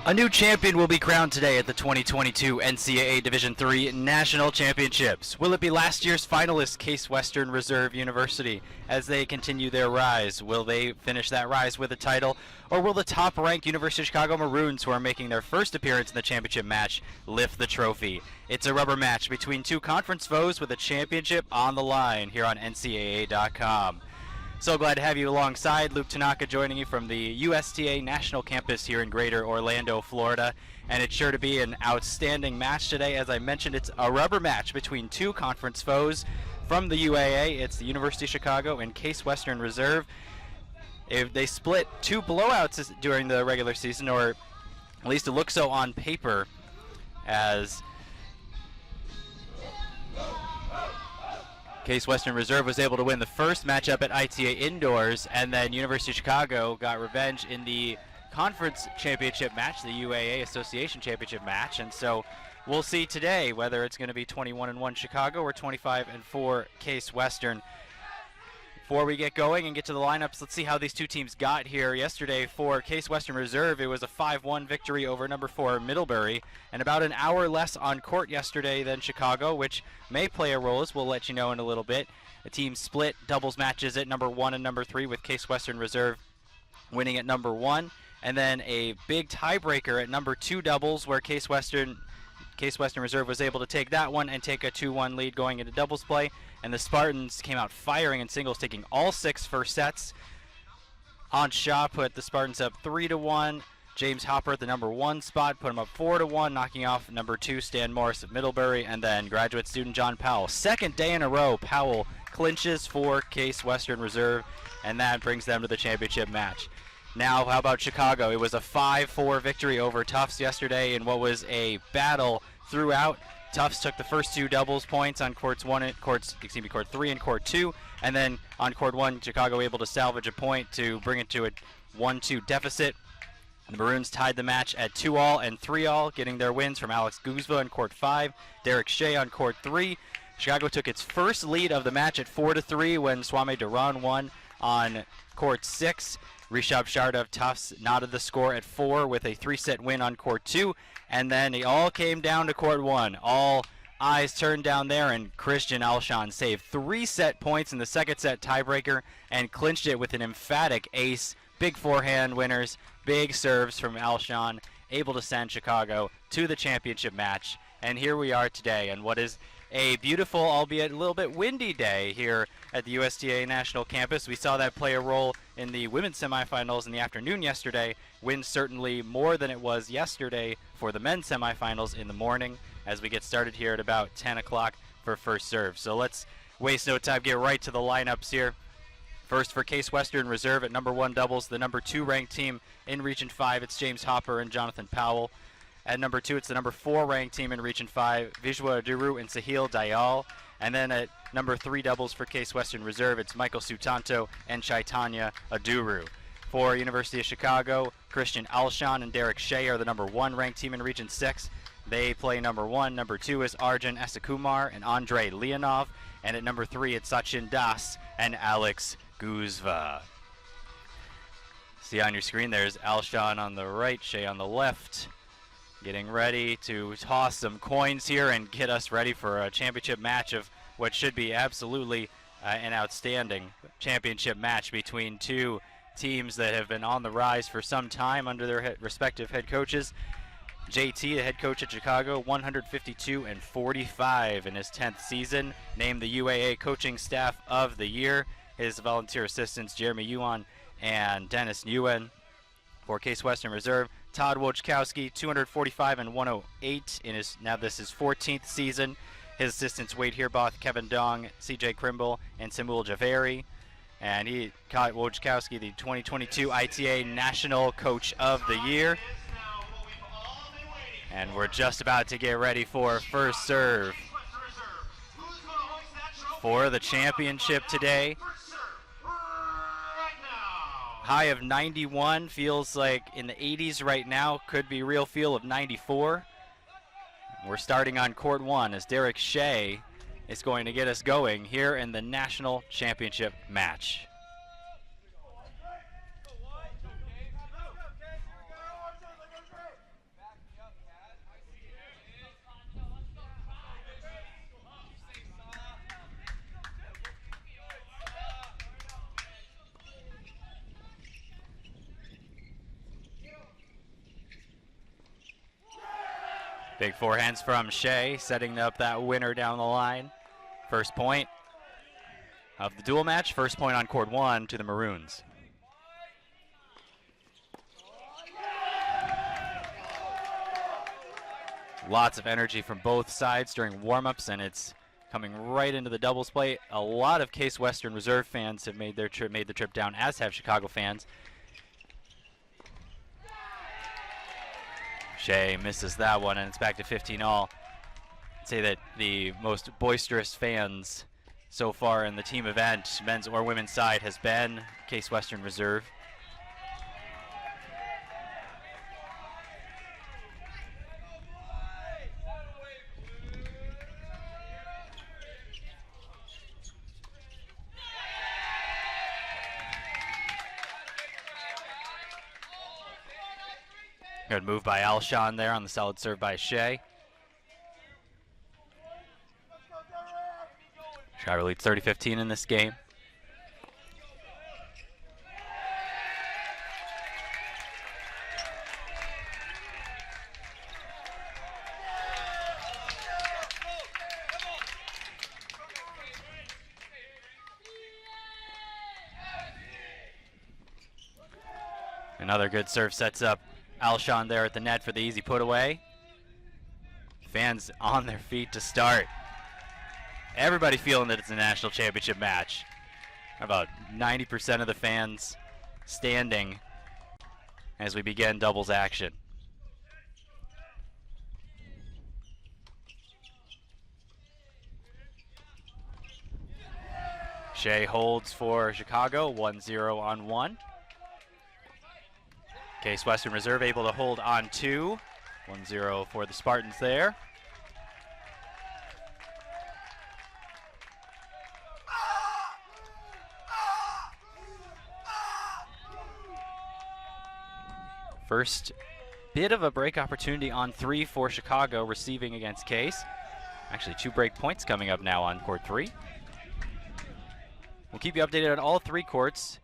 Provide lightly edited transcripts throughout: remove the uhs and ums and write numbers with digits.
A new champion will be crowned today at the 2022 NCAA Division III National Championships. Will it be last year's finalist Case Western Reserve University as they continue their rise? Will they finish that rise with a title? Or will the top-ranked University of Chicago Maroons, who are making their first appearance in the championship match, lift the trophy? It's a rubber match between two conference foes with a championship on the line here on NCAA.com. So glad to have you alongside. Luke Tanaka joining you from the USTA National Campus here in Greater Orlando, Florida. And it's sure to be an outstanding match today. As I mentioned, it's a rubber match between two conference foes from the UAA. It's the University of Chicago and Case Western Reserve. If they split two blowouts during the regular season, or at least it looks so on paper, as Case Western Reserve was able to win the first matchup at ITA Indoors, and then University of Chicago got revenge in the conference championship match, the UAA Association Championship match. And so we'll see today whether it's going to be 21-1 Chicago or 25-4 Case Western. Before we get going and get to the lineups, let's see how these two teams got here. Yesterday for Case Western Reserve, it was a 5-1 victory over number 4 Middlebury, and about an hour less on court yesterday than Chicago, which may play a role, as we'll let you know in a little bit. The team split doubles matches at number 1 and number 3, with Case Western Reserve winning at number 1, and then a big tiebreaker at number 2 doubles, where Case Western Reserve was able to take that one and take a 2-1 lead going into doubles play. And the Spartans came out firing in singles, taking all 6 first sets. Aunt Shaw put the Spartans up 3-1. James Hopper at the number 1 spot put him up 4-1, knocking off number 2 Stan Morris of Middlebury, and then graduate student John Powell. Second day in a row, Powell clinches for Case Western Reserve, and that brings them to the championship match. Now, how about Chicago? It was a 5-4 victory over Tufts yesterday in what was a battle throughout. Tufts took the first 2 doubles points on court 3 and court 2, and then on court 1, Chicago able to salvage a point to bring it to a 1-2 deficit. The Maroons tied the match at 2-all and 3-all, getting their wins from Alex Guzva on court 5, Derek Shea on court 3. Chicago took its first lead of the match at 4-3 when Swami Duran won on court 6. Rishabh Sharda of Tufts knotted the score at 4 with a 3-set win on court 2, and then it all came down to court 1. All eyes turned down there, and Christian Alshon saved 3 set points in the second set tiebreaker and clinched it with an emphatic ace. Big forehand winners, big serves from Alshon, able to send Chicago to the championship match. And here we are today, and what is a beautiful, albeit a little bit windy day here at the USTA National Campus. We saw that play a role in the women's semifinals in the afternoon yesterday. Wind certainly more than it was yesterday for the men's semifinals in the morning, as we get started here at about 10 o'clock for first serve. So let's waste no time, get right to the lineups here. First for Case Western Reserve at number 1 doubles, the number 2 ranked team in Region 5. It's James Hopper and Jonathan Powell. At number 2, it's the number 4 ranked team in Region 5, Vishwa Duru and Sahil Dayal. And then at number 3 doubles for Case Western Reserve, it's Michael Sutanto and Chaitanya Aduru. For University of Chicago, Christian Alshon and Derek Shea are the number 1 ranked team in Region 6. They play number 1. Number 2 is Arjun Asakumar and Andrei Leonov. And at number 3, it's Sachin Das and Alex Guzva. See on your screen, there's Alshon on the right, Shea on the left. Getting ready to toss some coins here and get us ready for a championship match of what should be absolutely an outstanding championship match between two teams that have been on the rise for some time under their respective head coaches. JT, the head coach at Chicago, 152-45 in his 10th season, named the UAA Coaching Staff of the Year. His volunteer assistants, Jeremy Yuan and Dennis Nguyen. For Case Western Reserve, Todd Wojciechowski, 245-108 in his, now this is 14th season. His assistants Wade Herboth, Kevin Dong, CJ Krimble, and Samuel Javeri. And he caught Wojciechowski the 2022 ITA National Coach of the Year. And we're just about to get ready for first serve for the championship today. High of 91, feels like in the 80s right now, could be real feel of 94. We're starting on court 1 as Derek Shea is going to get us going here in the national championship match. Big forehands from Shea, setting up that winner down the line. First point of the dual match, first point on court 1 to the Maroons. Lots of energy from both sides during warm-ups, and it's coming right into the doubles play. A lot of Case Western Reserve fans have made the trip down, as have Chicago fans. Shea misses that one, and it's back to 15-all. I'd say that the most boisterous fans so far in the team event, men's or women's side, has been Case Western Reserve. Good move by Alshon there on the solid serve by Shea. Chicago leads 30-15 in this game. Another good serve sets up Alshon there at the net for the easy put away. Fans on their feet to start. Everybody feeling that it's a national championship match. About 90% of the fans standing as we begin doubles action. Shea holds for Chicago, 1-0 on 1. Case Western Reserve able to hold on 2. 1-0 for the Spartans there. First bit of a break opportunity on 3 for Chicago, receiving against Case. Actually, 2 break points coming up now on court 3. We'll keep you updated on all 3 courts.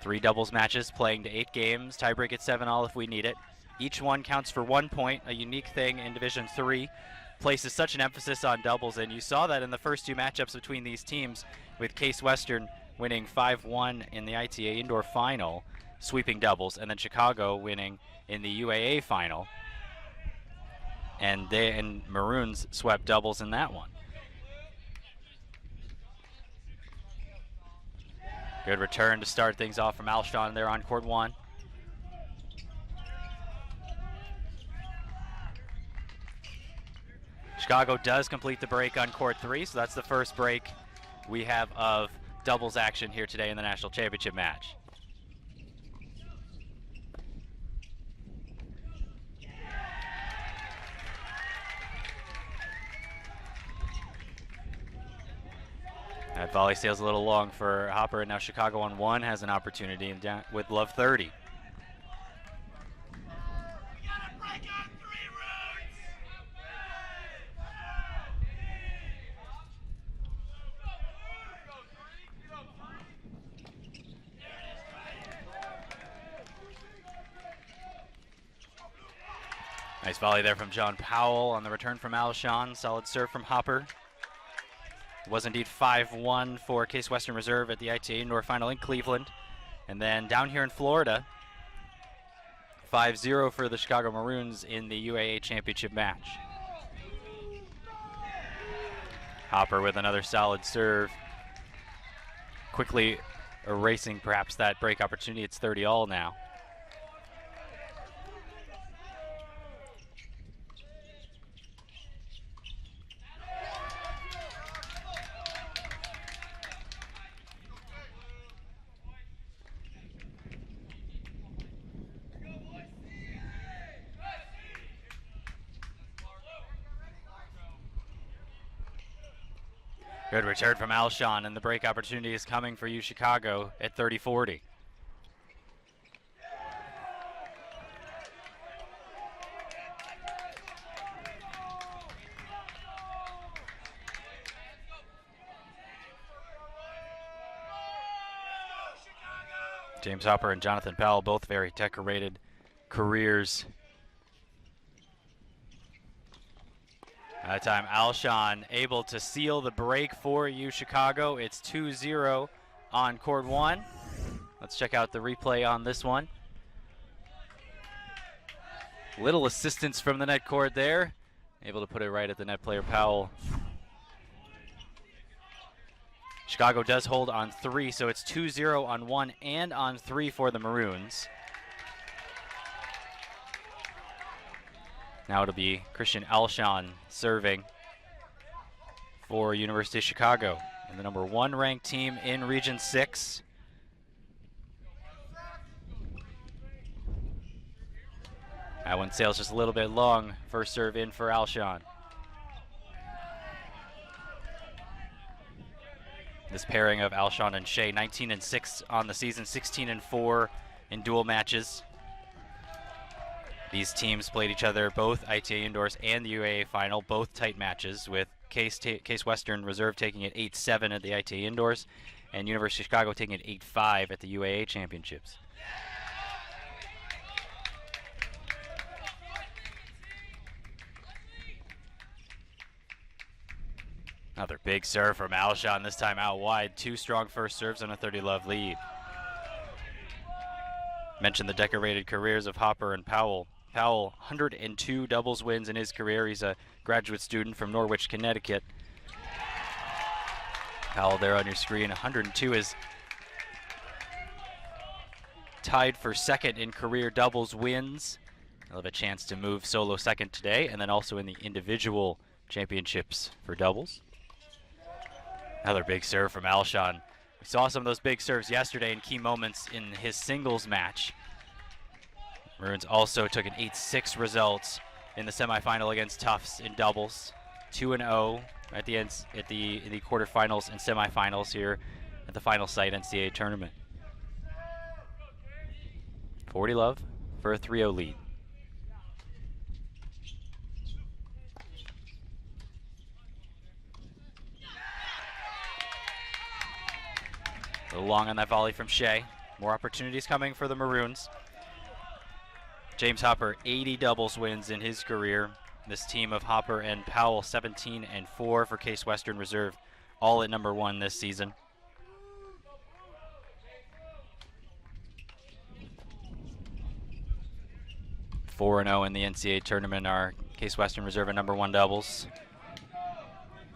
3 doubles matches playing to 8 games. Tiebreak at 7-all if we need it. Each one counts for 1 point, a unique thing in Division 3. Places such an emphasis on doubles, and you saw that in the first 2 matchups between these teams, with Case Western winning 5-1 in the ITA Indoor Final, sweeping doubles, and then Chicago winning in the UAA Final. And Maroons swept doubles in that one. Good return to start things off from Alshon there on court 1. Chicago does complete the break on court 3, so that's the first break we have of doubles action here today in the national championship match. That volley sails a little long for Hopper, and now Chicago on 1 has an opportunity down with love 30. Nice volley there from John Powell on the return from Alshon. Solid serve from Hopper. It was indeed 5-1 for Case Western Reserve at the ITA Indoor Final in Cleveland. And then down here in Florida, 5-0 for the Chicago Maroons in the UAA Championship match. Hopper with another solid serve. Quickly erasing perhaps that break opportunity. It's 30-all now. Good return from Alshon, and the break opportunity is coming for you, Chicago, at 30-40. James Hopper and Jonathan Powell, both very decorated careers That time, Alshon able to seal the break for U Chicago. It's 2-0 on court 1. Let's check out the replay on this one. Little assistance from the net court there. Able to put it right at the net player Powell. Chicago does hold on 3, so it's 2-0 on 1 and on 3 for the Maroons. Now it'll be Christian Alshon serving for University of Chicago, and the number 1 ranked team in Region 6. That one sails just a little bit long. First serve in for Alshon. This pairing of Alshon and Shea, 19-6 on the season, 16-4 in dual matches. These teams played each other both ITA Indoors and the UAA Final, both tight matches, with Case Western Reserve taking it 8-7 at the ITA Indoors and University of Chicago taking it 8-5 at the UAA Championships. Another big serve from Alshon, this time out wide. 2 strong first serves and a 30-love lead. Mentioned the decorated careers of Hopper and Powell. Powell, 102 doubles wins in his career. He's a graduate student from Norwich, Connecticut. Powell there on your screen. 102 is tied for second in career doubles wins. He'll have a chance to move solo second today, and then also in the individual championships for doubles. Another big serve from Alshon. We saw some of those big serves yesterday in key moments in his singles match. Maroons also took an 8-6 result in the semifinal against Tufts in doubles. 2-0 at the end in the quarterfinals and semifinals here at the final site NCAA tournament. 40 love for a 3-0 lead. A little long on that volley from Shea. More opportunities coming for the Maroons. James Hopper, 80 doubles wins in his career. This team of Hopper and Powell, 17-4 for Case Western Reserve, all at number 1 this season. (4-0) in the NCAA tournament are Case Western Reserve at number 1 doubles.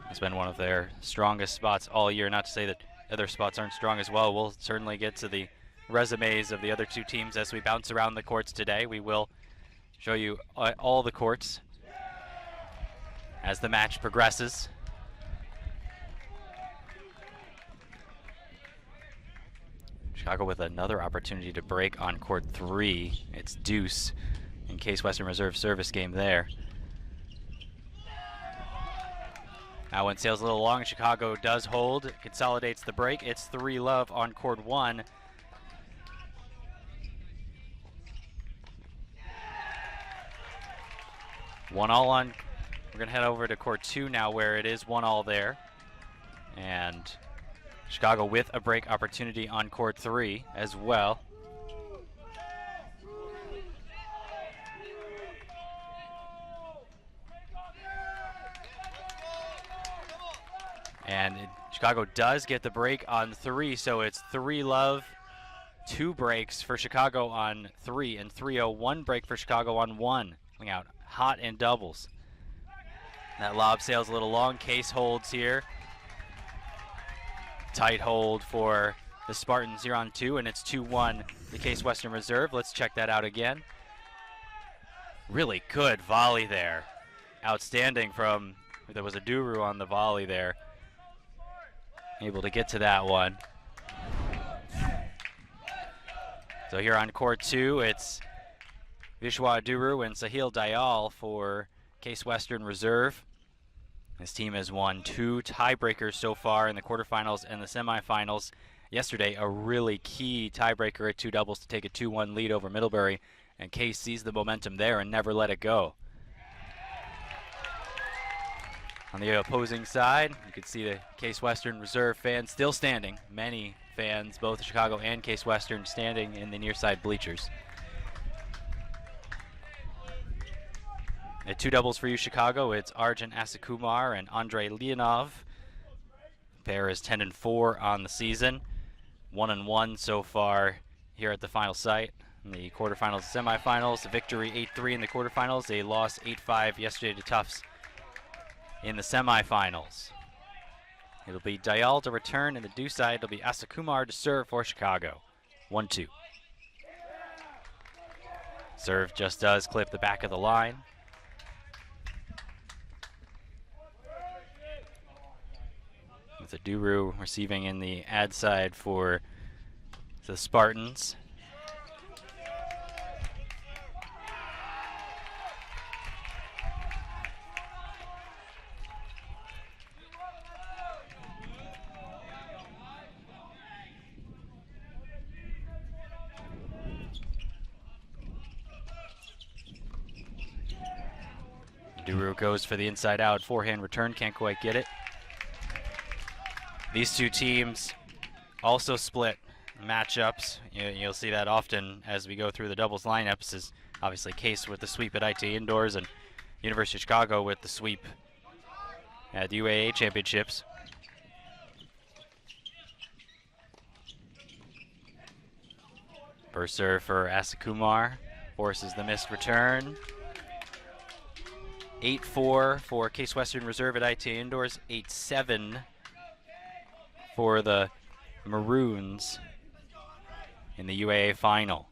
It's been one of their strongest spots all year. Not to say that other spots aren't strong as well. We'll certainly get to the resumes of the other 2 teams as we bounce around the courts today. We will show you all the courts as the match progresses. Chicago with another opportunity to break on court 3. It's deuce in Case Western Reserve service game there. That one sails a little long. Chicago does hold, consolidates the break. It's 3 love on court 1. One all on. We're going to head over to court 2 now, where it is 1-1 there. And Chicago with a break opportunity on court 3 as well. And Chicago does get the break on 3, so it's 3 love, 2 breaks for Chicago on 3, and 3-0, 1 break for Chicago on 1. Coming out hot in doubles. That lob sails a little long. Case holds here. Tight hold for the Spartans here on 2, and it's 2-1 the Case Western Reserve. Let's check that out again. Really good volley there. Outstanding from, there was a Duru on the volley there. Able to get to that one. So here on court 2, it's Vishwa Duru and Sahil Dayal for Case Western Reserve. This team has won 2 tiebreakers so far in the quarterfinals and the semifinals. Yesterday, a really key tiebreaker at 2 doubles to take a 2-1 lead over Middlebury, and Case seized the momentum there and never let it go. On the opposing side, you can see the Case Western Reserve fans still standing. Many fans, both Chicago and Case Western, standing in the near side bleachers. Two doubles for you, Chicago. It's Arjun Asakumar and Andrei Leonov. Pair is 10-4 on the season. 1-1 so far here at the final site. In the quarterfinals and semifinals, a victory 8-3 in the quarterfinals. They lost 8-5 yesterday to Tufts in the semifinals. It'll be Dial to return in the due side. It'll be Asakumar to serve for Chicago. 1-2. Serve just does clip the back of the line. With the Duru receiving in the ad side for the Spartans. Duru goes for the inside out forehand return, can't quite get it. These two teams also split matchups. You'll see that often as we go through the doubles lineups, is obviously Case with the sweep at ITA Indoors and University of Chicago with the sweep at the UAA Championships. First serve for Asakumar, forces the missed return. 8-4 for Case Western Reserve at ITA Indoors, 8-7 for the Maroons in the UAA final.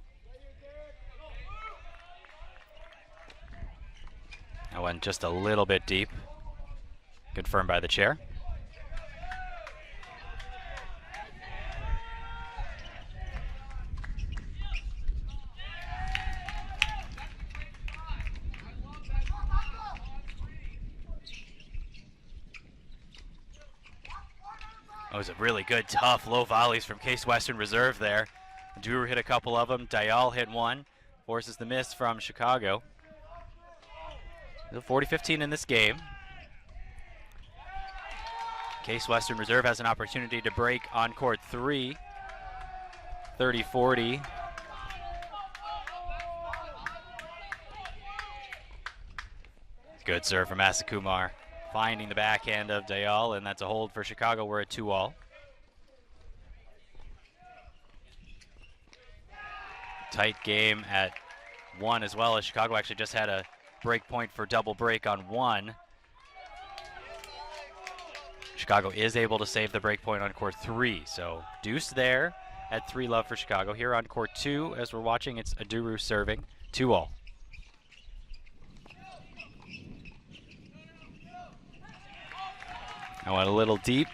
That went just a little bit deep. Confirmed by the chair. That was a really good, tough, low volleys from Case Western Reserve there. Duru hit a couple of them. Dial hit one. Forces the miss from Chicago. 40-15 in this game. Case Western Reserve has an opportunity to break on court 3. 30-40. Good serve from Asakumar. Finding the backhand of Dial, and that's a hold for Chicago. We're at 2-all. Tight game at 1 as well, as Chicago actually just had a break point for double break on 1. Chicago is able to save the break point on court 3, so deuce there at 3-love for Chicago. Here on court 2, as we're watching, it's Duru serving, 2-all. I went a little deep.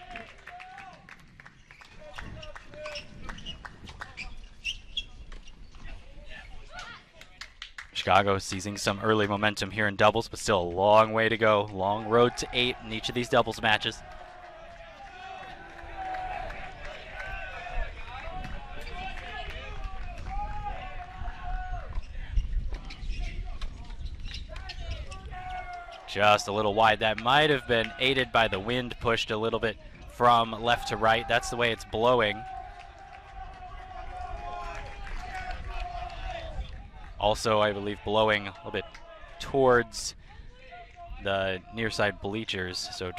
Chicago seizing some early momentum here in doubles, but still a long way to go. Long road to 8 in each of these doubles matches. Just a little wide. That might have been aided by the wind, pushed a little bit from left to right. That's the way it's blowing. Also, I believe blowing a little bit towards the near side bleachers, so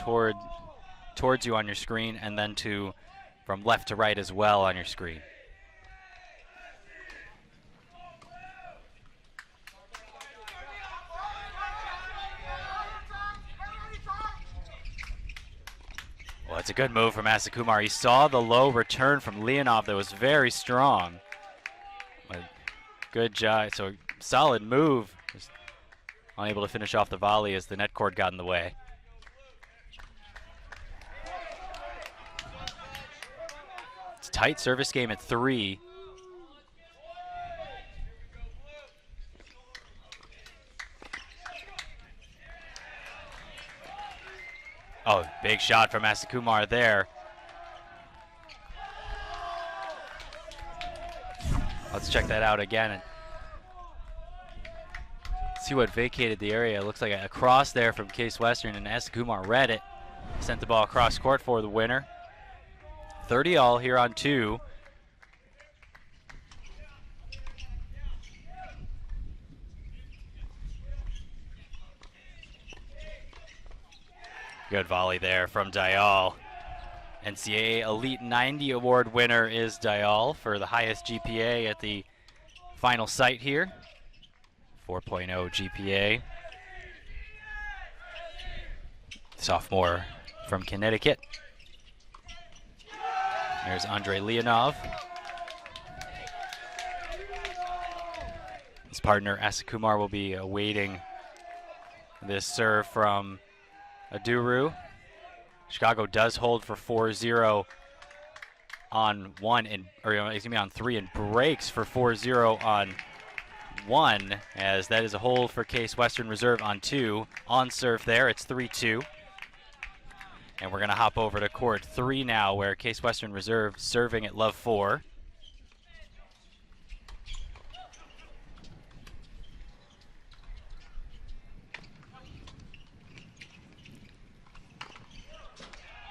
towards you on your screen, and then from left to right as well on your screen. Well, it's a good move from Asakumar. He saw the low return from Leonov that was very strong. Good job. So solid move. Just unable to finish off the volley as the net cord got in the way. It's a tight service game at 3. Oh, big shot from Asakumar there. Let's check that out again and see what vacated the area. It looks like a cross there from Case Western, and Asakumar read it. Sent the ball across court for the winner. 30-all here on 2. Good volley there from Dial. NCAA Elite 90 award winner is Dial for the highest GPA at the final site here. 4.0 GPA. Sophomore from Connecticut. There's Andrei Leonov. His partner Asakumar will be awaiting this serve from Duru. Chicago does hold for 4-0 on on 3 and breaks for 4-0 on 1, as that is a hold for Case Western Reserve on 2. On serve there, it's 3-2. And we're going to hop over to court 3 now, where Case Western Reserve serving at love 4.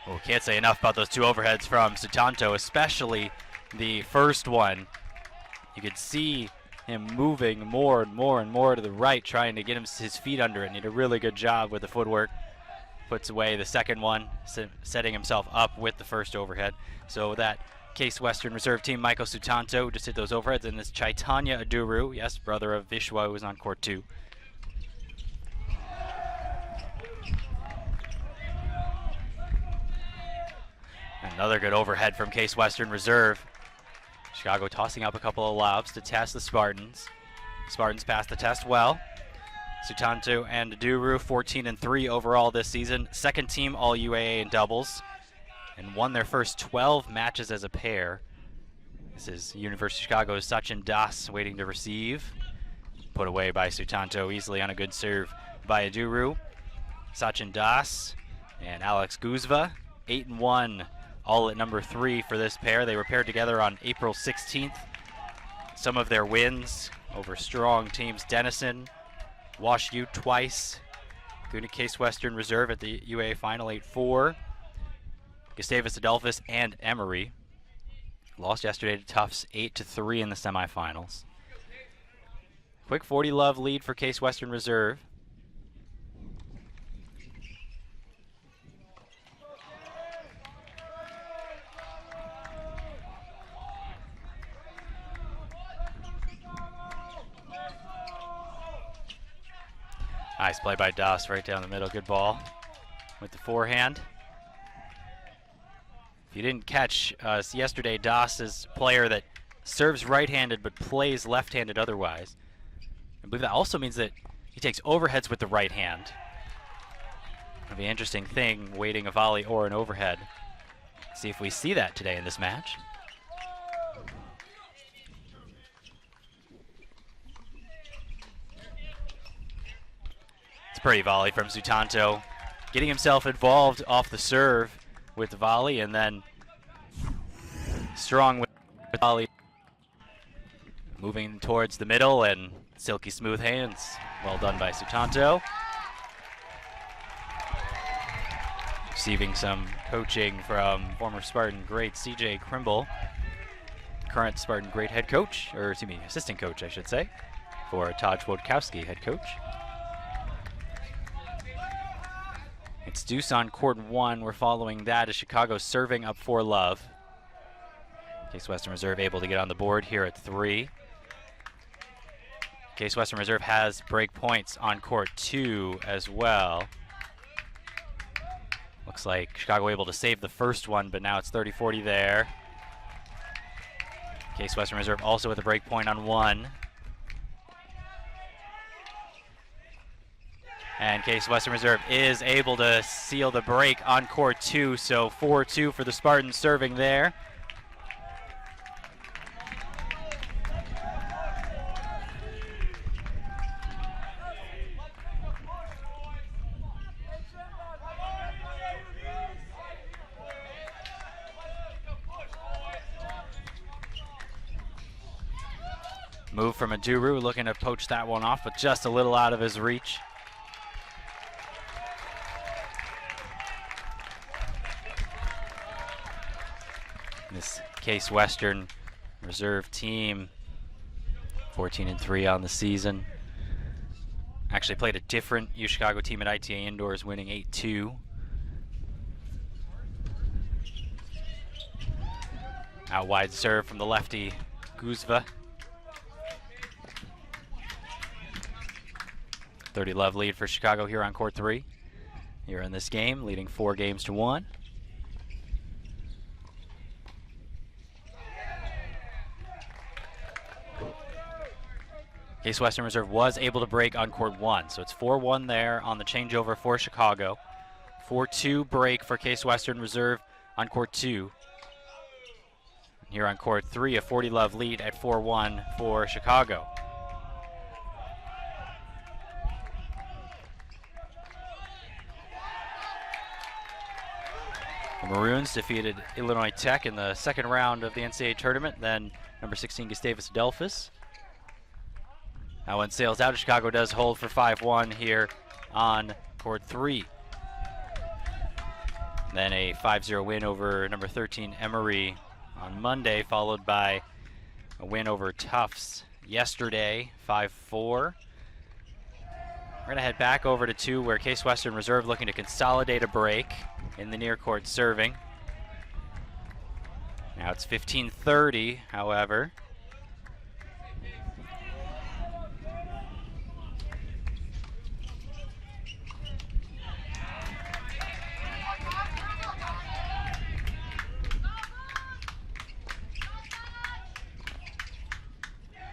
Oh, can't say enough about those 2 overheads from Sutanto, especially the first one. You could see him moving more and more and more to the right, trying to get his feet under it, and he did a really good job with the footwork. Puts away the second one, setting himself up with the first overhead. So that Case Western Reserve team, Michael Sutanto just hit those overheads, and this Chaitanya Duru, yes, brother of Vishwa, who was on court 2. Another good overhead from Case Western Reserve. Chicago tossing up a couple of lobs to test the Spartans. Spartans passed the test well. Sutanto and Duru 14-3 overall this season. Second team all UAA in doubles, and won their first 12 matches as a pair. This is University of Chicago's Sachin Das waiting to receive. Put away by Sutanto easily on a good serve by Duru. Sachin Das and Alex Guzva, 8-1. All at number 3 for this pair. They were paired together on April 16th. Some of their wins over strong teams: Denison, Wash U twice, including Case Western Reserve at the UAA final 8-4. Gustavus Adolphus and Emory lost yesterday to Tufts 8-3 in the semifinals. Quick 40-love lead for Case Western Reserve. Nice play by Das right down the middle. Good ball with the forehand. If you didn't catch yesterday, Das is a player that serves right-handed but plays left-handed otherwise. I believe that also means that he takes overheads with the right hand. It'll be an interesting thing, waiting a volley or an overhead. See if we see that today in this match. Pretty volley from Sutanto, getting himself involved off the serve with the volley, and then strong with the volley, moving towards the middle, and silky smooth hands. Well done by Sutanto. Receiving some coaching from former Spartan great CJ Krimble, current Spartan great head coach, or excuse me, assistant coach I should say, for Todd Wodkowski, head coach. It's deuce on court 1. We're following that as Chicago serving up for love. Case Western Reserve able to get on the board here at 3. Case Western Reserve has break points on court 2 as well. Looks like Chicago able to save the first one, but now it's 30-40 there. Case Western Reserve also with a break point on 1. And Case Western Reserve is able to seal the break on court 2, so 4-2 for the Spartans serving there. Move from Duru, looking to poach that one off, but just a little out of his reach. This Case Western Reserve team, 14-3 on the season. Actually played a different U Chicago team at ITA Indoors, winning 8-2. Out wide serve from the lefty, Guzva. 30-love lead for Chicago here on court 3. Here in this game, leading 4-1. Case Western Reserve was able to break on court 1, so it's 4-1 there on the changeover for Chicago. 4-2 break for Case Western Reserve on court 2. Here on court 3, a 40-love lead at 4-1 for Chicago. The Maroons defeated Illinois Tech in the second round of the NCAA tournament, then number 16 Gustavus Adolphus. That one sails out. Chicago does hold for 5-1 here on court 3. Then a 5-0 win over number 13 Emory on Monday, followed by a win over Tufts yesterday, 5-4. We're going to head back over to 2, where Case Western Reserve looking to consolidate a break in the near court serving. Now it's 15-30, however.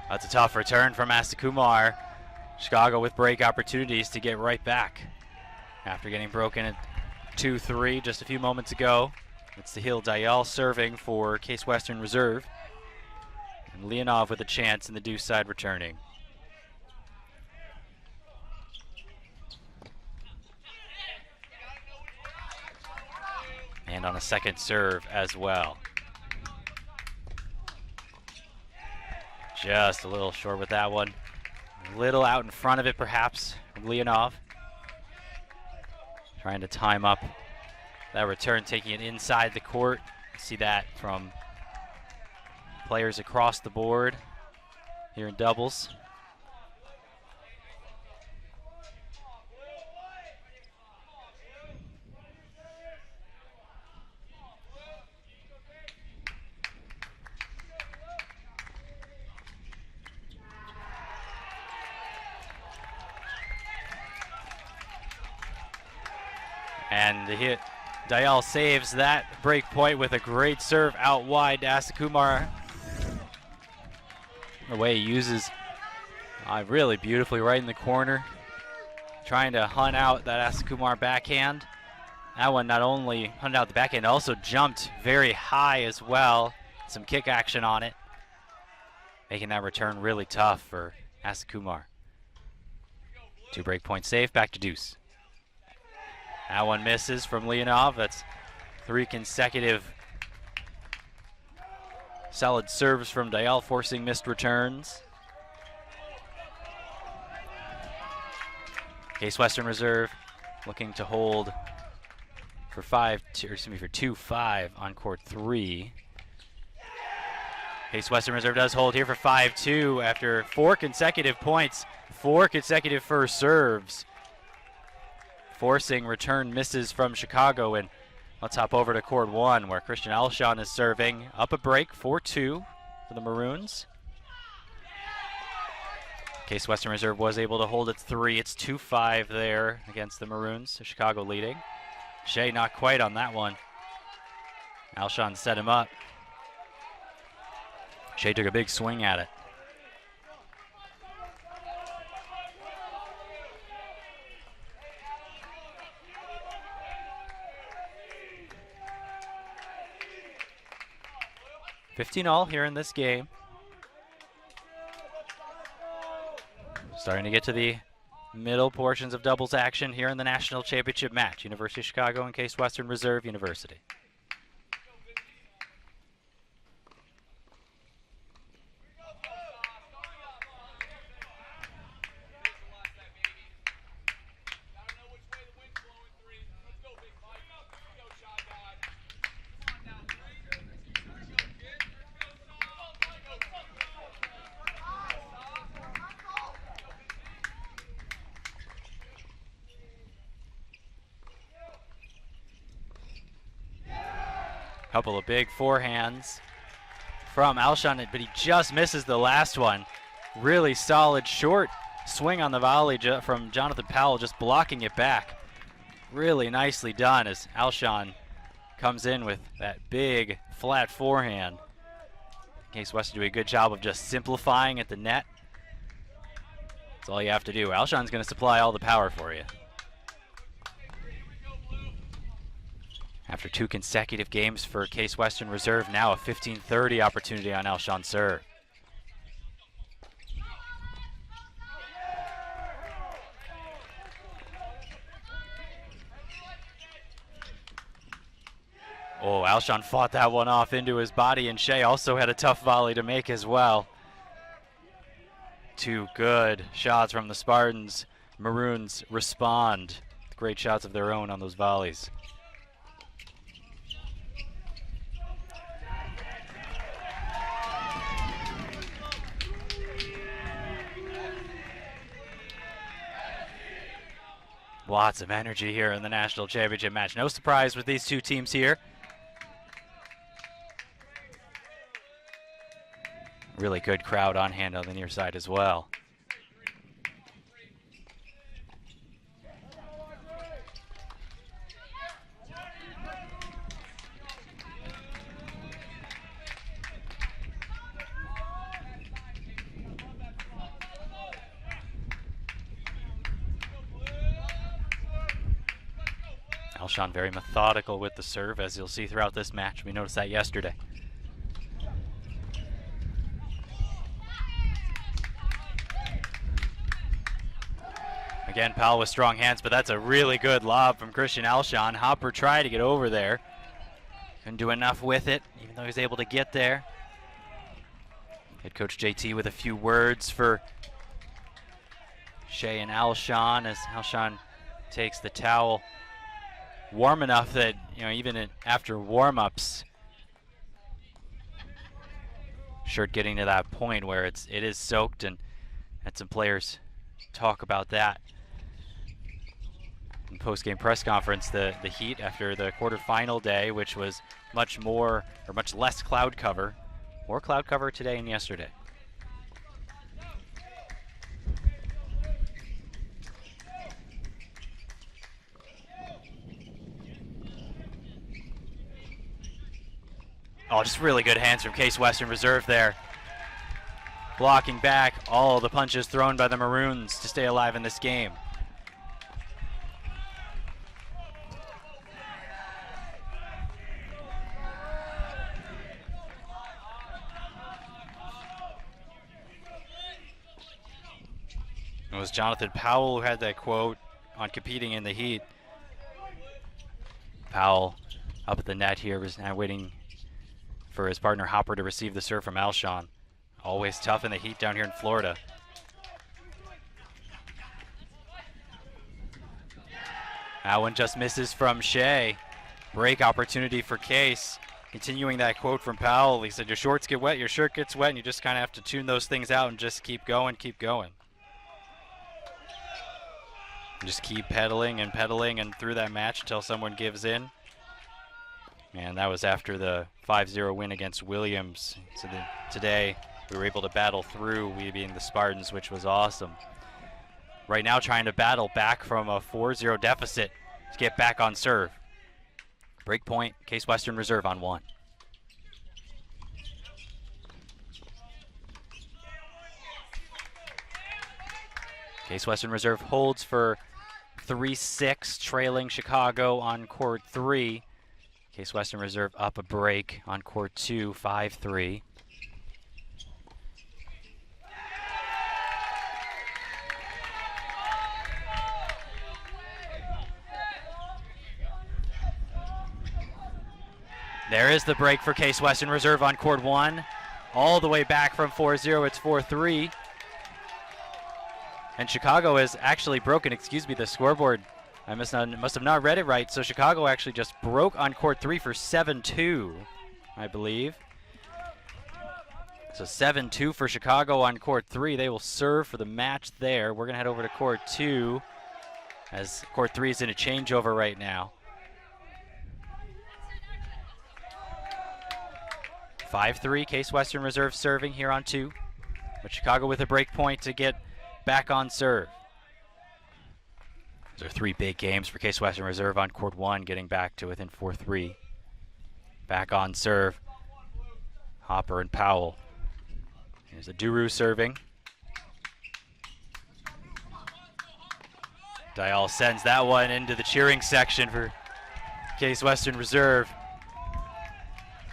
That's a tough return from Asakumar. Chicago with break opportunities to get right back after getting broken at 2-3 just a few moments ago. It's the Hill Dial serving for Case Western Reserve. And Leonov with a chance in the deuce side returning. And on a second serve as well. Just a little short with that one. A little out in front of it, perhaps, from Leonov. Trying to time up that return, taking it inside the court. See that from players across the board here in doubles. And the hit, Dial saves that break point with a great serve out wide to Asakumar. The way he uses really beautifully right in the corner, trying to hunt out that Asakumar backhand. That one not only hunted out the backhand, also jumped very high as well. Some kick action on it, making that return really tough for Asakumar. 2 break point save, back to deuce. That one misses from Leonov. That's 3 consecutive solid serves from Dial, forcing missed returns. Case Western Reserve looking to hold for 2-5 on court 3. Case Western Reserve does hold here for 5-2 after 4 consecutive points, 4 consecutive first serves. Forcing return misses from Chicago, and let's hop over to court 1 where Christian Alshon is serving. Up a break, 4-2 for the Maroons. Case Western Reserve was able to hold at 3. It's 2-5 there against the Maroons, so Chicago leading. Shea not quite on that one. Alshon set him up. Shea took a big swing at it. $15-all here in this game. Starting to get to the middle portions of doubles action here in the national championship match. University of Chicago and Case Western Reserve University. Couple of big forehands from Alshon, but he just misses the last one. Really solid short swing on the volley from Jonathan Powell, just blocking it back. Really nicely done as Alshon comes in with that big flat forehand. Case Western doing a good job of just simplifying at the net. That's all you have to do. Alshon's going to supply all the power for you. After 2 consecutive games for Case Western Reserve, now a 15-30 opportunity on Alshon serve. Oh, Alshon fought that one off into his body, and Shea also had a tough volley to make as well. 2 good shots from the Spartans. Maroons respond. Great shots of their own on those volleys. Lots of energy here in the national championship match. No surprise with these 2 teams here. Really good crowd on hand on the near side as well. Alshon very methodical with the serve, as you'll see throughout this match. We noticed that yesterday. Again, Powell with strong hands, but that's a really good lob from Christian Alshon. Hopper tried to get over there. Couldn't do enough with it, even though he was able to get there. Head coach JT with a few words for Shea and Alshon as Alshon takes the towel warm enough that, you know, even after warm-ups, shirt getting to that point where it is soaked, and had some players talk about that in post-game press conference. The Heat, after the quarterfinal day, which was much less cloud cover, more cloud cover today and yesterday. Oh, just really good hands from Case Western Reserve there. Blocking back all the punches thrown by the Maroons to stay alive in this game. It was Jonathan Powell who had that quote on competing in the Heat. Powell up at the net here was now waiting for his partner Hopper to receive the serve from Alshon. Always tough in the Heat down here in Florida. That one just misses from Shea. Break opportunity for Case. Continuing that quote from Powell, he said, your shorts get wet, your shirt gets wet, and you just kind of have to tune those things out and just keep going, keep going. Just keep pedaling and through that match until someone gives in. And that was after the 5-0 win against Williams. So today we were able to battle through, we being the Spartans, which was awesome. Right now trying to battle back from a 4-0 deficit to get back on serve. Break point, Case Western Reserve on 1. Case Western Reserve holds for 3-6, trailing Chicago on court 3. Case Western Reserve up a break on court 2, 5-3. There is the break for Case Western Reserve on court 1. All the way back from 4-0, it's 4-3. And Chicago has actually broken, the scoreboard. I must have not read it right. So Chicago actually just broke on court 3 for 7-2, I believe. So 7-2 for Chicago on court 3. They will serve for the match there. We're going to head over to court 2 as court 3 is in a changeover right now. 5-3, Case Western Reserve serving here on 2. But Chicago with a break point to get back on serve. Those are 3 big games for Case Western Reserve on court 1, getting back to within 4-3. Back on serve, Hopper and Powell. Here's a Duru serving. Dial sends that one into the cheering section for Case Western Reserve.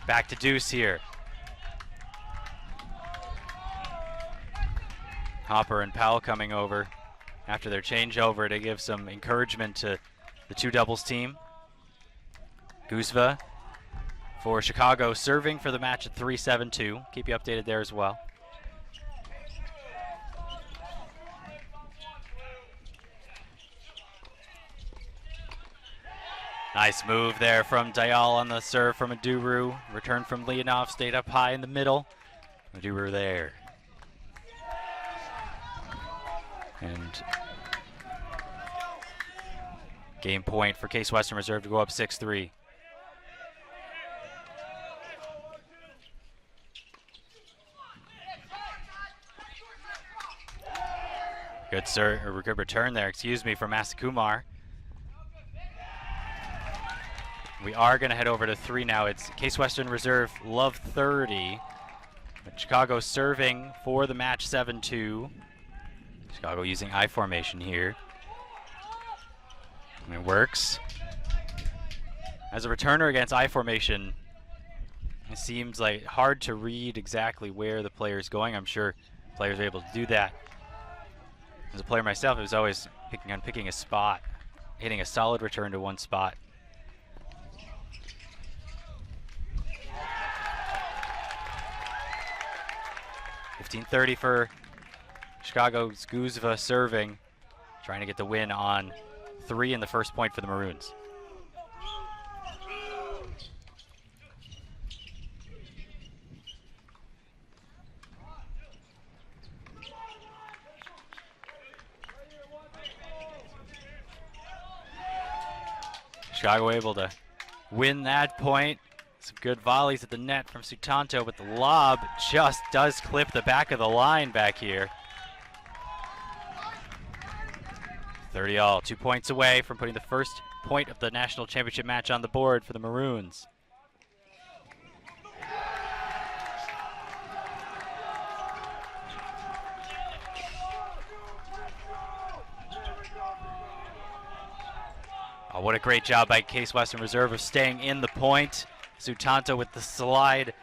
Back to Deuce here. Hopper and Powell coming over after their changeover to give some encouragement to the 2 doubles team. Guzva for Chicago serving for the match at 3-7-2. Keep you updated there as well. Nice move there from Dial on the serve from a Duru. Return from Leonov, stayed up high in the middle. A Duru there. And game point for Case Western Reserve to go up 6-3. Good return there, excuse me, from Asakumar. We are going to head over to 3 now. It's Case Western Reserve love 30. But Chicago serving for the match 7-2. Chicago using I formation here. And it works. As a returner against I formation, it seems like hard to read exactly where the player is going. I'm sure players are able to do that. As a player myself, it was always picking a spot, hitting a solid return to one spot. $15-30 for Chicago's Guzva serving, trying to get the win on 3 and the first point for the Maroons. Chicago able to win that point. Some good volleys at the net from Sutanto, but the lob just does clip the back of the line back here. 30-all, 2 points away from putting the first point of the national championship match on the board for the Maroons. Oh, what a great job by Case Western Reserve of staying in the point. Sutanto with the slide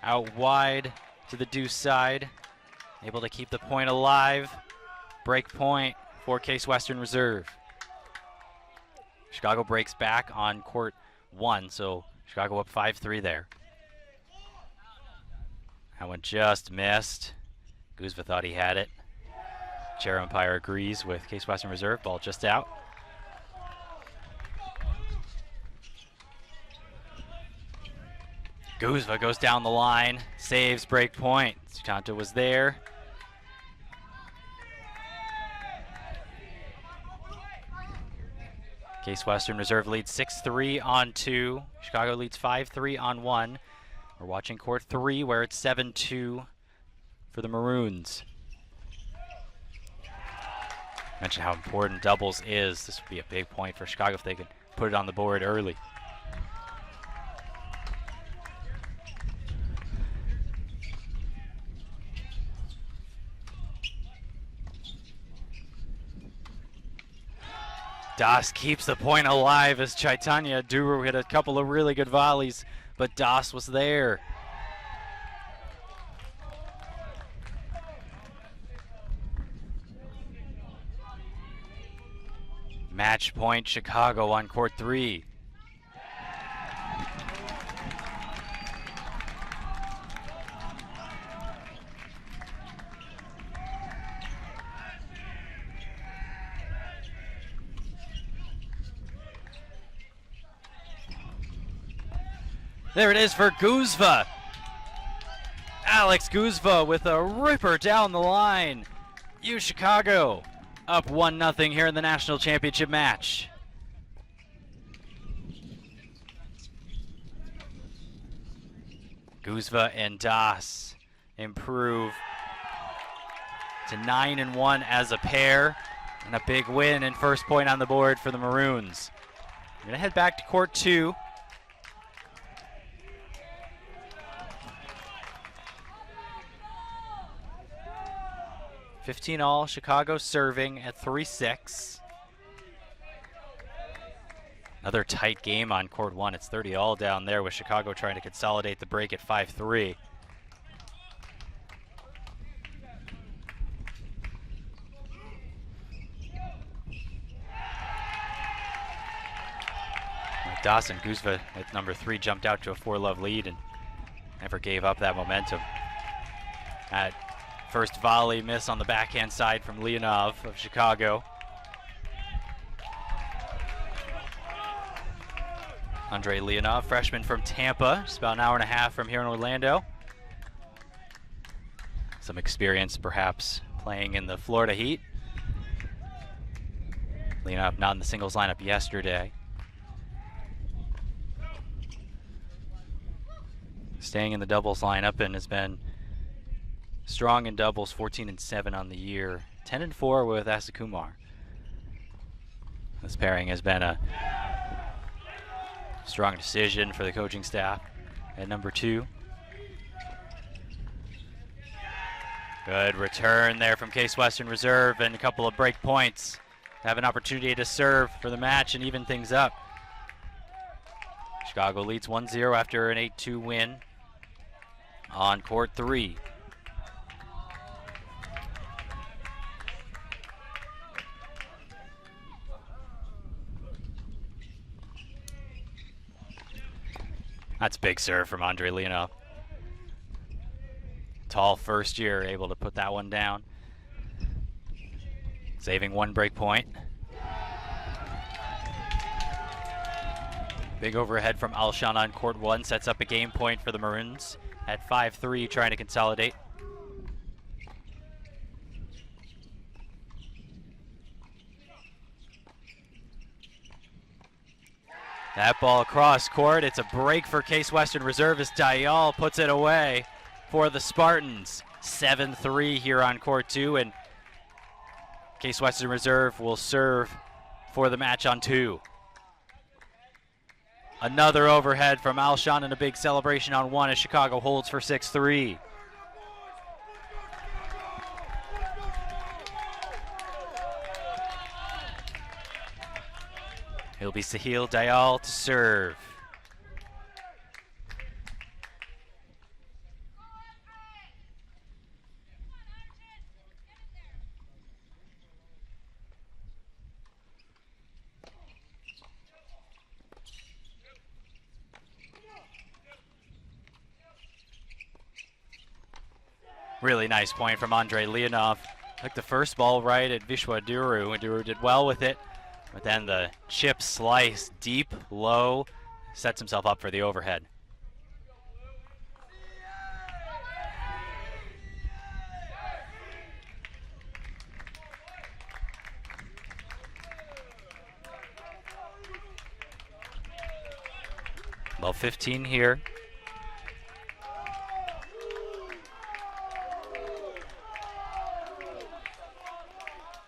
out wide to the deuce side. Able to keep the point alive. Break point for Case Western Reserve. Chicago breaks back on court 1, so Chicago up 5-3 there. That one just missed. Guzva thought he had it. Chair umpire agrees with Case Western Reserve. Ball just out. Guzva goes down the line, saves break point. Sutanto was there. Case Western Reserve leads 6-3 on 2. Chicago leads 5-3 on 1. We're watching court 3 where it's 7-2 for the Maroons. Mention how important doubles is. This would be a big point for Chicago if they could put it on the board early. Das keeps the point alive as Chaitanya Duru hit a couple of really good volleys, but Das was there. Match point Chicago on court 3. There it is for Guzva. Alex Guzva with a ripper down the line. U Chicago up 1-0 here in the national championship match. Guzva and Das improve to 9-1 as a pair, and a big win and first point on the board for the Maroons. We're gonna head back to court 2. (15-all), Chicago serving at 3-6. Another tight game on court 1. It's 30-all down there with Chicago trying to consolidate the break at 5-3. Dawson, Guzva at number 3 jumped out to a 4-love lead and never gave up that momentum. That first volley miss on the backhand side from Leonov of Chicago. Andre Leonov, freshman from Tampa, just about an hour and a half from here in Orlando. Some experience perhaps playing in the Florida Heat. Leonov not in the singles lineup yesterday. Staying in the doubles lineup and has been strong in doubles, 14-7 on the year, 10-4 with Asakumar. This pairing has been a strong decision for the coaching staff at number 2. Good return there from Case Western Reserve and a couple of break points. Have an opportunity to serve for the match and even things up. Chicago leads 1-0 after an 8-2 win on court 3. That's a big serve from Andre Leonov. Tall first year, able to put that one down. Saving one break point. Big overhead from Alshon on court 1 sets up a game point for the Maroons at 5-3, trying to consolidate. That ball across court. It's a break for Case Western Reserve as Dial puts it away for the Spartans. 7-3 here on court 2, and Case Western Reserve will serve for the match on 2. Another overhead from Alshon and a big celebration on 1 as Chicago holds for 6-3. It'll be Sahil Dayal to serve. Really nice point from Andre Leonov. Took the first ball right at Vishwa Duru, and Duru did well with it. But then the chip slice deep, low, sets himself up for the overhead. Well, 15 here.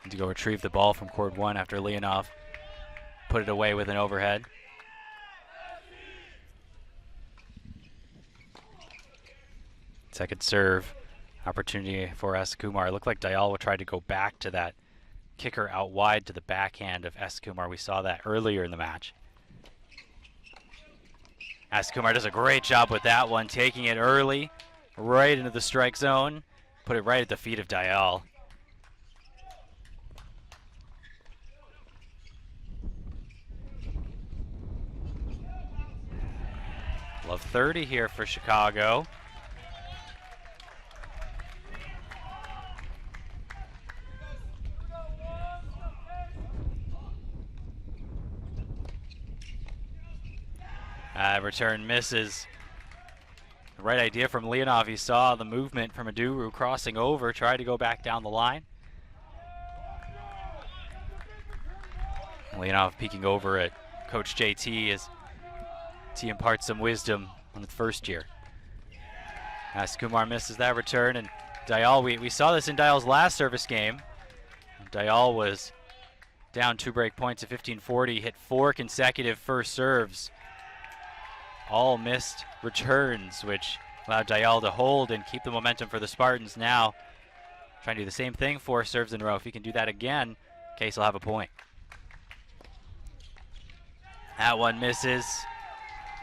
To go retrieve the ball from court 1 after Leonov put it away with an overhead. Second serve opportunity for Asakumar. It looked like Dayal would try to go back to that kicker out wide to the backhand of Asakumar. We saw that earlier in the match. Asakumar does a great job with that one, taking it early, right into the strike zone, put it right at the feet of Dayal. Love 30 here for Chicago. Return misses. The right idea from Leonov. He saw the movement from Duru crossing over, tried to go back down the line. Leonov peeking over at Coach JT as he imparts some wisdom on the first year. Asakumar misses that return, and DIII, we saw this in DIII's last service game. DIIIL was down 2 break points at 15-40, hit 4 consecutive first serves. All missed returns, which allowed DIIL to hold and keep the momentum for the Spartans. Now trying to do the same thing, 4 serves in a row. If he can do that again, Case will have a point. That one misses.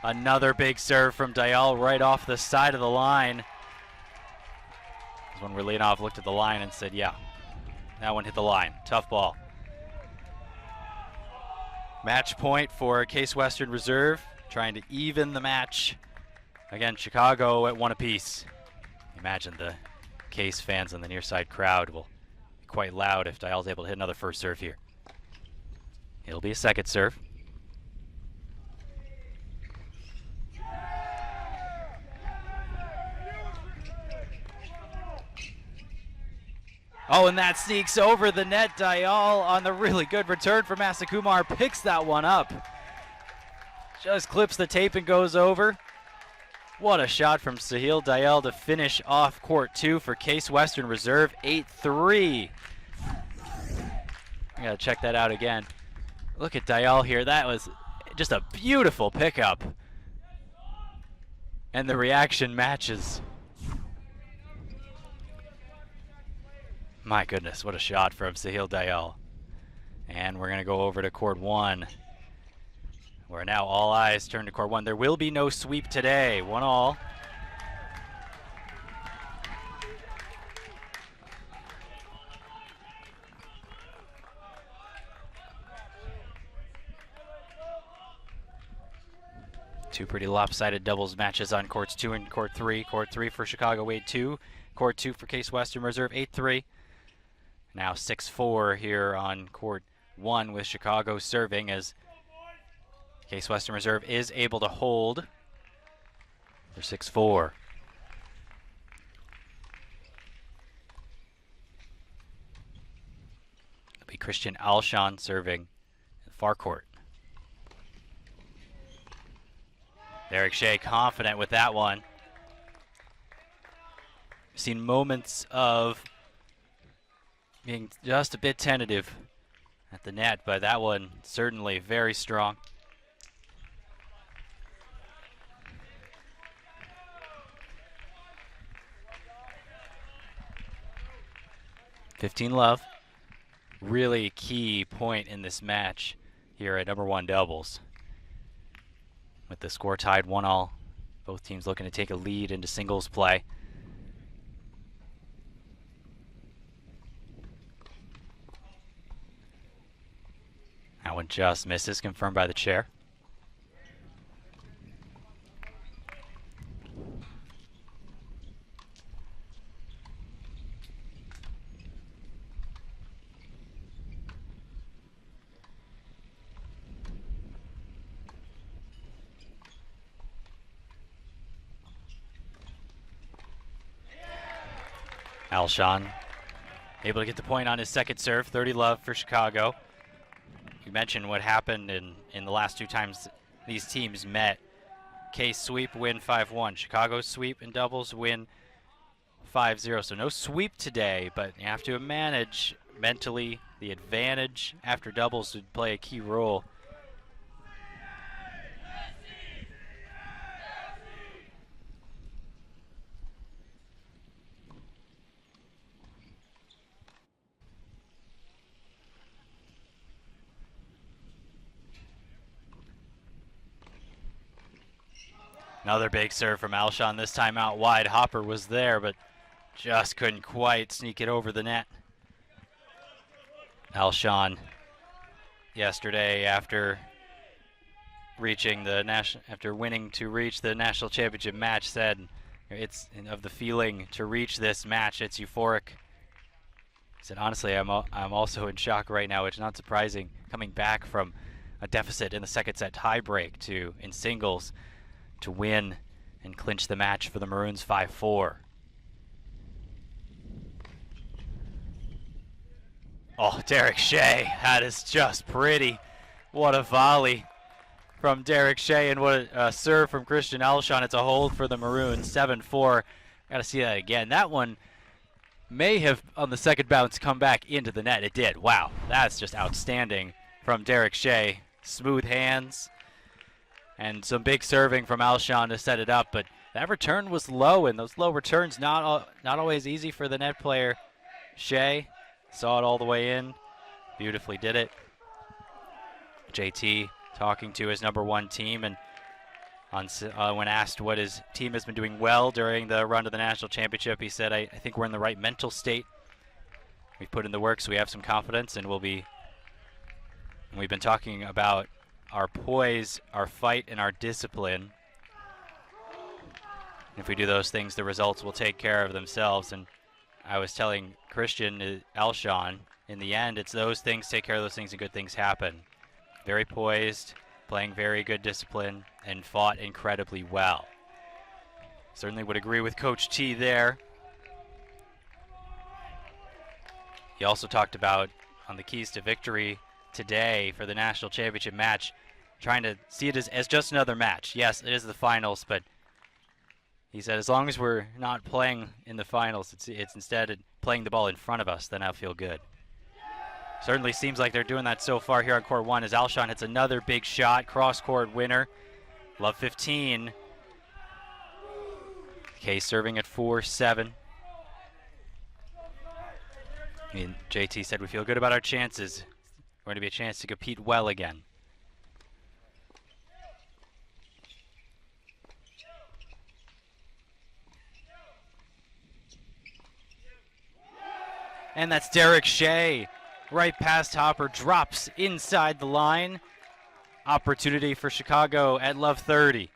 Another big serve from DIIL right off the side of the line. This one where Leonov looked at the line and said, yeah, that one hit the line. Tough ball. Match point for Case Western Reserve, trying to even the match. Again, Chicago at 1 apiece. Imagine the Case fans on the near side crowd will be quite loud if DIIL's able to hit another first serve here. It'll be a second serve. Oh, and that sneaks over the net. DIIL on the really good return from Asakumar picks that one up. Just clips the tape and goes over. What a shot from Sahil DIIL to finish off court 2 for Case Western Reserve, 8-3. I gotta check that out again. Look at DIIL here. That was just a beautiful pickup. And the reaction matches. My goodness, what a shot from Sahil DIIL. And we're going to go over to court 1, where now all eyes turn to court 1. There will be no sweep today, 1-1. Two pretty lopsided doubles matches on courts 2 and court 3. Court 3 for Chicago 8-2. Court 2 for Case Western Reserve 8-3. Now 6-4 here on court 1 with Chicago serving as Case Western Reserve is able to hold for 6-4. It'll be Christian Alshon serving in the far court. Derek Shea confident with that one. Seen moments of being just a bit tentative at the net, but that one certainly very strong. (15-love). Really key point in this match here at number 1 doubles. With the score tied 1-1, both teams looking to take a lead into singles play. That one just misses, confirmed by the chair. Alshon able to get the point on his second serve, 30-love for Chicago. You mentioned what happened in the last 2 times these teams met. Case sweep, win 5-1. Chicago sweep and doubles, win 5-0. So no sweep today, but you have to manage mentally. The advantage after doubles would play a key role. Another big serve from Alshon, this time out wide. Hopper was there, but just couldn't quite sneak it over the net. Alshon yesterday, after winning to reach the national championship match, said it's of the feeling to reach this match, it's euphoric. He said, honestly, I'm also in shock right now, which is not surprising, coming back from a deficit in the second set tiebreak to in singles to win and clinch the match for the Maroons 5-4. Oh, Derek Shea, that is just pretty. What a volley from Derek Shea, and what a serve from Christian Alshon. It's a hold for the Maroons, 7-4. Got to see that again. That one may have, on the second bounce, come back into the net. It did. Wow, that's just outstanding from Derek Shea. Smooth hands and some big serving from Alshon to set it up, but that return was low, and those low returns not always easy for the net player. Shea saw it all the way in, beautifully did it. JT talking to his #1 team, and when asked what his team has been doing well during the run to the national championship, he said, I think we're in the right mental state. We've put in the work, so we have some confidence, and we've been talking about our poise, our fight, and our discipline. If we do those things, the results will take care of themselves. And I was telling Christian Alshon, in the end, it's those things, take care of those things, and good things happen. Very poised, playing very good discipline, and fought incredibly well. Certainly would agree with Coach T there. He also talked about, on the keys to victory today for the national championship match, trying to see it as just another match. Yes, it is the finals, but he said as long as we're not playing in the finals, it's instead playing the ball in front of us, then I'll feel good. Certainly seems like they're doing that so far here on court 1 as Alshon hits another big shot, cross-court winner. Love 15. Case serving at 4-7. And JT said we feel good about our chances. Going to be a chance to compete well again. And that's Derek Shea. Right past Hopper, drops inside the line. Opportunity for Chicago at Love 30.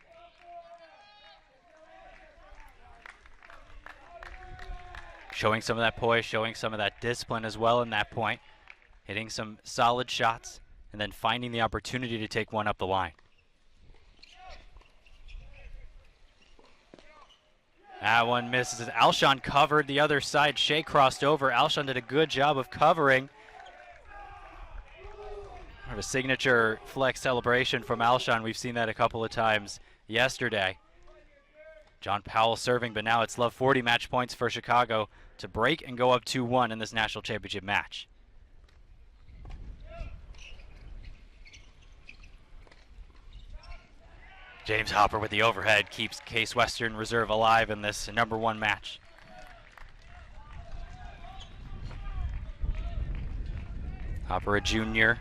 Showing some of that poise, showing some of that discipline as well in that point. Hitting some solid shots, and then finding the opportunity to take one up the line. That one misses. Alshon covered the other side. Shea crossed over. Alshon did a good job of covering. A signature flex celebration from Alshon. We've seen that a couple of times yesterday. John Powell serving, but now it's Love 40 match points for Chicago to break and go up 2-1 in this national championship match. James Hopper with the overhead keeps Case Western Reserve alive in this #1 match. Hopper, a junior,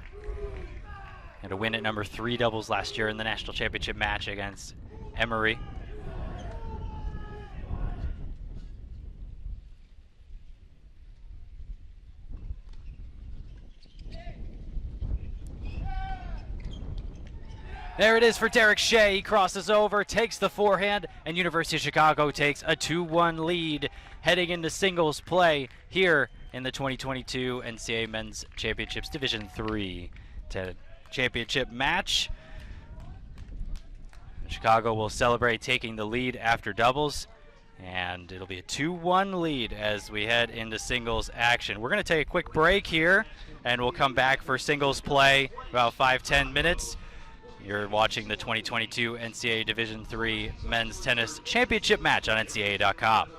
and a win at #3 doubles last year in the national championship match against Emory. There it is for Derek Shea. He crosses over, takes the forehand, and University of Chicago takes a 2-1 lead heading into singles play here in the 2022 NCAA Men's Championships Division III championship match. Chicago will celebrate taking the lead after doubles, and it'll be a 2-1 lead as we head into singles action. We're going to take a quick break here, and we'll come back for singles play about 5-10 minutes. You're watching the 2022 NCAA Division III Men's Tennis Championship match on NCAA.com.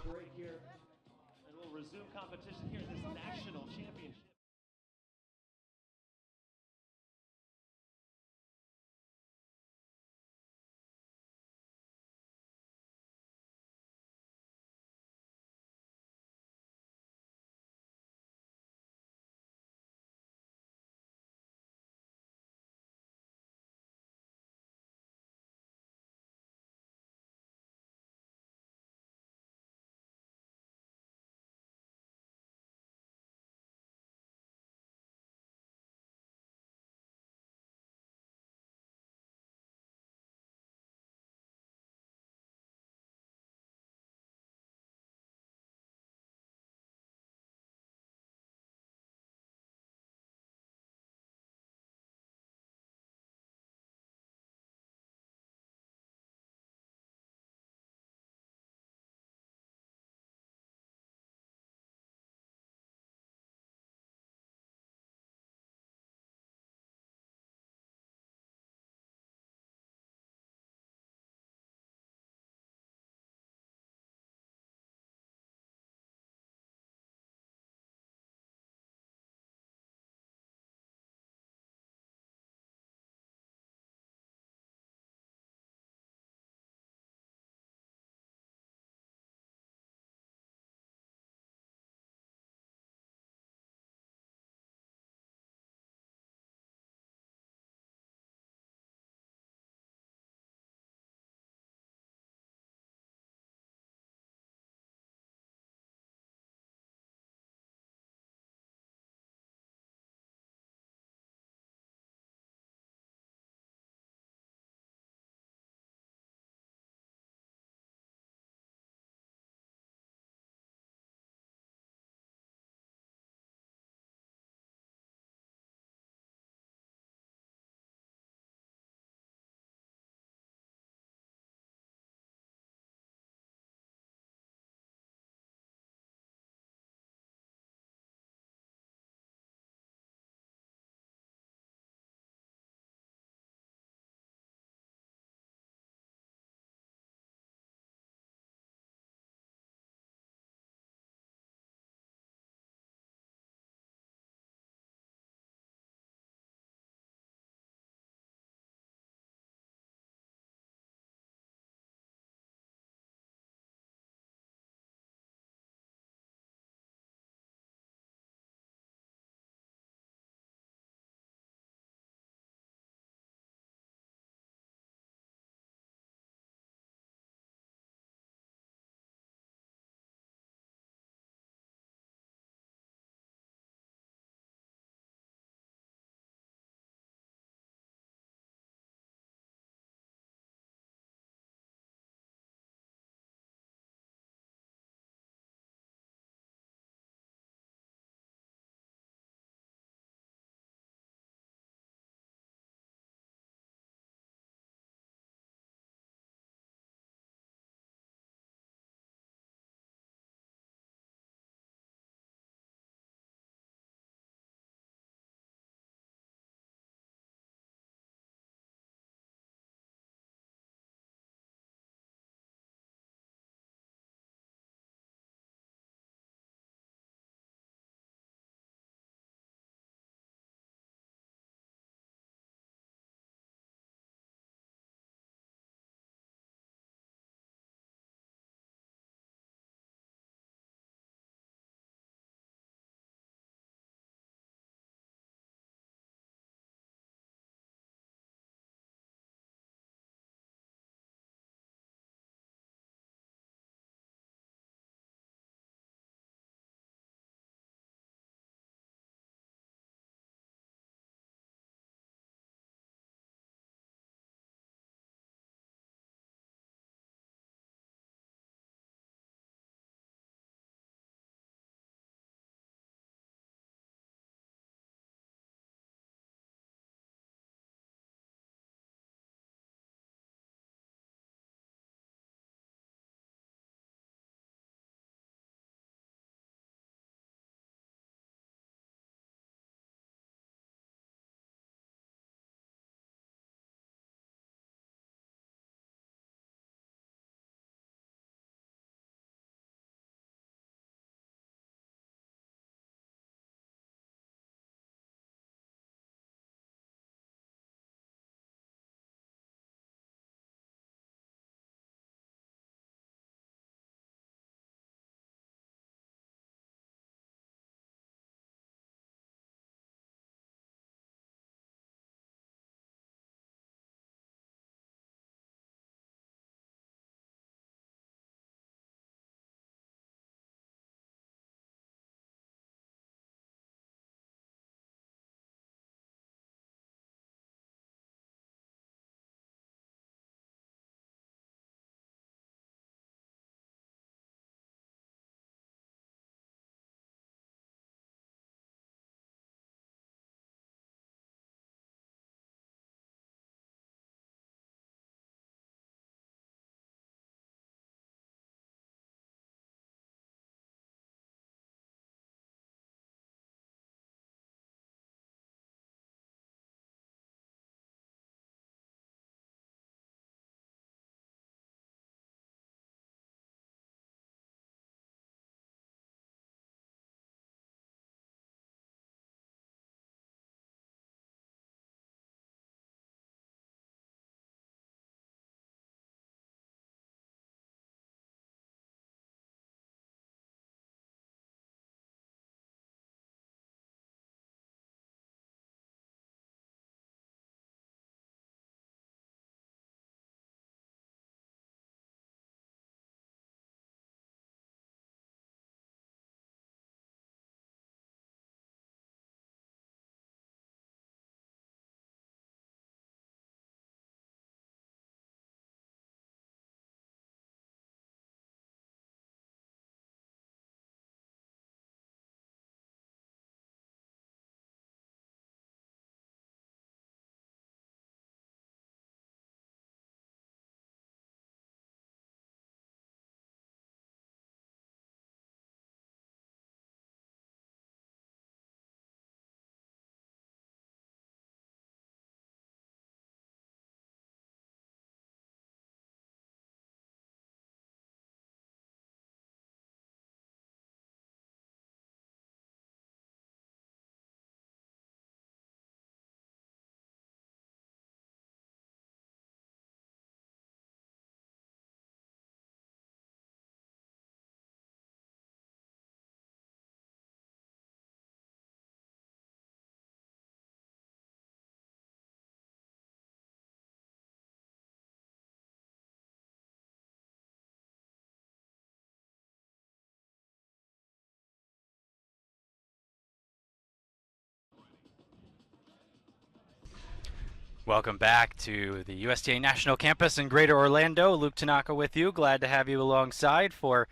Welcome back to the USTA National Campus in Greater Orlando. Luke Tanaka with you. Glad to have you alongside for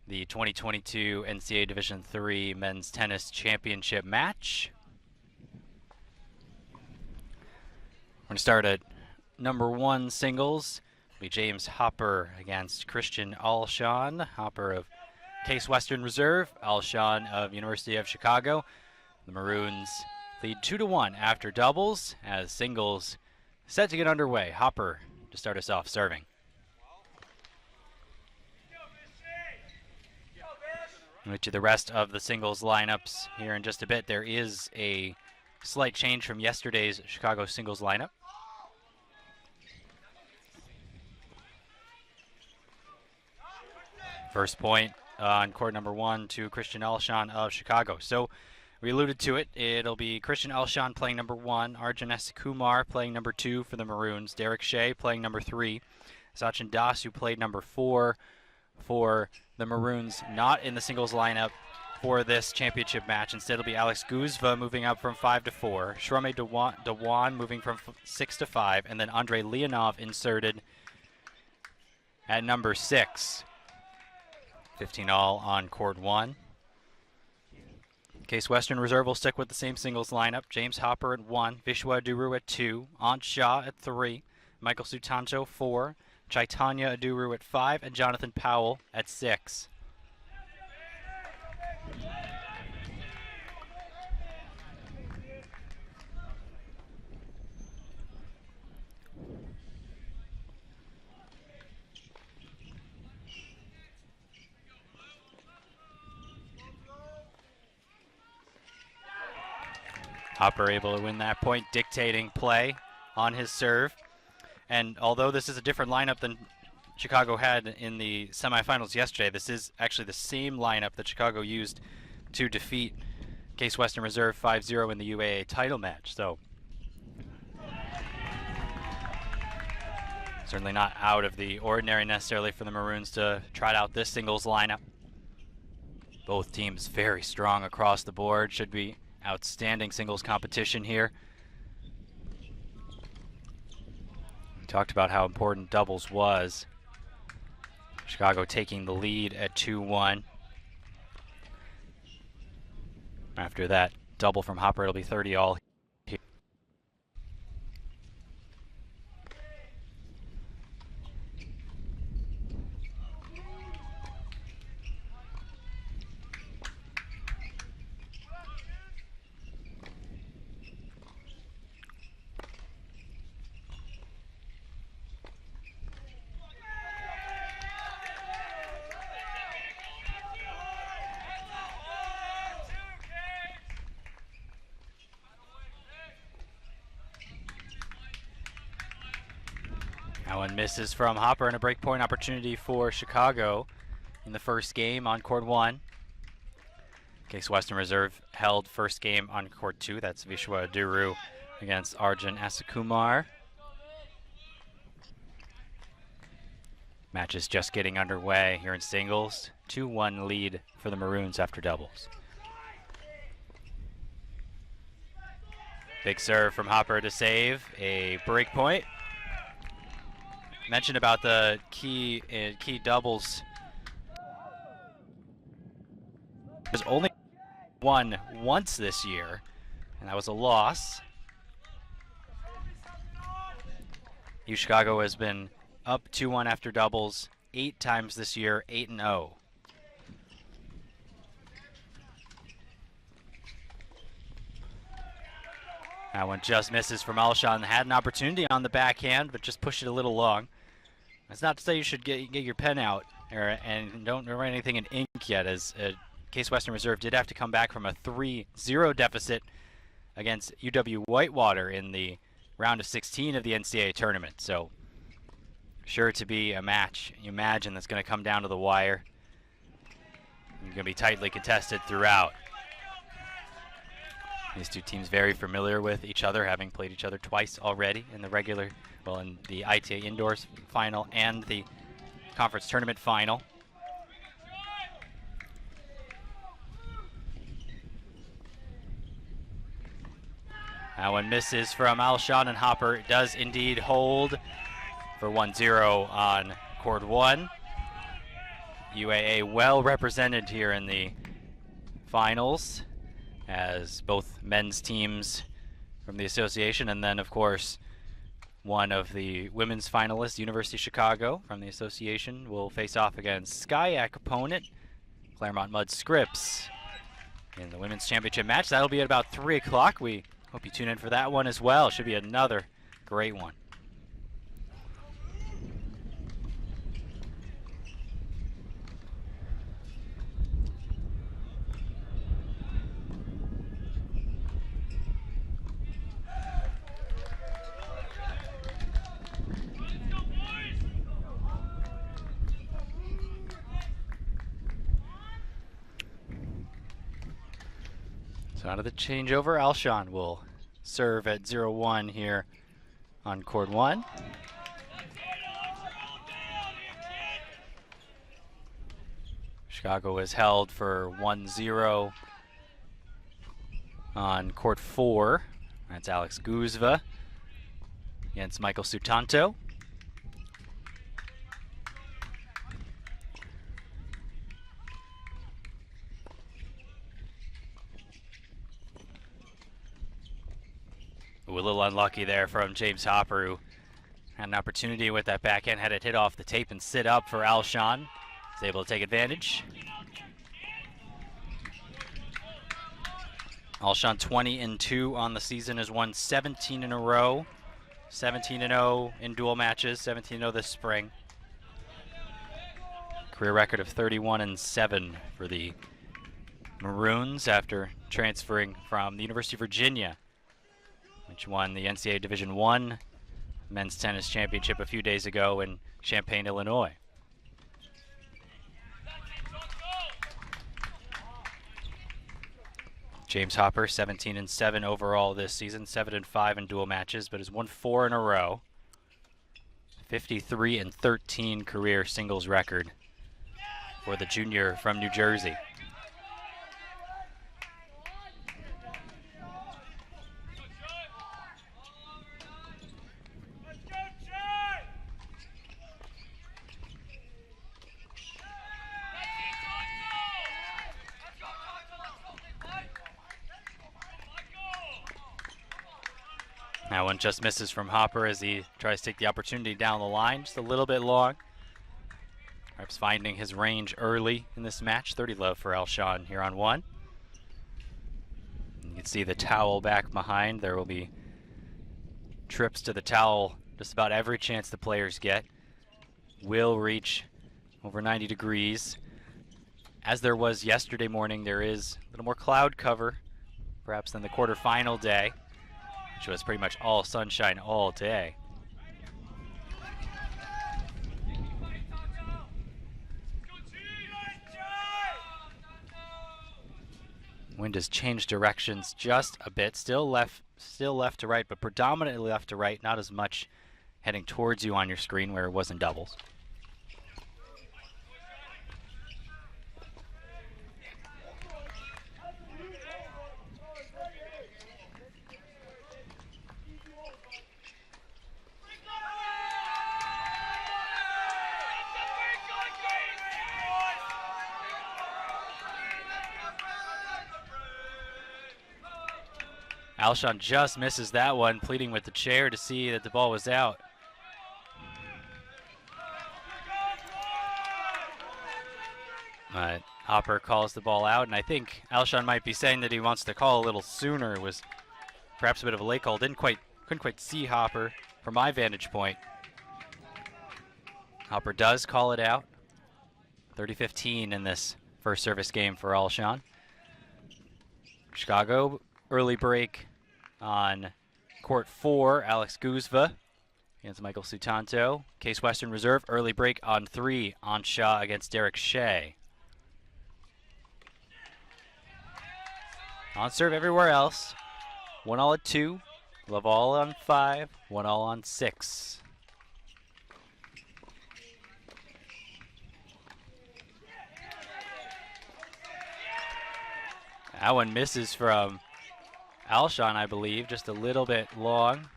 the 2022 NCAA Division III Men's Tennis Championship match. We're going to start at number 1 singles. It'll be James Hopper against Christian Alshon. Hopper of Case Western Reserve, Alshon of University of Chicago. The Maroons lead 2-1 after doubles as singles set to get underway. Hopper to start us off serving. To the rest of the singles lineups here in just a bit. There is a slight change from yesterday's Chicago singles lineup. First point on court number 1 to Christian Alshon of Chicago. So we alluded to it. It'll be Christian Alshon playing number 1, Arjun Asakumar playing number 2 for the Maroons, Derek Shea playing number 3, Sachin Das, who played number 4 for the Maroons, not in the singles lineup for this championship match. Instead, it'll be Alex Guzva moving up from 5 to 4, Shrome Dewan moving from 6 to 5, and then Andrei Leonov inserted at number 6. 15 all on court 1. Case Western Reserve will stick with the same singles lineup. James Hopper at 1, Vishwa Duru at 2, Ant Shah at 3, Michael Sutanto 4, Chaitanya Aduru at 5, and Jonathan Powell at 6. Hopper able to win that point, dictating play on his serve. And although this is a different lineup than Chicago had in the semifinals yesterday, this is actually the same lineup that Chicago used to defeat Case Western Reserve 5-0 in the UAA title match. So certainly not out of the ordinary necessarily for the Maroons to trot out this singles lineup. Both teams very strong across the board. Should be outstanding singles competition here. We talked about how important doubles was. Chicago taking the lead at 2-1. After that double from Hopper, it'll be 30 all. That one misses from Hopper, and a breakpoint opportunity for Chicago in the first game on court 1. Case Western Reserve held first game on court 2. That's Vishwa Duru against Arjun Asakumar. Match is just getting underway here in singles. 2-1 lead for the Maroons after doubles. Big serve from Hopper to save a breakpoint. Mentioned about the key doubles. There's only won once this year, and that was a loss. Chicago has been up 2-1 after doubles 8 times this year, 8-0. That one just misses from Alshon. Had an opportunity on the backhand, but just pushed it a little long. That's not to say you should get your pen out and don't write anything in ink yet, as Case Western Reserve did have to come back from a 3-0 deficit against UW Whitewater in the round of 16 of the NCAA tournament. So sure to be a match, you imagine, that's going to come down to the wire. Going to be tightly contested throughout. These two teams very familiar with each other, having played each other twice already in the regular, well, in the ITA Indoors final and the conference tournament final. That one misses from Alshon, and Hopper does indeed hold for 1-0 on court 1. UAA well represented here in the finals, as both men's teams from the association, and then of course one of the women's finalists, University of Chicago from the association, will face off against SCIAC opponent Claremont Mudd Scripps in the women's championship match. That'll be at about 3 o'clock. We hope you tune in for that one as well. Should be another great one. So out of the changeover, Alshon will serve at 0-1 here on court 1. Chicago is held for 1-0 on court 4. That's Alex Guzva against Michael Sutanto. Ooh, a little unlucky there from James Hopper, who had an opportunity with that backhand, had it hit off the tape and sit up for Alshon. Was able to take advantage. Alshon 20-2 on the season, has won 17 in a row. 17-0 in dual matches, 17-0 this spring. Career record of 31-7 for the Maroons after transferring from the University of Virginia, which won the NCAA Division I men's tennis championship a few days ago in Champaign, Illinois. James Hopper, 17-7 overall this season, 7-5 in dual matches, but has won 4 in a row. 53-13 career singles record for the junior from New Jersey. That one just misses from Hopper as he tries to take the opportunity down the line, just a little bit long. Perhaps finding his range early in this match. 30 love for Alshon here on 1. You can see the towel back behind. There will be trips to the towel just about every chance the players get. Will reach over 90 degrees. As there was yesterday morning, there is a little more cloud cover, perhaps than the quarterfinal day, which was pretty much all sunshine all day. Wind has changed directions just a bit. Still left to right, but predominantly left to right. Not as much heading towards you on your screen where it was in doubles. Alshon just misses that one, pleading with the chair to see that the ball was out. But Hopper calls the ball out, and I think Alshon might be saying that he wants to call a little sooner. It was perhaps a bit of a late call. Couldn't quite see Hopper from my vantage point. Hopper does call it out. 30-15 in this first service game for Alshon. Chicago, early break on court 4, Alex Guzva against Michael Sutanto. Case Western Reserve, early break on 3, Shaw against Derek Shea. On serve everywhere else. 1-all at 2, love all on 5, 1-all on 6. That one misses from Alshon, I believe, just a little bit long.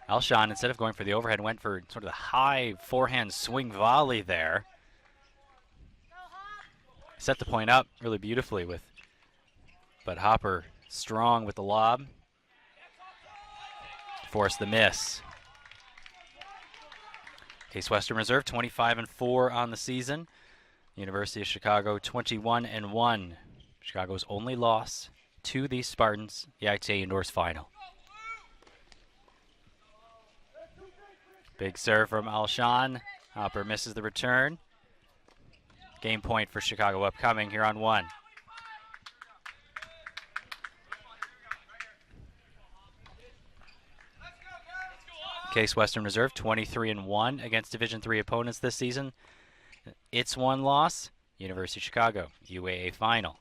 Alshon, instead of going for the overhead, went for sort of the high forehand swing volley there. Set the point up really beautifully but Hopper strong with the lob. Forced the miss. Case Western Reserve 25-4 on the season. University of Chicago 21-1. Chicago's only loss to the Spartans, the ITA Indoors final. Big serve from Alshon. Hopper misses the return. Game point for Chicago upcoming here on 1. Case Western Reserve 23-1 against Division III opponents this season. Its one loss, University of Chicago, UAA final.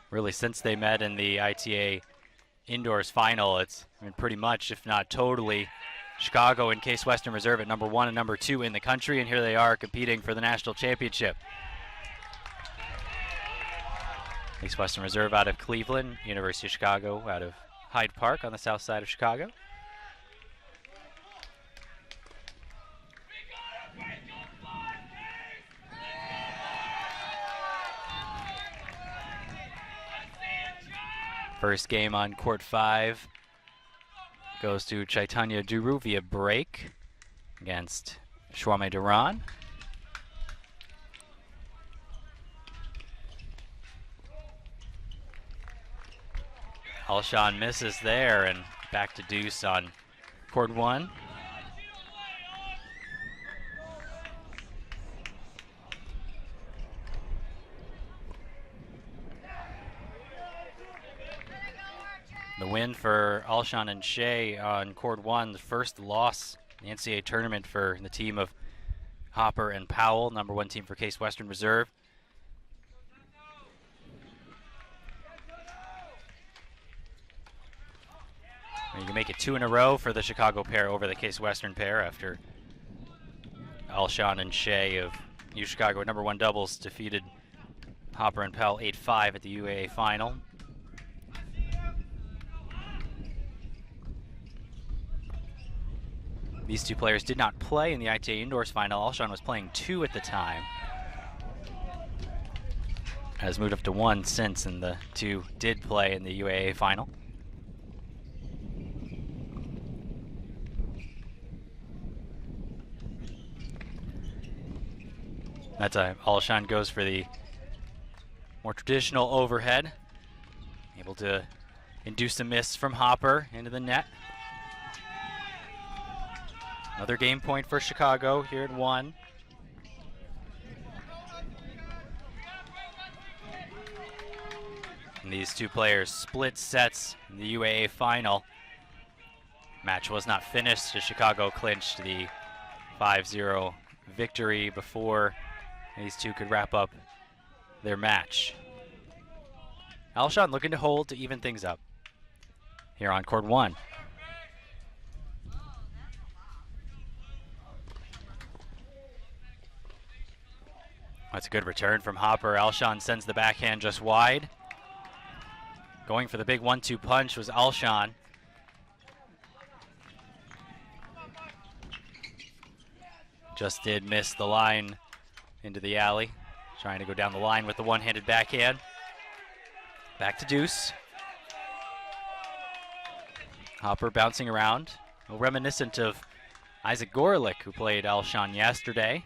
Really, since they met in the ITA Indoors final, it's been pretty much, if not totally, Chicago and Case Western Reserve at number 1 and number 2 in the country, and here they are competing for the national championship. Case Western Reserve out of Cleveland, University of Chicago out of Hyde Park on the south side of Chicago. First game on court 5 goes to Chaitanya Duru via break against Shwame Duran. Alshon misses there, and back to deuce on court 1. The win for Alshon and Shea on court 1, the first loss in the NCAA tournament for the team of Hopper and Powell, number 1 team for Case Western Reserve. You can make it 2 in a row for the Chicago pair over the Case Western pair after Alshon and Shea of U Chicago number 1 doubles defeated Hopper and Powell 8-5 at the UAA final. These two players did not play in the ITA Indoors final. Alshon was playing 2 at the time. Has moved up to 1 since, and the 2 did play in the UAA final. That time, Alshon goes for the more traditional overhead. Able to induce a miss from Hopper into the net. Another game point for Chicago here at 1. And these two players split sets in the UAA final. Match was not finished as Chicago clinched the 5-0 victory before these two could wrap up their match. Alshon looking to hold to even things up here on court 1. That's a good return from Hopper. Alshon sends the backhand just wide. Going for the big 1-2 punch was Alshon. Just did miss the line into the alley. Trying to go down the line with the one-handed backhand. Back to deuce. Hopper bouncing around. Reminiscent of Isaac Gorelick, who played Alshon yesterday.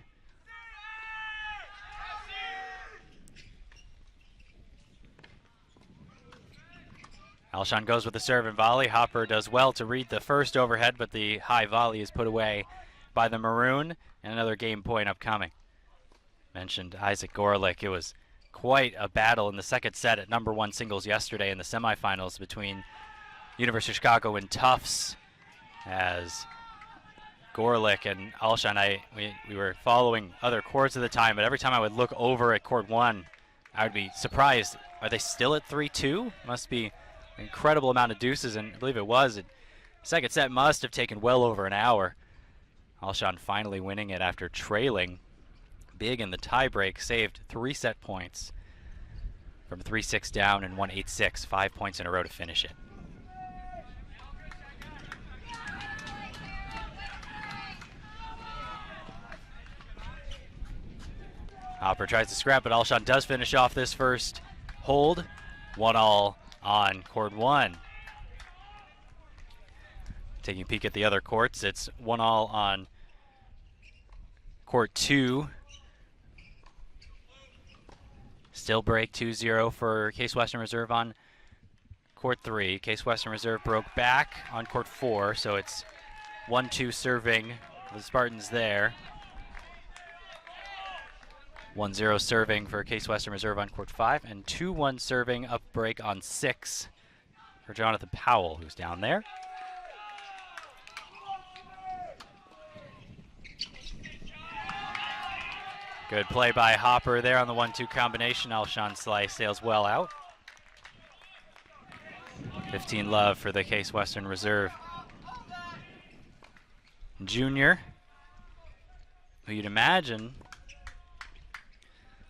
Alshon goes with the serve and volley. Hopper does well to read the first overhead, but the high volley is put away by the Maroon, and another game point upcoming. Mentioned Isaac Gorelick. It was quite a battle in the second set at number 1 singles yesterday in the semifinals between University of Chicago and Tufts, as Gorelick and Alshon, we were following other courts at the time, but every time I would look over at court 1, I would be surprised. Are they still at 3-2? Must be an incredible amount of deuces, and I believe it was. The second set must have taken well over an hour. Alshon finally winning it after trailing big in the tiebreak, saved 3 set points from 3-6 down and won 8-6, 5 points in a row to finish it. Hopper tries to scrap, but Alshon does finish off this first hold. 1-all on court 1. Taking a peek at the other courts, it's 1-all on court 2. Still break 2-0 for Case Western Reserve on court 3. Case Western Reserve broke back on court 4, so it's 1-2 serving the Spartans there. 1-0 serving for Case Western Reserve on court 5, and 2-1 serving up break on 6 for Jonathan Powell, who's down there. Good play by Hopper there on the 1-2 combination. Alshon slice sails well out. 15 love for the Case Western Reserve junior, who you'd imagine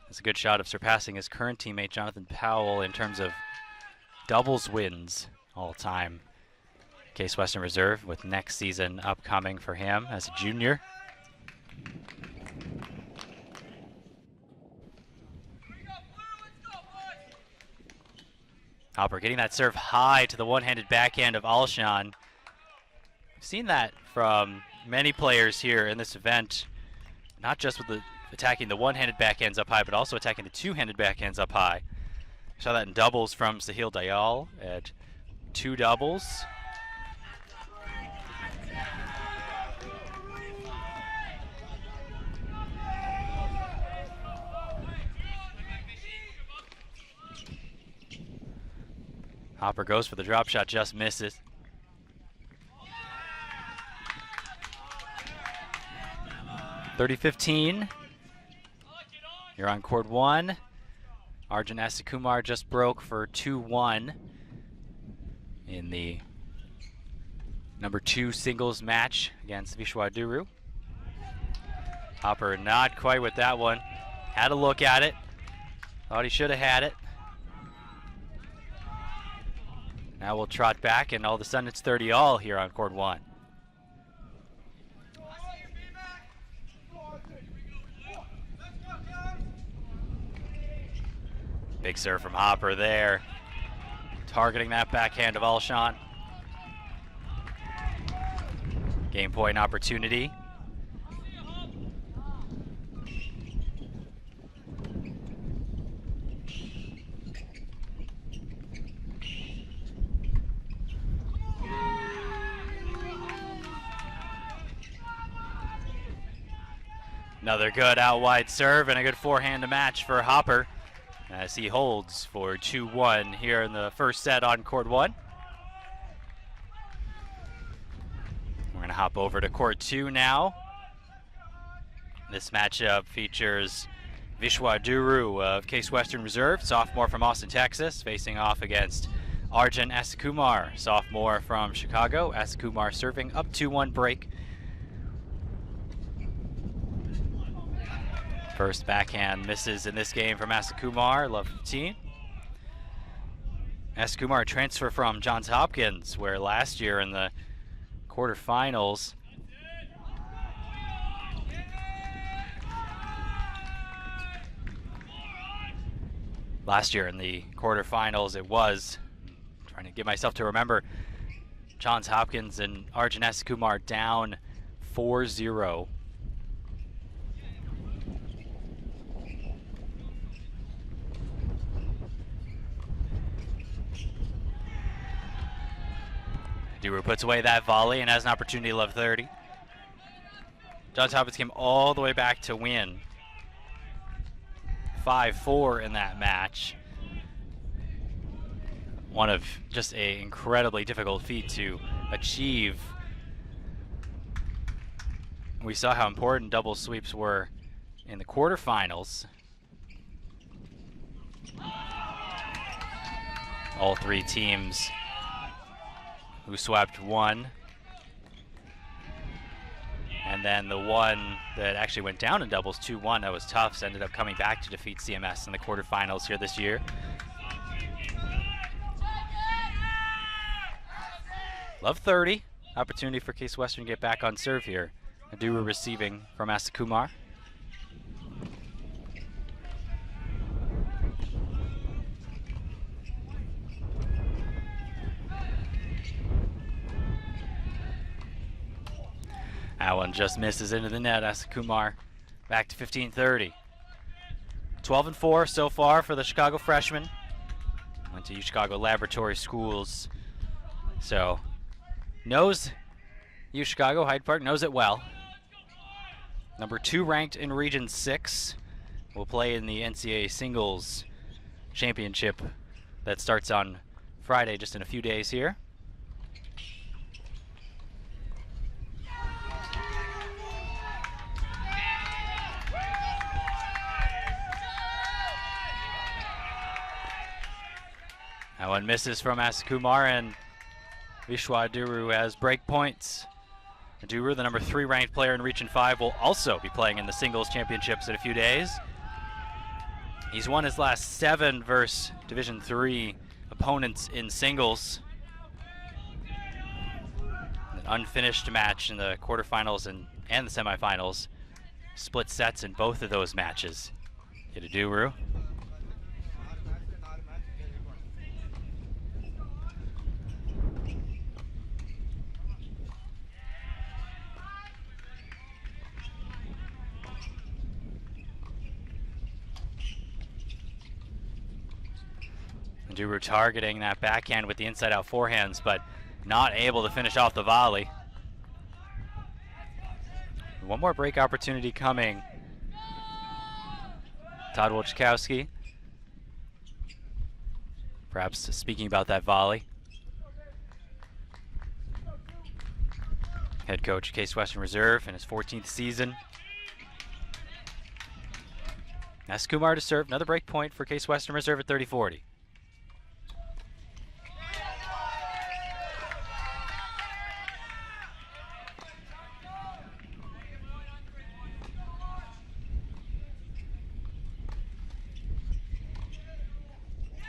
has a good shot of surpassing his current teammate Jonathan Powell in terms of doubles wins all time. Case Western Reserve with next season upcoming for him as a junior. Hopper getting that serve high to the one-handed backhand of Alshon. We've seen that from many players here in this event, not just with attacking the one-handed backhands up high, but also attacking the two-handed backhands up high. We saw that in doubles from Sahil Dayal at 2 doubles. Hopper goes for the drop shot, just misses. (30-15). You're on court 1. Arjun Asakumar just broke for 2-1 in the number 2 singles match against Vishwa Duru. Hopper not quite with that one. Had a look at it. Thought he should have had it. Now we'll trot back, and all of a sudden it's 30-all here on court 1. Big serve from Hopper there, targeting that backhand of Alshon. Game point opportunity. Another good out wide serve and a good forehand to match for Hopper as he holds for 2-1 here in the first set on court 1. We're going to hop over to court 2 now. This matchup features Vishwa Duru of Case Western Reserve, sophomore from Austin, Texas, facing off against Arjun Asakumar, sophomore from Chicago. Asakumar serving up 2-1 break. First backhand misses in this game from Asakumar, love 15. Asakumar, a transfer from Johns Hopkins, where last year in the quarterfinals it was, I'm trying to get myself to remember, Johns Hopkins and Arjun Asakumar down 4-0. Duru puts away that volley and has an opportunity to love 30. Johns Hopkins came all the way back to win 5-4 in that match. One of just an incredibly difficult feat to achieve. We saw how important double sweeps were in the quarterfinals. All 3 teams who swept 1 and And then the one that actually went down in doubles, 2-1, that was tough, so ended up coming back to defeat CMS in the quarterfinals here this year. Love 30. Opportunity for Case Western to get back on serve here. Duru receiving from Asakumar. That one just misses into the net. Asakumar back to 15-30. 12-4 so far for the Chicago freshman. Went to Chicago Laboratory Schools. So knows Chicago, Hyde Park, knows it well. Number 2 ranked in Region 6. Will play in the NCAA Singles Championship that starts on Friday, just in a few days here. That one misses from Asakumar, and Vishwa Duru has break points. Duru, the number 3 ranked player in Region 5, will also be playing in the singles championships in a few days. He's won his last 7 versus Division 3 opponents in singles. An unfinished match in the quarterfinals and the semifinals. Split sets in both of those matches. Get a Duru. Duru targeting that backhand with the inside-out forehands, but not able to finish off the volley. One more break opportunity coming. Todd Wojciechowski, perhaps speaking about that volley. Head coach, Case Western Reserve, in his 14th season. Asakumar to serve, another break point for Case Western Reserve at 30-40.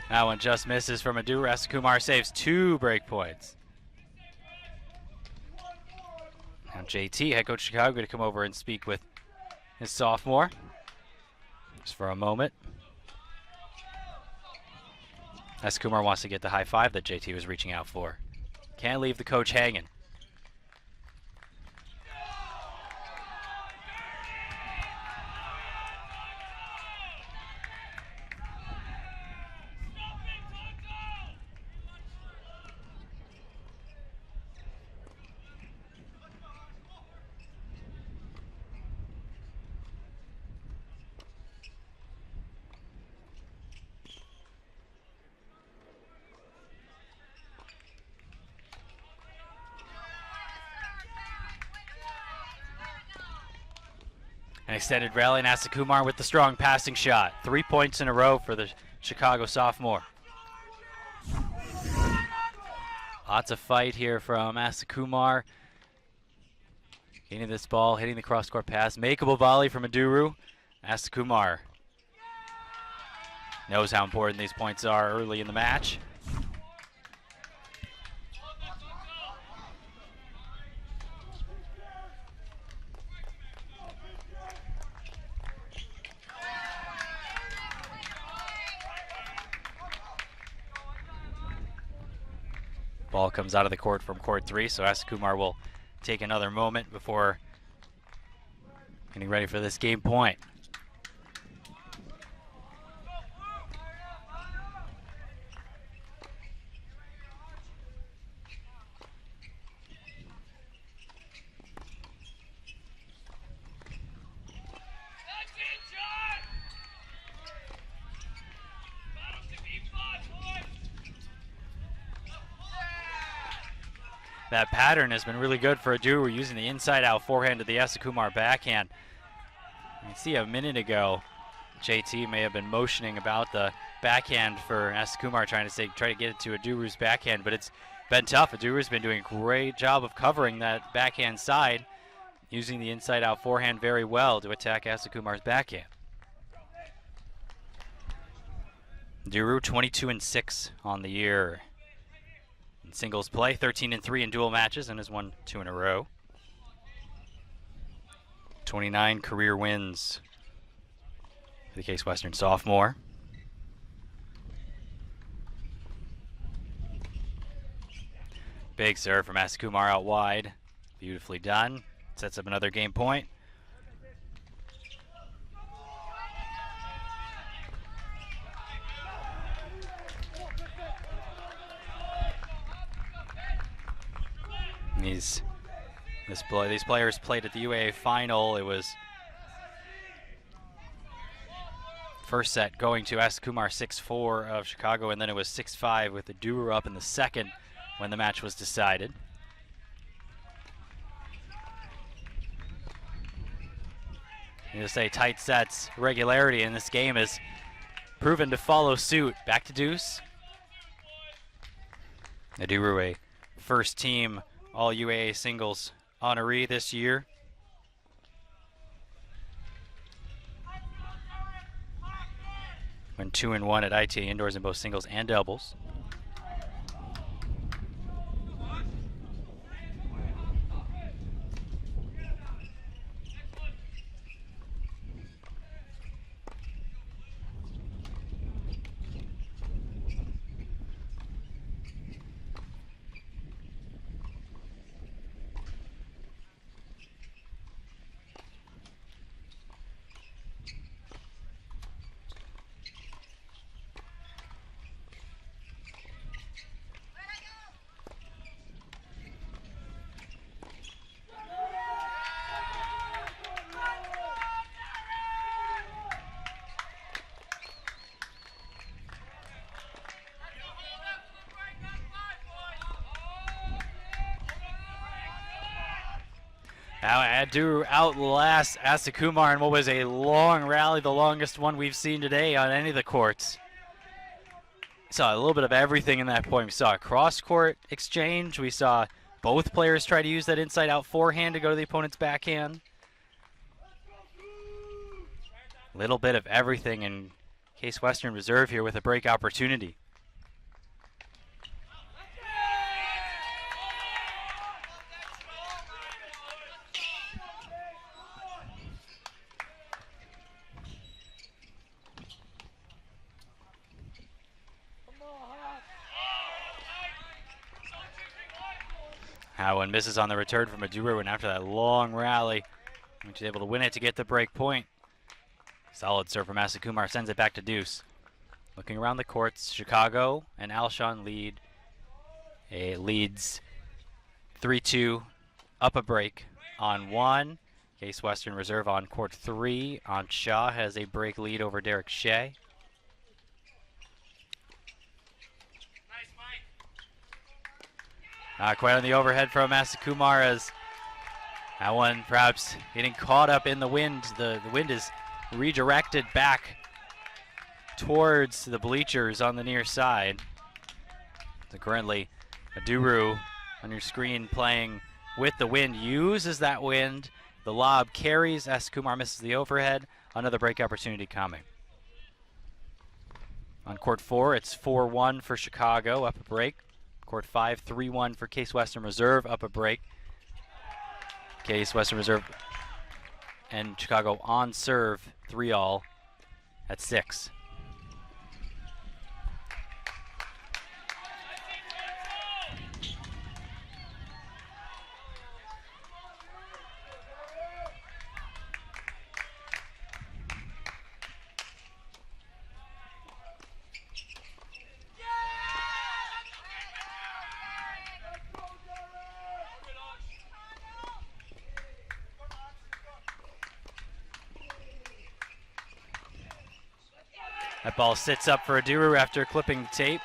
That one just misses from Duru. Asakumar saves 2 break points. Now JT, head coach Chicago, going to come over and speak with his sophomore just for a moment. Asakumar wants to get the high five that JT was reaching out for. Can't leave the coach hanging. An extended rally, and Asakumar with the strong passing shot. 3 points in a row for the Chicago sophomore. Lots of fight here from Asakumar. Getting this ball, hitting the cross-court pass. Makeable volley from Duru. Asakumar knows how important these points are early in the match. Ball comes out of the court from court 3, so Asakumar will take another moment before getting ready for this game point. That pattern has been really good for Duru, using the inside-out forehand to the Asakumar backhand. You can see a minute ago, JT may have been motioning about the backhand for Asakumar, try to get it to Duru's backhand, but it's been tough. Duru's been doing a great job of covering that backhand side. using the inside-out forehand very well to attack Asakumar's backhand. Duru 22-6 on the year in singles play, 13-3 in dual matches, and has won 2 in a row. 29 career wins for the Case Western sophomore. Big serve from Asakumar out wide. Beautifully done. Sets up another game point. These players played at the UAA final. It was first set going to Asakumar 6-4 of Chicago, and then it was 6-5 with the Duru up in the second when the match was decided. You just say tight sets, regularity in this game is proven to follow suit. Back to deuce. The Duru, a first team all UAA singles honoree this year. Went 2-1 at ITA indoors in both singles and doubles. Now Duru outlasts Asakumar in what was a long rally, the longest one we've seen today on any of the courts. Saw a little bit of everything in that point. We saw a cross-court exchange. We saw both players try to use that inside-out forehand to go to the opponent's backhand. Little bit of everything, in Case Western Reserve here with a break opportunity. One misses on the return from a Duru, and after that long rally, she's able to win it to get the break point. Solid serve from Asakumar, sends it back to deuce. Looking around the courts, Chicago and Alshon lead. Leads 3-2, up a break on 1. Case Western Reserve on court 3. On Shaw has a break lead over Derek Shea. Not quite on the overhead from Asakumar, as that one perhaps getting caught up in the wind. The wind is redirected back towards the bleachers on the near side. So currently, Duru on your screen playing with the wind, uses that wind. The lob carries, Asakumar misses the overhead. Another break opportunity coming. On court 4, it's 4-1 for Chicago, up a break. Court 5, 3-1 for Case Western Reserve, up a break. Case Western Reserve and Chicago on serve, 3-all at 6. That ball sits up for a Duru after clipping the tape.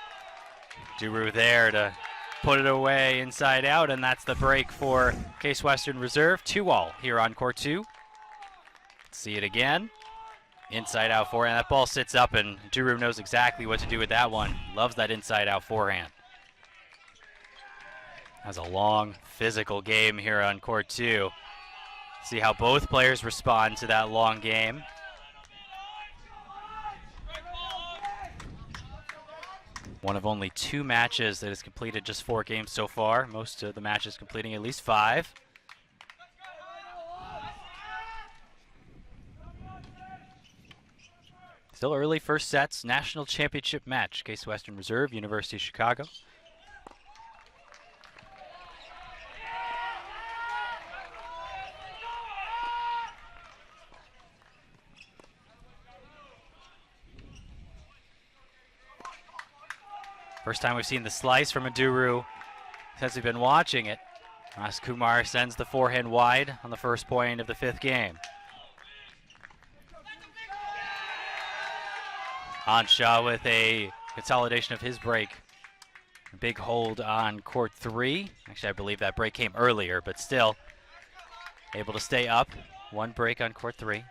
Duru there to put it away inside out, and that's the break for Case Western Reserve. 2-all here on court 2. See it again. Inside out forehand. That ball sits up, and Duru knows exactly what to do with that one. Loves that inside out forehand. That's a long physical game here on court 2. See how both players respond to that long game. One of only 2 matches that has completed just 4 games so far. Most of the matches completing at least 5. Still early first sets, national championship match. Case Western Reserve, University of Chicago. First time we've seen the slice from a Duru since we've been watching it. Asakumar sends the forehand wide on the first point of the 5th game. Anshaw with a consolidation of his break. A big hold on court 3. Actually, I believe that break came earlier, but still able to stay up. 1 break on court 3.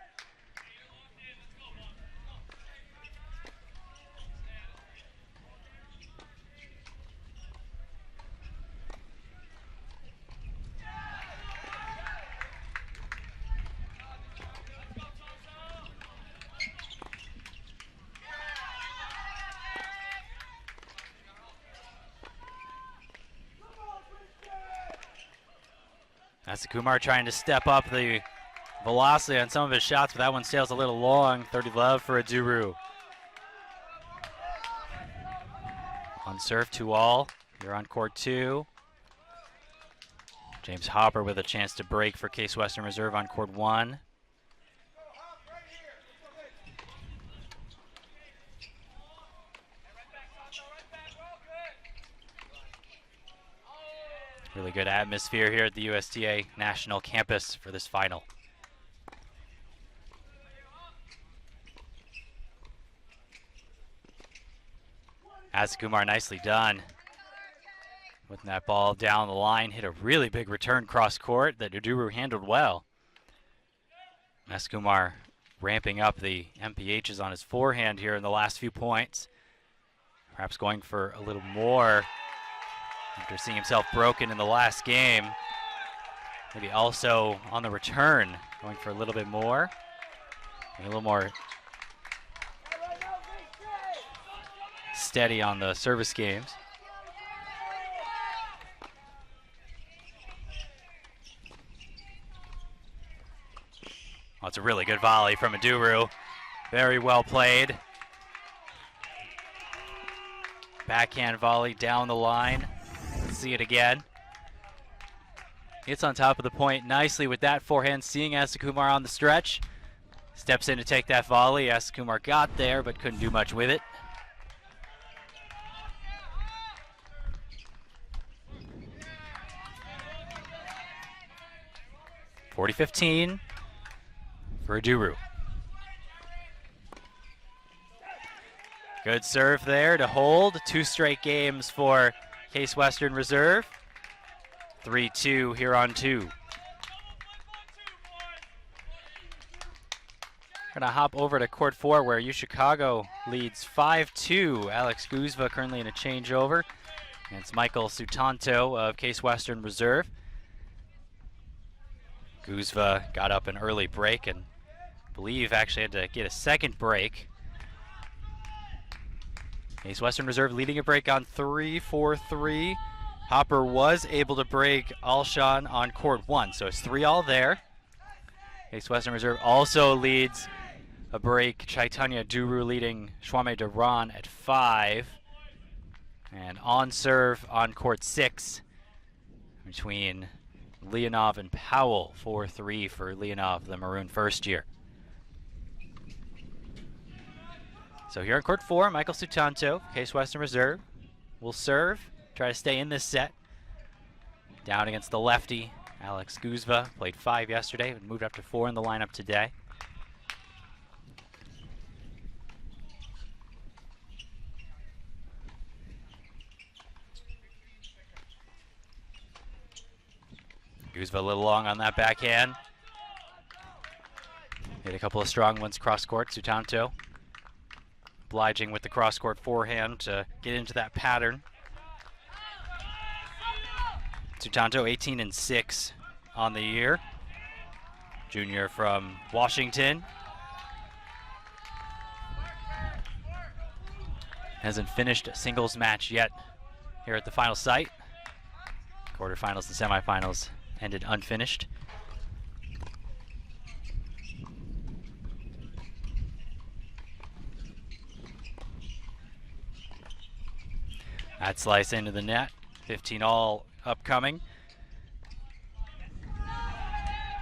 Asakumar trying to step up the velocity on some of his shots, but that one sails a little long. 30 love for a Duru. On serve 2-all. You're on court 2. James Hopper with a chance to break for Case Western Reserve on court 1. Really good atmosphere here at the USTA National Campus for this final. Asakumar nicely done. Putting that ball down the line, hit a really big return cross court that Duru handled well. Asakumar ramping up the MPHs on his forehand here in the last few points. Perhaps going for a little more after seeing himself broken in the last game. Maybe also on the return, going for a little bit more. A little more steady on the service games. Oh, it's a really good volley from a Duru. Very well played. Backhand volley down the line. Let's see it again. Hits on top of the point nicely with that forehand, seeing Asakumar on the stretch. Steps in to take that volley. Asakumar got there, but couldn't do much with it. .40-15 for Duru. Good serve there to hold. 2 straight games for Case Western Reserve. 3-2 here on 2. We're gonna hop over to court 4 where UChicago leads 5-2. Alex Guzva currently in a changeover against Michael Sutanto of Case Western Reserve. Guzva got up an early break and I believe actually had to get a second break. Case Western Reserve leading a break on 3-4-3. Hopper was able to break Alshon on court 1, so it's 3-all there. Case Western Reserve also leads a break. Chaitanya Duru leading Shwame Duran at 5. And on serve on court 6 between Leonov and Powell. 4-3 for Leonov, the Maroon first year. So here on court 4, Michael Sutanto, Case Western Reserve, will serve, try to stay in this set. Down against the lefty, Alex Guzva, played 5 yesterday, and moved up to 4 in the lineup today. Guzva a little long on that backhand. Hit a couple of strong ones cross court, Sutanto. Obliging with the cross-court forehand to get into that pattern. Sutanto 18-6 on the year. junior from Washington. Hasn't finished a singles match yet here at the final site. Quarterfinals and semifinals ended unfinished. That slice into the net, 15 all upcoming.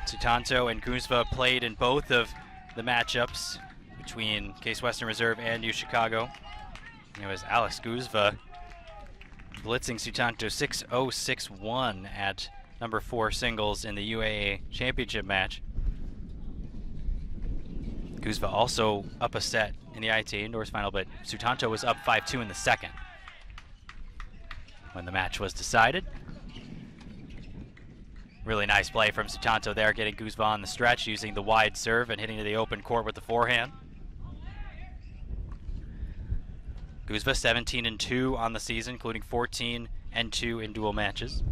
Sutanto and Guzva played in both of the matchups between Case Western Reserve and UChicago. It was Alex Guzva blitzing Sutanto 6-0, 6-1 at number 4 singles in the UAA championship match. Guzva also up a set in the ITA Indoors final, but Sutanto was up 5-2 in the second when the match was decided. Really nice play from Sutanto there, getting Guzva on the stretch, using the wide serve and hitting to the open court with the forehand. Guzva 17-2 on the season, including 14-2 in dual matches.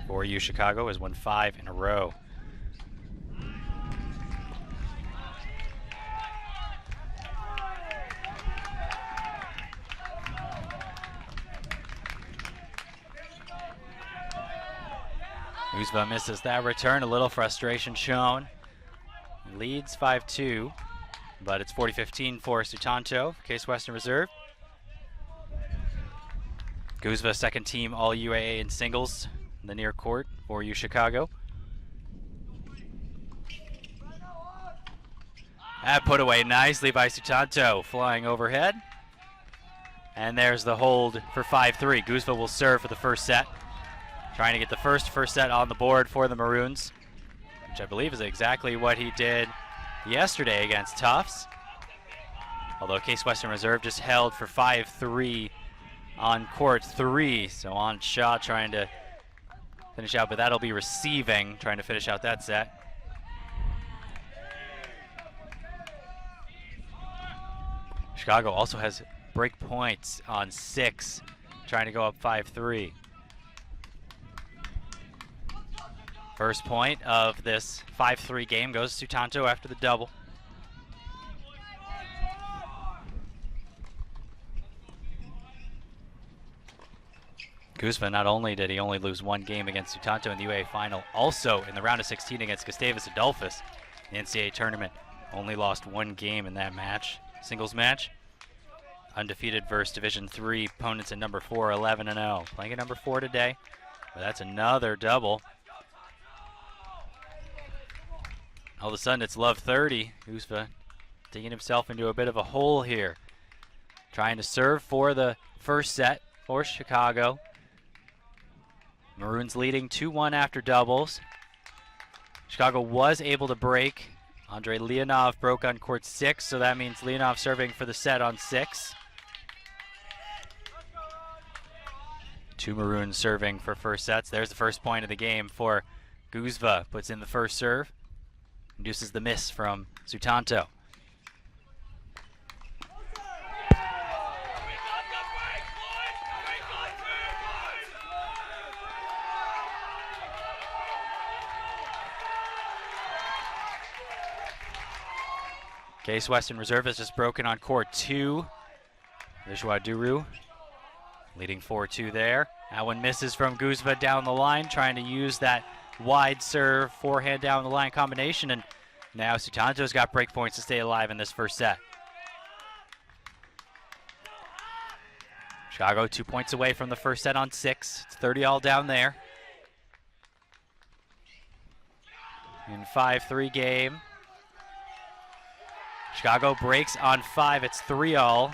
For UChicago has won 5 in a row. Guzva misses that return, a little frustration shown. Leads 5-2, but it's 40-15 for Sutanto, Case Western Reserve. Guzva, second team All UAA in singles in the near court for UChicago. That put away nicely by Sutanto, flying overhead. And there's the hold for 5-3. Guzva will serve for the first set. Trying to get the first set on the board for the Maroons, which I believe is exactly what he did yesterday against Tufts. Although Case Western Reserve just held for 5-3 on court 3. So on shot trying to finish out, but that'll be receiving, trying to finish out that set. Chicago also has break points on 6, trying to go up 5-3. First point of this 5-3 game goes to Sutanto after the double. Guzva, not only did he only lose 1 game against Sutanto in the UAA final, also in the round of 16 against Gustavus Adolphus in the NCAA tournament, only lost 1 game in that match, singles match. Undefeated versus Division III opponents at number 4, 11-0. Playing at number 4 today, but that's another double. All of a sudden it's love 30. Guzva digging himself into a bit of a hole here. Trying to serve for the first set for Chicago. Maroons leading 2-1 after doubles. Chicago was able to break. Andrei Leonov broke on court 6, so that means Leonov serving for the set on 6. 2 Maroons serving for first sets. There's the first point of the game for Guzva. Puts in the first serve. Induces the miss from Sutanto. Case Western Reserve has just broken on court 2. Vishwa Duru leading 4-2 there. That one misses from Guzva down the line, trying to use that wide serve, forehand down the line combination, and now Sutanto's got break points to stay alive in this first set. Chicago 2 points away from the first set on 6. It's 30 all down there. In 5-3 game. Chicago breaks on 5. It's 3 all.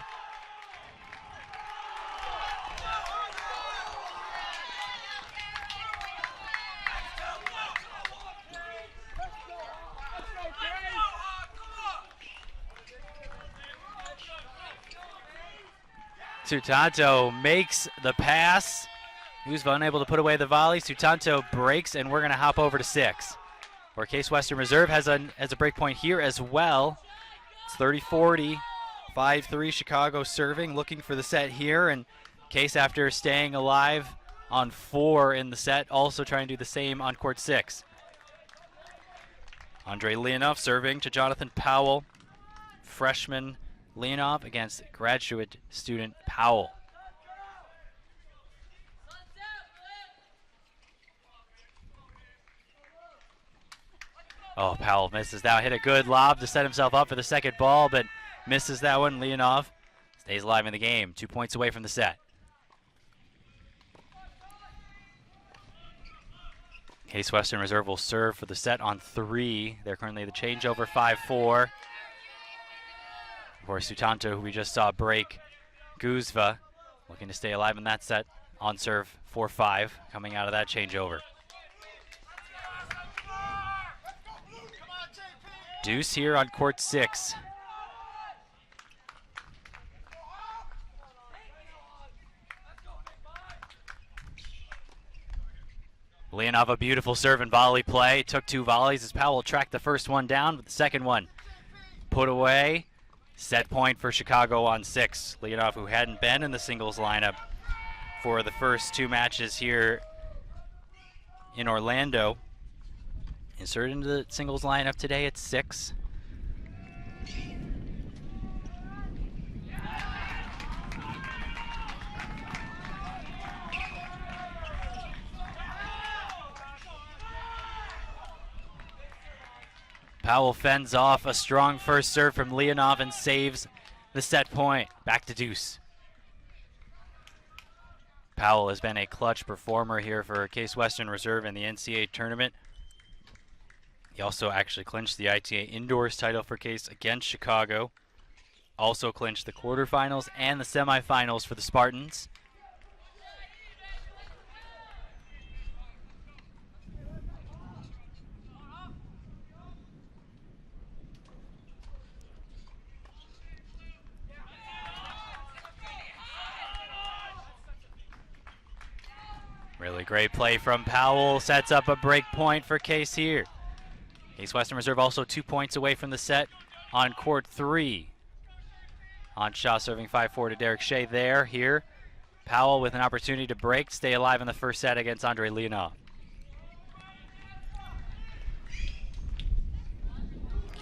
Sutanto makes the pass. Guzva unable to put away the volley. Sutanto breaks, and we're going to hop over to 6. Where Case Western Reserve has a break point here as well. It's 30-40, 5-3 Chicago serving, looking for the set here, and Case, after staying alive on 4 in the set, also trying to do the same on court 6. Andre Leonov serving to Jonathan Powell. Freshman Leonov against graduate student Powell. Oh, Powell misses that. Hit a good lob to set himself up for the second ball, but misses that one. Leonov stays alive in the game. 2 points away from the set. Case Western Reserve will serve for the set on 3. They're currently the changeover 5-4. Of course, Sutanto, who we just saw break Guzva, looking to stay alive in that set on serve 4-5, coming out of that changeover. Deuce here on court 6. Leonov, a beautiful serve and volley play. Took 2 volleys as Powell tracked the first one down, but the second one put away. Set point for Chicago on 6. Leonov, who hadn't been in the singles lineup for the first 2 matches here in Orlando, inserted into the singles lineup today at 6. Powell fends off a strong first serve from Leonov and saves the set point. Back to Deuce. Powell has been a clutch performer here for Case Western Reserve in the NCAA tournament. He also actually clinched the ITA Indoors title for Case against Chicago. Also clinched the quarterfinals and the semifinals for the Spartans. Really great play from Powell. Sets up a break point for Case here. Case Western Reserve also 2 points away from the set on court 3. Shaw serving 5-4 to Derek Shea there. Here, Powell with an opportunity to break, stay alive in the first set against Andre Leonov.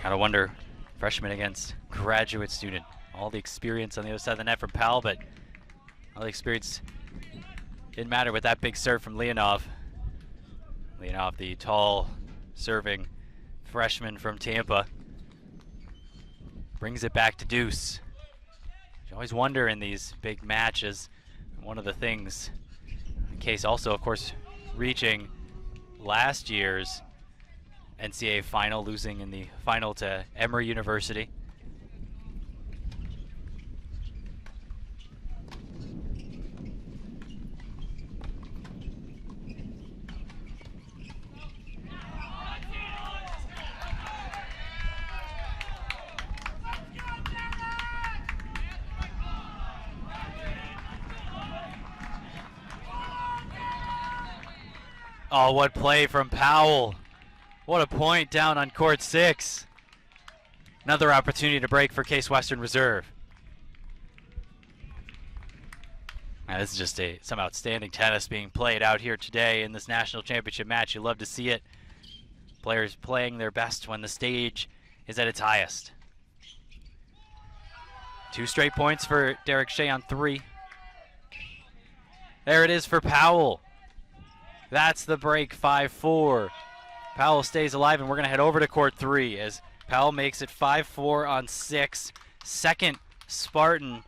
Gotta wonder, freshman against graduate student. All the experience on the other side of the net from Powell, but all the experience didn't matter with that big serve from Leonov. Leonov, the tall serving freshman from Tampa, brings it back to Deuce. You always wonder in these big matches. One of the things, Case also, of course, reaching last year's NCAA final, losing in the final to Emory University. Oh, what play from Powell. What a point down on court 6. Another opportunity to break for Case Western Reserve. Now, this is just some outstanding tennis being played out here today in this national championship match. You love to see it. Players playing their best when the stage is at its highest. 2 straight points for Derek Shea on 3. There it is for Powell. That's the break, 5-4. Powell stays alive, and we're going to head over to court 3 as Powell makes it 5-4 on 6. Second Spartan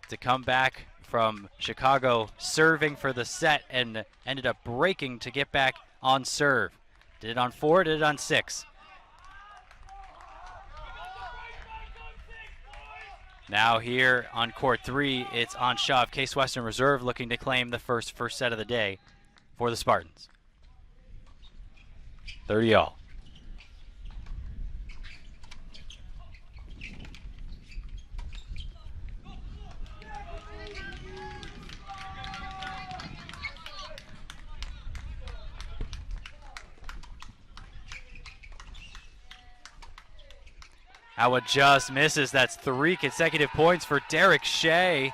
to come back from Chicago, serving for the set, and ended up breaking to get back on serve. Did it on 4, did it on 6. Now here on court 3, it's Shaw of Case Western Reserve looking to claim the first set of the day for the Spartans. 30-all. Howard just misses. That's 3 consecutive points for Derek Shea.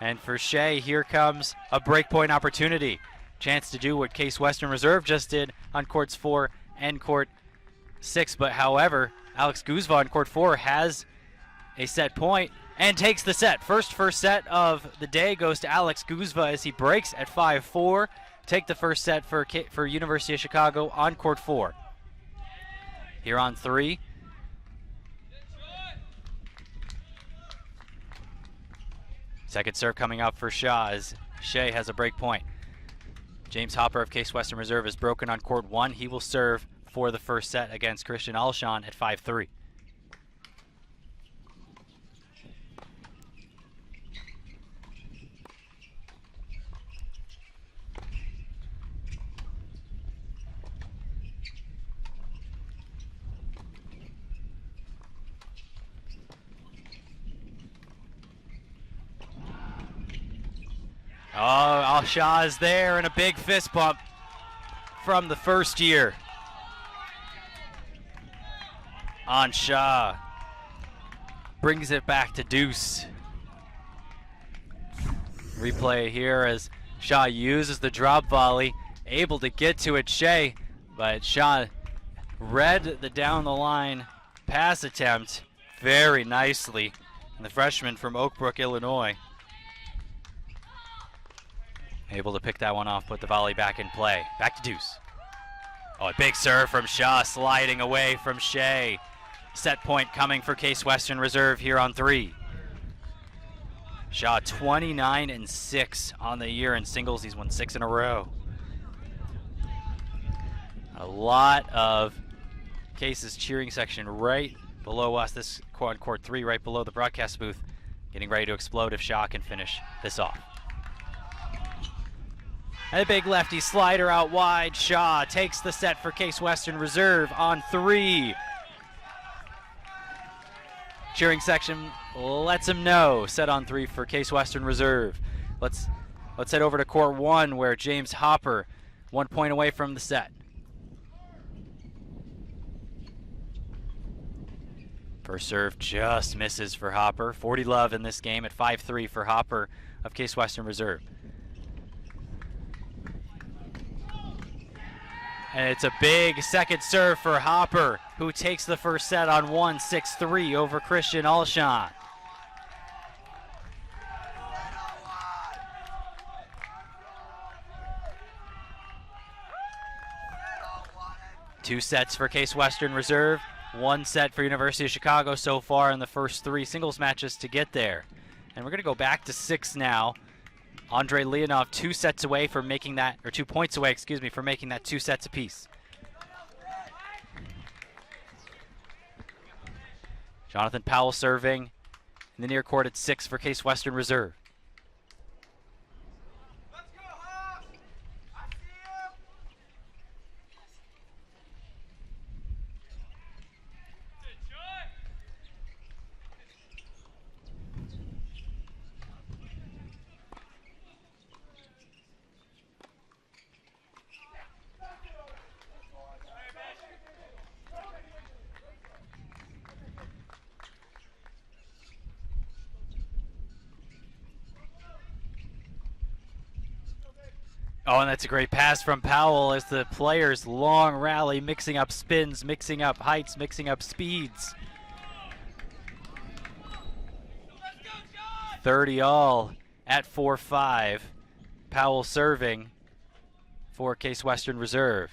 And for Shea, here comes a breakpoint opportunity. chance to do what Case Western Reserve just did on courts 4 and court 6. But however, Alex Guzva on court 4 has a set point and takes the set. First set of the day goes to Alex Guzva as he breaks at 5-4. Take the first set for University of Chicago on court 4. Here on 3. Second serve coming up for Shaw as Shea has a break point. James Hopper of Case Western Reserve is broken on court 1. He will serve for the first set against Christian Alshon at 5-3. Oh, Shaw is there and a big fist bump from the first year on Shaw. Brings it back to deuce. Replay here as Shaw uses the drop volley, able to get to it, Shea, but Shaw read the down the line pass attempt very nicely. And the freshman from Oak Brook, Illinois, able to pick that one off, put the volley back in play. Back to deuce. Oh, a big serve from Shaw, sliding away from Shea. Set point coming for Case Western Reserve here on 3. Shaw 29-6 on the year in singles. He's won 6 in a row. A lot of Case's cheering section right below us. This on court 3, right below the broadcast booth, getting ready to explode if Shaw can finish this off. And a big lefty slider out wide. Shaw takes the set for Case Western Reserve on 3. Cheering section lets him know. Set on 3 for Case Western Reserve. Let's head over to court 1 where James Hopper 1 point away from the set. First serve just misses for Hopper. 40 love in this game at 5-3 for Hopper of Case Western Reserve. And it's a big second serve for Hopper, who takes the first set on 1, 6-3 over Christian Alshon. Two sets for Case Western Reserve, 1 set for University of Chicago so far in the first 3 singles matches to get there. And we're going to go back to 6 now. Andre Leonov 2 sets away for making that, or 2 points away, excuse me, for making that 2 sets apiece. Jonathan Powell serving in the near court at 6 for Case Western Reserve. Oh, and that's a great pass from Powell as the players long rally, mixing up spins, mixing up heights, mixing up speeds. 30 all at 4-5. Powell serving for Case Western Reserve.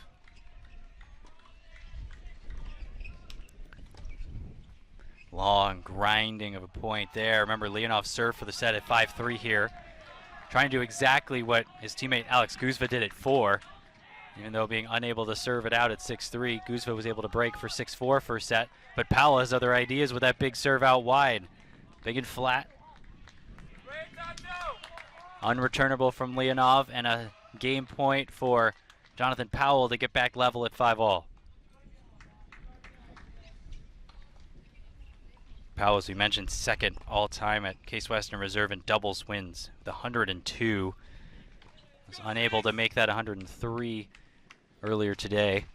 Long grinding of a point there. Remember, Leonov served for the set at 5-3 here. Trying to do exactly what his teammate Alex Guzva did at 4. Even though being unable to serve it out at 6-3, Guzva was able to break for 6-4 first set. But Powell has other ideas with that big serve out wide. Big and flat. Unreturnable from Leonov, and a game point for Jonathan Powell to get back level at 5 all. Powell, as we mentioned, second all-time at Case Western Reserve in doubles wins, with 102. Was unable to make that 103 earlier today.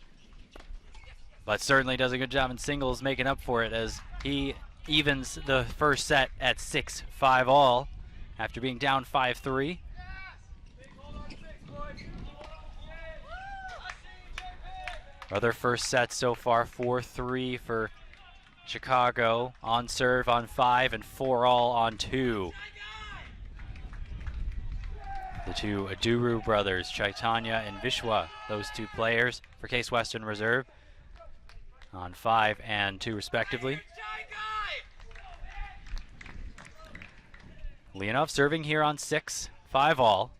But certainly does a good job in singles making up for it as he evens the first set at 6-5 all after being down 5-3. Other first set so far, 4-3 for Chicago. On serve on 5 and 4 all on 2. The two Duru brothers, Chaitanya and Vishwa, those two players for Case Western Reserve on 5 and 2 respectively. Leonov serving here on 6, 5 all.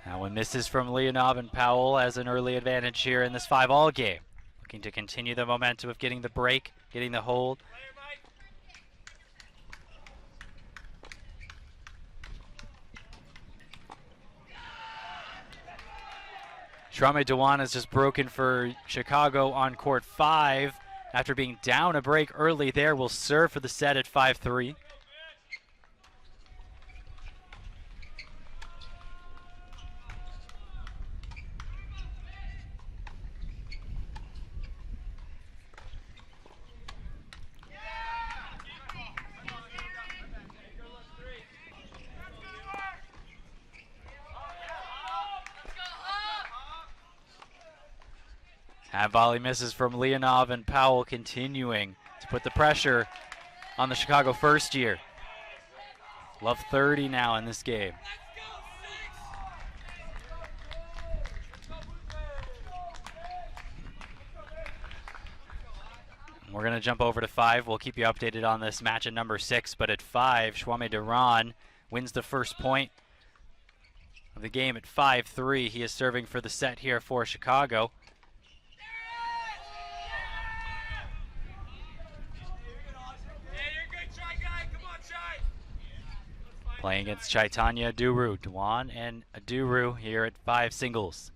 That one misses from Leonov, and Powell has an early advantage here in this 5-all game. Looking to continue the momentum of getting the break, getting the hold. Shrame Dewan has just broken for Chicago on court 5. After being down a break early there, will serve for the set at 5-3. That volley misses from Leonov, and Powell continuing to put the pressure on the Chicago first year. Love 30 now in this game. We're going to jump over to 5. We'll keep you updated on this match at number 6, but at 5, Shrame Dewan wins the first point of the game at 5-3. He is serving for the set here for Chicago. Playing against Chaitanya, Duru. Dewan and Duru here at 5 singles.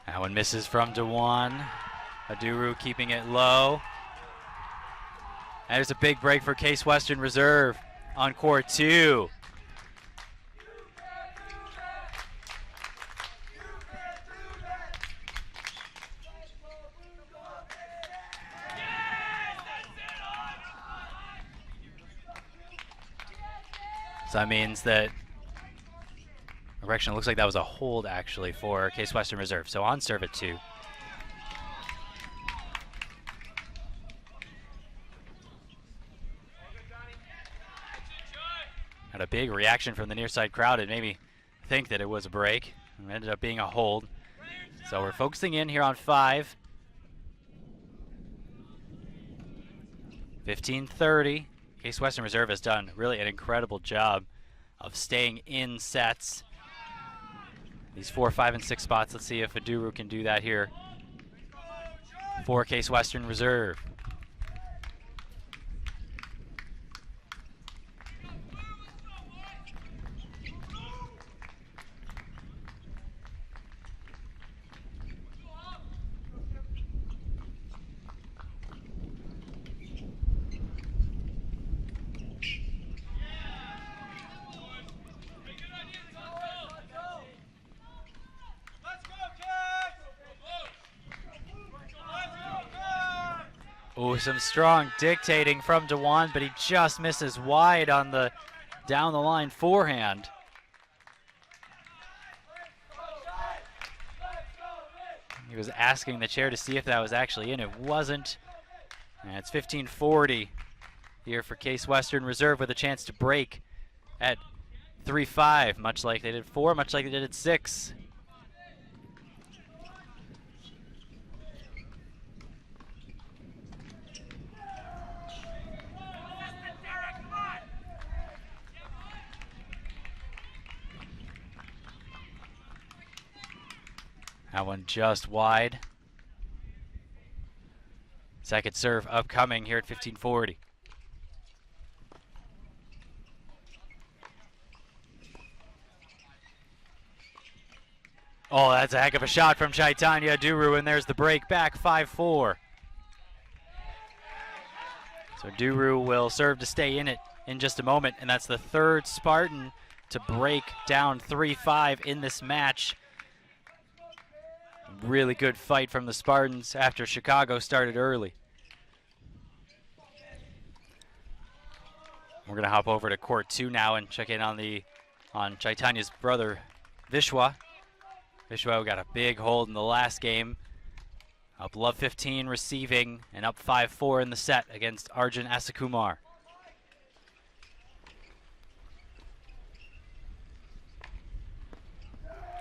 That one misses from Dewan. Duru keeping it low. And there's a big break for Case Western Reserve on court 2. So that means that correction, looks like that was a hold actually for Case Western Reserve. So on serve at 2. Had a big reaction from the near side crowd. It made me think that it was a break. It ended up being a hold. So we're focusing in here on 5. 15-30. Case Western Reserve has done really an incredible job of staying in sets. These 4, 5, and 6 spots. Let's see if Duru can do that here for Case Western Reserve. Ooh, some strong dictating from Dewan, but he just misses wide on the down the line forehand. He was asking the chair to see if that was actually in. It wasn't. And it's 15-40 here for Case Western Reserve with a chance to break at 3-5, much like they did 4, much like they did at 6. That one just wide. Second serve upcoming here at 15-40. Oh, that's a heck of a shot from Chaitanya Duru, and there's the break back, 5-4. So Duru will serve to stay in it in just a moment, and that's the third Spartan to break down 3-5 in this match. Really good fight from the Spartans after Chicago started early. We're going to hop over to court 2 now and check in on Chaitanya's brother, Vishwa. Vishwa got a big hold in the last game. Up love 15 receiving and up 5-4 in the set against Arjun Asakumar.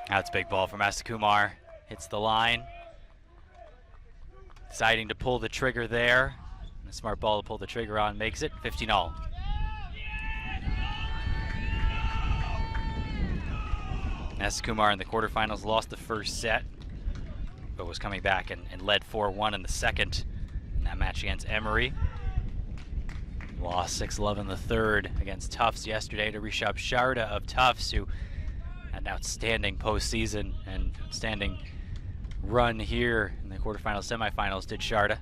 That's a big ball from Asakumar. Hits the line. Deciding to pull the trigger there. A smart ball to pull the trigger on makes it 15-all. Asakumar in the quarterfinals lost the first set, but was coming back and led 4-1 in the second in that match against Emory. Lost 6-love in the third against Tufts yesterday to Rishabh Sharda of Tufts, who had an outstanding postseason and outstanding run here in the quarterfinals, semifinals, did Sharda.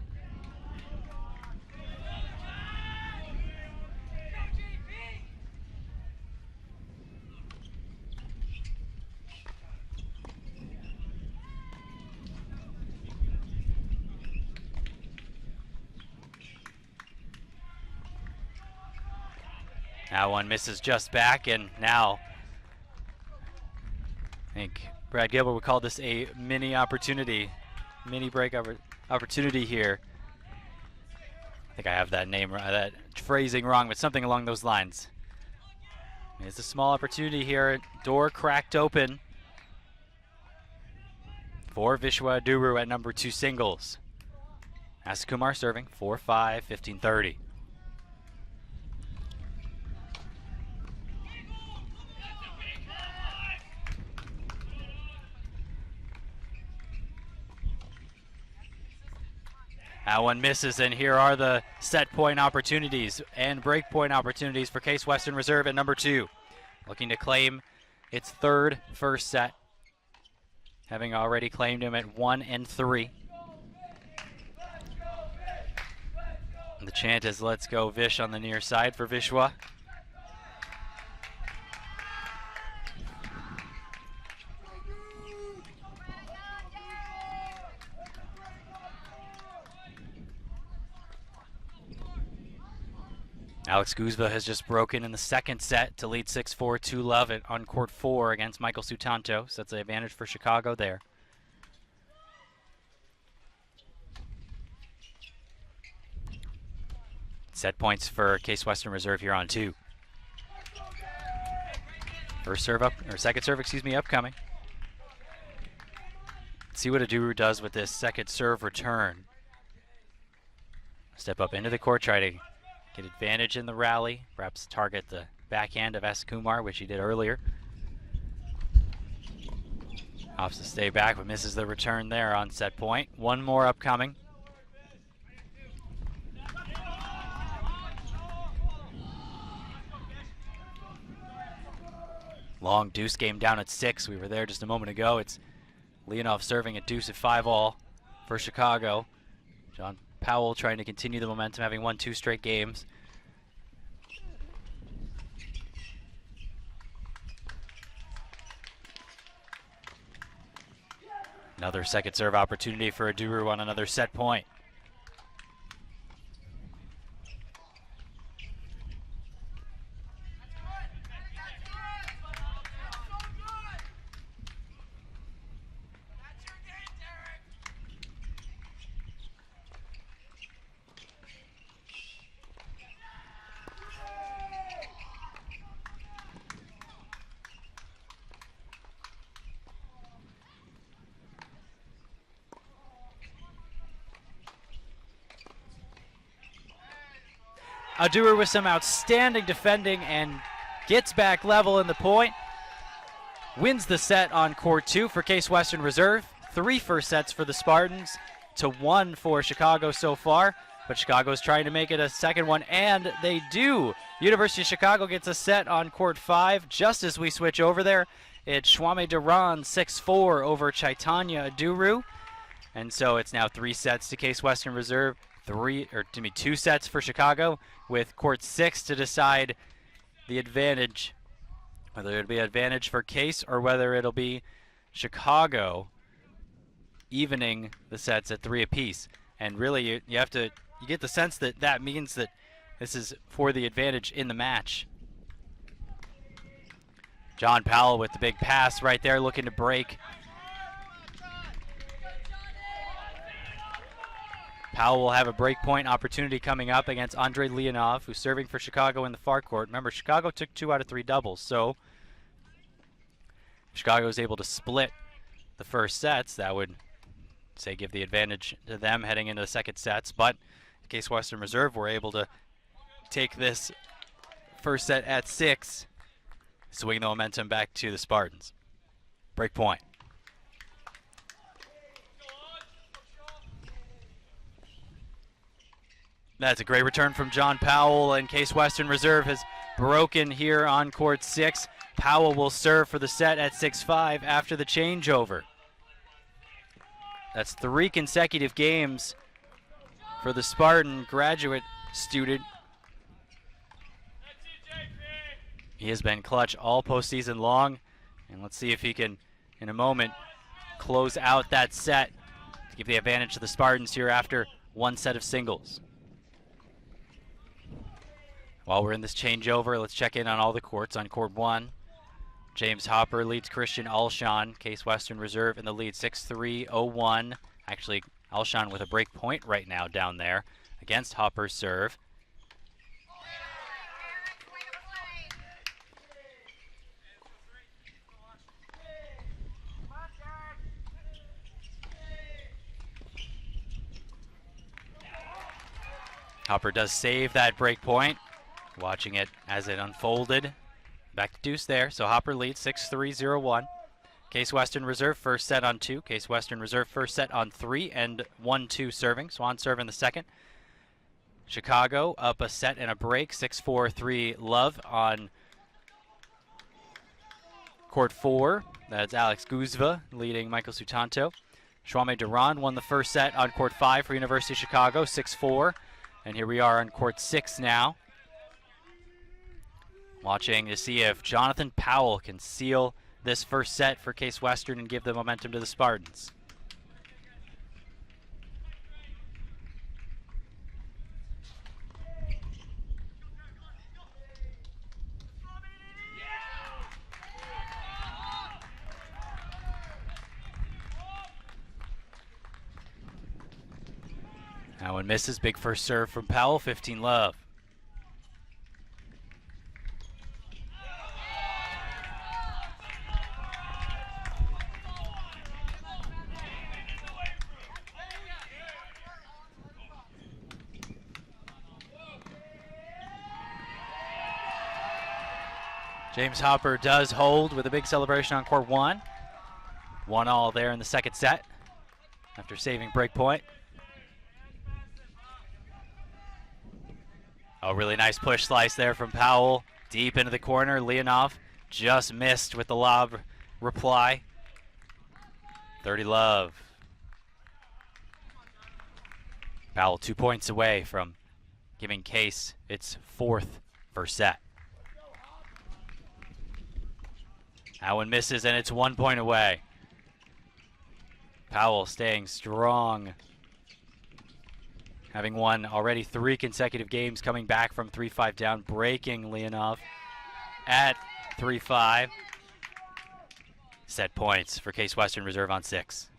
Now one misses just back, and now I think Brad Gilbert would call this a mini opportunity, mini break opportunity here. I think I have that name, that phrasing wrong, but something along those lines. It's a small opportunity here. Door cracked open for Vishwa Duru at number 2 singles. Asakumar serving 4-5, 15-30. That one misses, and here are the set point opportunities and break point opportunities for Case Western Reserve at number 2. Looking to claim its third first set, having already claimed him at 1 and 3. And the chant is "Let's go Vish" on the near side for Vishwa. Alex Guzva has just broken in the second set to lead 6-4, 2-love on court 4 against Michael Sutanto. So that's an advantage for Chicago there. Set points for Case Western Reserve here on 2. First serve up, or second serve, excuse me, upcoming. Let's see what Duru does with this second serve return. Step up into the court, try to get advantage in the rally, perhaps target the backhand of Asakumar, which he did earlier. Opts to stay back, but misses the return there on set point. One more upcoming. Long deuce game down at 6. We were there just a moment ago. It's Leonov serving at deuce at 5-all for Chicago. John Powell trying to continue the momentum, having won 2 straight games. Another second serve opportunity for Duru on another set point. Duru with some outstanding defending and gets back level in the point. Wins the set on court 2 for Case Western Reserve. 3 first sets for the Spartans to 1 for Chicago so far. But Chicago's trying to make it a second one, and they do. University of Chicago gets a set on court 5 just as we switch over there. It's Shwame Duran 6-4 over Chaitanya Duru. And so it's now 3 sets to Case Western Reserve, 2 sets for Chicago, with court 6 to decide the advantage, whether it'll be advantage for Case or whether it'll be Chicago evening the sets at 3 apiece. And really, you get the sense that that means that this is for the advantage in the match. John Powell with the big pass right there, looking to break. Powell will have a break point opportunity coming up against Andrei Leonov, who's serving for Chicago in the far court. Remember, Chicago took 2 out of 3 doubles, so if Chicago is able to split the first sets, that would, say, give the advantage to them heading into the second sets. But in case Western Reserve were able to take this first set at 6, swing the momentum back to the Spartans. Break point. That's a great return from John Powell, in case Western Reserve has broken here on court 6. Powell will serve for the set at 6-5 after the changeover. That's 3 consecutive games for the Spartan graduate student. He has been clutch all postseason long, and let's see if he can, in a moment, close out that set to give the advantage to the Spartans here after 1 set of singles. While we're in this changeover, let's check in on all the courts. On court 1, James Hopper leads Christian Alshon, Case Western Reserve in the lead, 6-3-0-1. Actually, Alshon with a break point right now down there against Hopper's serve. Hopper does save that break point. Watching it as it unfolded. Back to deuce there, so Hopper leads 6-3-0-1. Case Western Reserve first set on 2. Case Western Reserve first set on 3 and 1-2 serving. Swan serve in the second. Chicago up a set and a break, 6-4-3 love on court 4. That's Alex Guzva leading Michael Sutanto. Shwame Duran won the first set on court 5 for University of Chicago, 6-4. And here we are on court 6 now. Watching to see if Jonathan Powell can seal this first set for Case Western and give the momentum to the Spartans. That one misses. Big first serve from Powell, 15 love. James Hopper does hold with a big celebration on court 1. 1-1 there in the second set after saving break point. A really nice push slice there from Powell. Deep into the corner. Leonov just missed with the lob reply. 30 love. Powell 2 points away from giving Case its 4th first set. That one misses, and it's 1 point away. Powell staying strong. Having won already 3 consecutive games, coming back from 3-5 down, breaking Leonov at 3-5. Set points for Case Western Reserve on 6.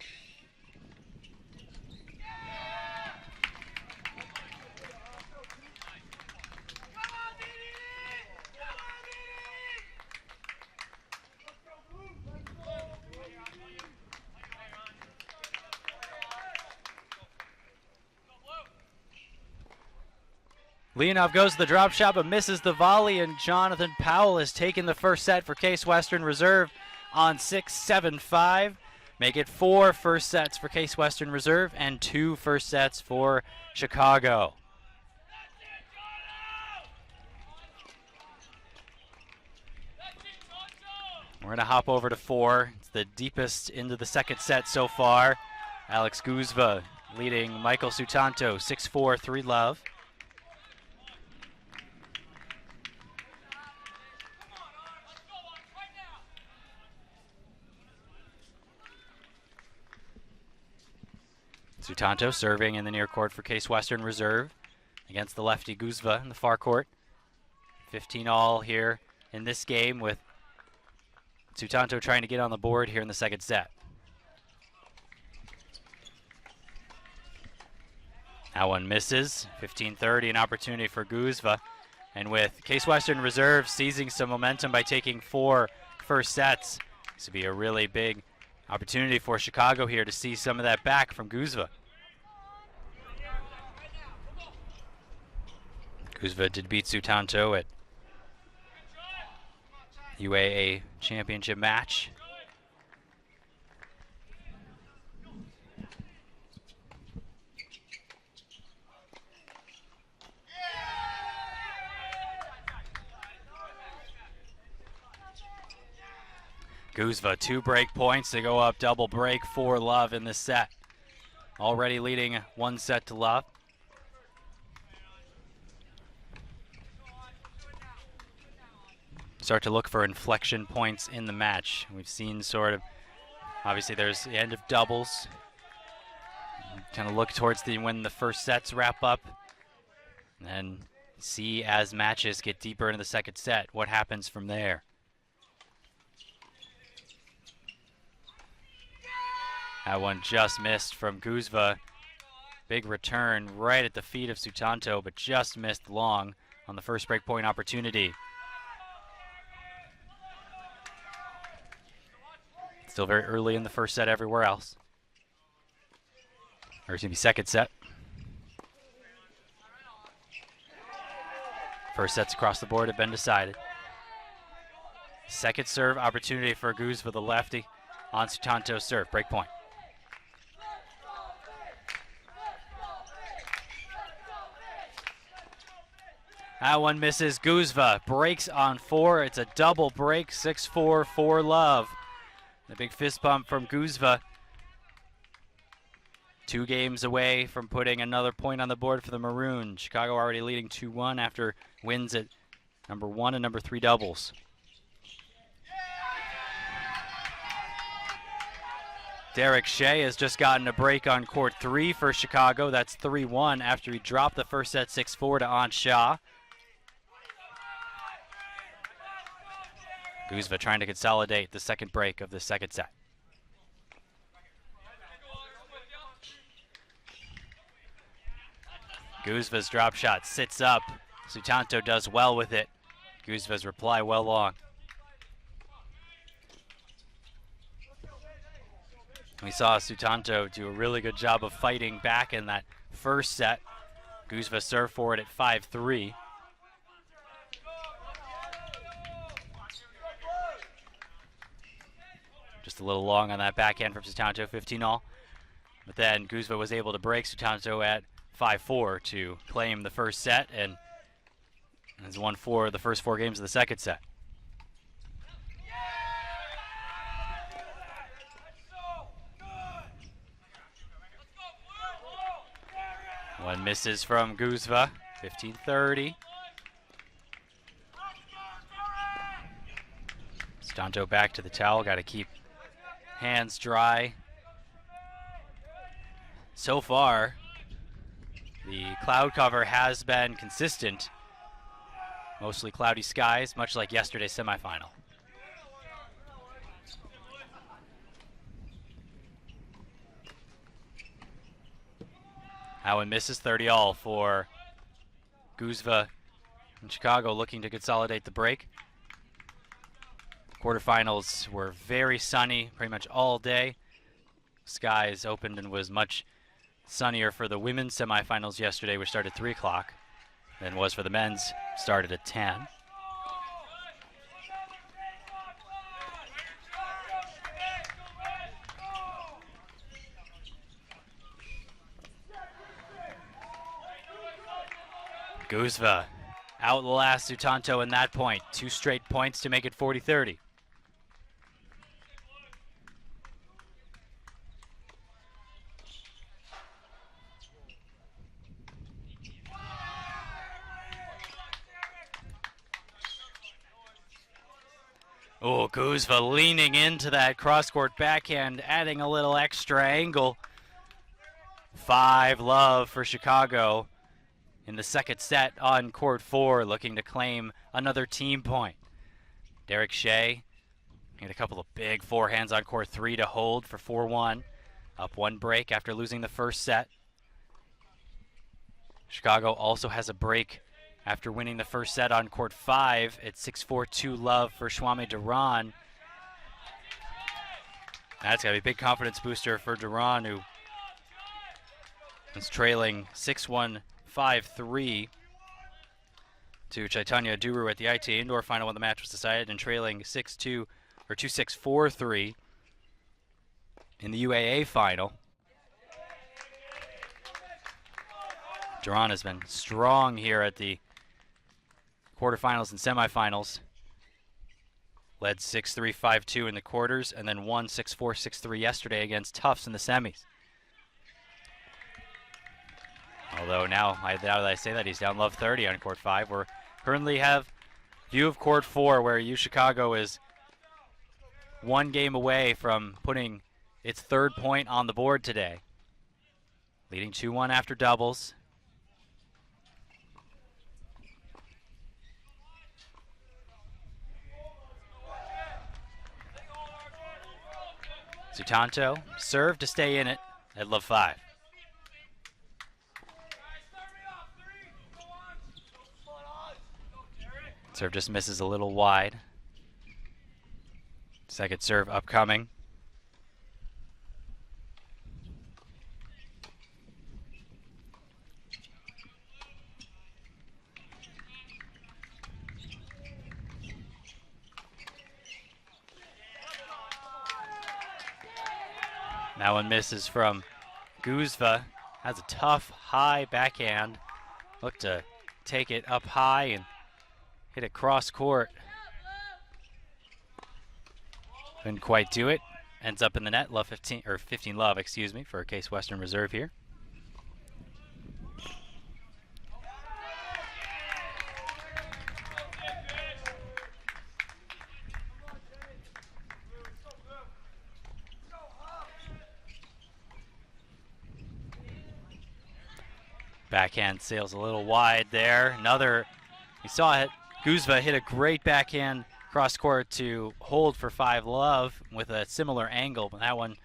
Leonov goes to the drop shot but misses the volley, and Jonathan Powell has taken the first set for Case Western Reserve on 6-7-5. Make it 4 first sets for Case Western Reserve and 2 first sets for Chicago. We're going to hop over to 4. It's the deepest into the second set so far. Alex Guzva leading Michael Sutanto 6-4, 3-love. Sutanto serving in the near court for Case Western Reserve against the lefty Guzva in the far court. 15-all here in this game, with Sutanto trying to get on the board here in the second set. That one misses. 15-30, an opportunity for Guzva. And with Case Western Reserve seizing some momentum by taking 4 first sets, this would be a really big opportunity for Chicago here to see some of that back from Guzva. Guzva did beat Sutanto at UAA championship match. Guzva, 2 break points to go up, double break, 4-love in this set. Already leading 1-0. Start to look for inflection points in the match. We've seen sort of, obviously there's the end of doubles. Kind of look towards when the first sets wrap up. And then see as matches get deeper into the second set, what happens from there. That one just missed from Guzva. Big return right at the feet of Sutanto, but just missed long on the first break point opportunity. Still very early in the first set everywhere else. Or it's going to be second set. First sets across the board have been decided. Second serve opportunity for Guzva, the lefty, on Sutanto's serve. Break point. That one misses. Guzva breaks on 4. It's a double break, 6-4, 4-love. The big fist bump from Guzva. 2 games away from putting another point on the board for the Maroons. Chicago already leading 2-1 after wins at number 1 and number 3 doubles. Derek Shea has just gotten a break on court 3 for Chicago. That's 3-1 after he dropped the first set 6-4 to Ant Shah. Guzva trying to consolidate the second break of the second set. Guzva's drop shot sits up. Sutanto does well with it. Guzva's reply well long. We saw Sutanto do a really good job of fighting back in that first set. Guzva served for it at 5-3. Just a little long on that backhand from Sutanto, 15-all. But then Guzva was able to break Sutanto at 5-4 to claim the first set and has won the first 4 games of the second set. One misses from Guzva, 15-30. Sutanto back to the towel, got to keep hands dry. So far, the cloud cover has been consistent. Mostly cloudy skies, much like yesterday's semifinal. That one misses, 30-all for Guzva in Chicago, looking to consolidate the break. Quarterfinals were very sunny pretty much all day. Skies opened and was much sunnier for the women's semifinals yesterday, which started at 3 o'clock, than was for the men's, started at 10. Guzva outlast Sutanto in that point. 2 straight points to make it 40-30. Oh, Guzva leaning into that cross-court backhand, adding a little extra angle. 5-love for Chicago in the second set on court 4, looking to claim another team point. Derek Shea had a couple of big forehands on court 3 to hold for 4-1. Up 1 break after losing the first set. Chicago also has a break after winning the first set on court 5 at 6-4, 2-love for Swami Duran. That's got to be a big confidence booster for Duran, who is trailing 6-1, 5-3 to Chaitanya Duru at the ITA Indoor final when the match was decided, and trailing 6-2 or 2-6, 4-3 in the UAA final. Duran has been strong here at the quarterfinals and semifinals. Led 6-3, 5-2 in the quarters, and then won 6-4, 6-3 yesterday against Tufts in the semis. Although now that I say that, he's down love 30 on court 5. We currently have view of court 4, where U Chicago is 1 game away from putting its 3rd point on the board today. Leading 2-1 after doubles. Sutanto serve to stay in it at love 5. Serve just misses a little wide. Second serve upcoming. That one misses from Guzva. Has a tough, high backhand. Look to take it up high and hit it cross court. Couldn't quite do it. Ends up in the net. Love 15, or 15 love, excuse me, for Case Western Reserve here. Backhand sails a little wide there. Another, you saw it. Guzva hit a great backhand cross court to hold for 5-love with a similar angle, but that one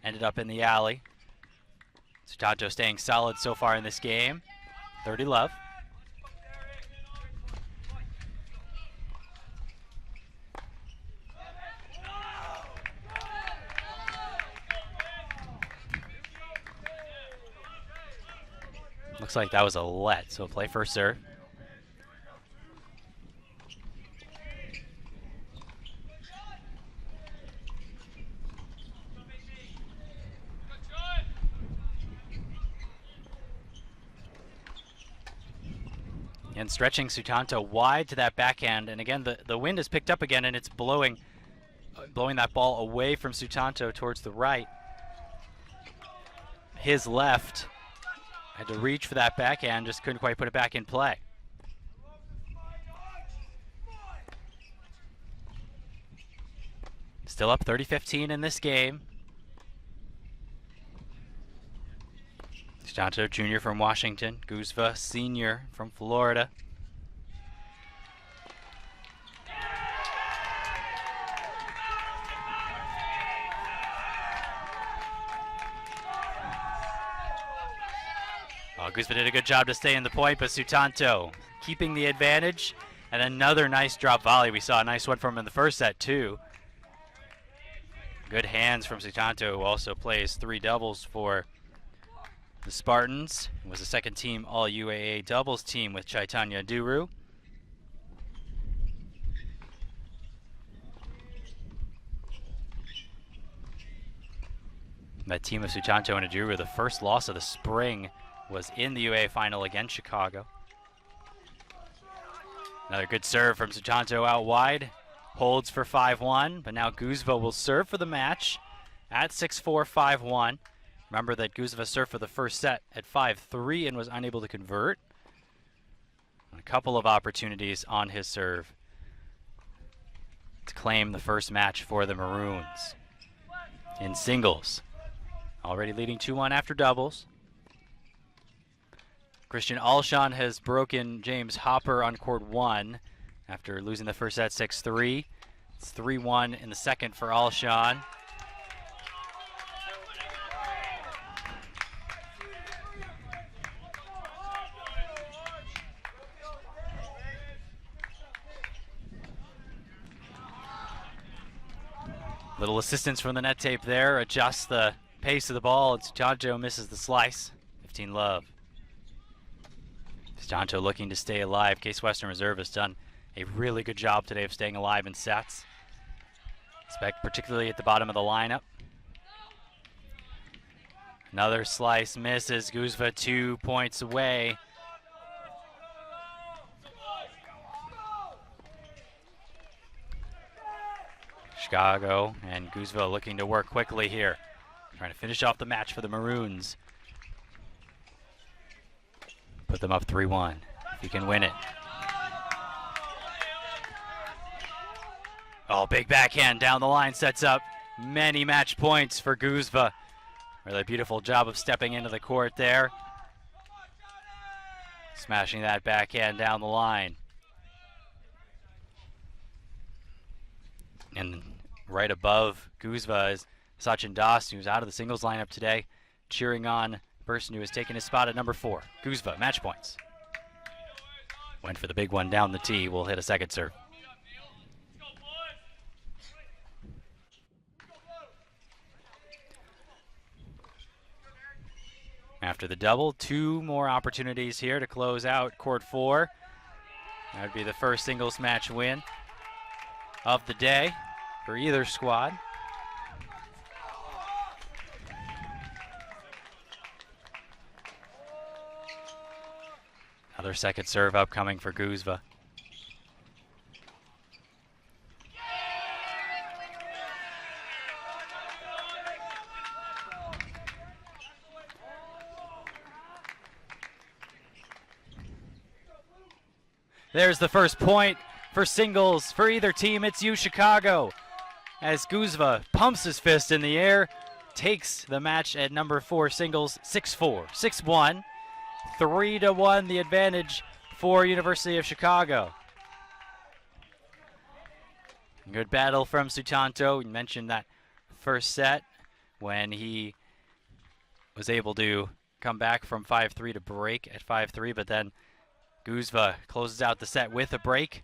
ended up in the alley. Sutanto staying solid so far in this game. 30-love. Looks like that was a let, so play first serve. And stretching Sutanto wide to that backhand, and again the wind has picked up again, and it's blowing that ball away from Sutanto towards the right. His left had to reach for that backhand, just couldn't quite put it back in play. Still up 30-15 in this game. Sutanto Jr. from Washington, Guzva Sr. from Florida. Guzva did a good job to stay in the point, but Sutanto keeping the advantage. And another nice drop volley. We saw a nice one from him in the first set, too. Good hands from Sutanto, who also plays 3 doubles for the Spartans. It was the second team All-UAA doubles team with Chaitanya Duru. That team of Sutanto and Duru, the first loss of the spring, was in the UAA final against Chicago. Another good serve from Sutanto out wide. Holds for 5-1, but now Guzva will serve for the match at 6-4, 5-1. Remember that Guzva served for the first set at 5-3 and was unable to convert. A couple of opportunities on his serve to claim the first match for the Maroons. In singles, already leading 2-1 after doubles. Christian Alshon has broken James Hopper on court 1 after losing the first set 6-3. It's 3-1 in the second for Alshon. Little assistance from the net tape there, adjusts the pace of the ball, and Sutanto misses the slice. 15-love. Sutanto looking to stay alive. Case Western Reserve has done a really good job today of staying alive in sets. Particularly at the bottom of the lineup. Another slice misses. Guzva 2 points away. Chicago and Guzva looking to work quickly here. Trying to finish off the match for the Maroons. Put them up 3-1 if you can win it. Oh, big backhand down the line sets up many match points for Guzva. Really beautiful job of stepping into the court there. Smashing that backhand down the line. And right above Guzva is Sachin Das, who's out of the singles lineup today, cheering on the person who has taken his spot at number 4. Guzva, match points. Went for the big one down the tee. Will hit a second serve. After the double, 2 more opportunities here to close out court 4. That would be the first singles match win of the day for either squad. Another second serve upcoming for Guzva. There's the first point for singles for either team. It's U Chicago as Guzva pumps his fist in the air, takes the match at number 4 singles 6-4, 6-1, 3-1 the advantage for University of Chicago. Good battle from Sutanto. You mentioned that first set when he was able to come back from 5-3 to break at 5-3, but then Guzva closes out the set with a break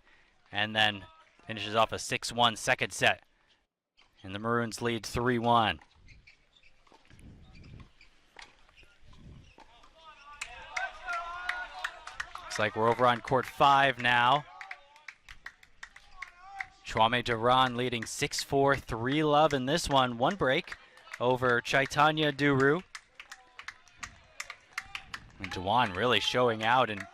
and then finishes off a 6-1 second set. And the Maroons lead 3-1. Looks like we're over on court 5 now. Chwame Duran leading 6-4, 3-love in this one. 1 break over Chaitanya Duru. And Dewan really showing out and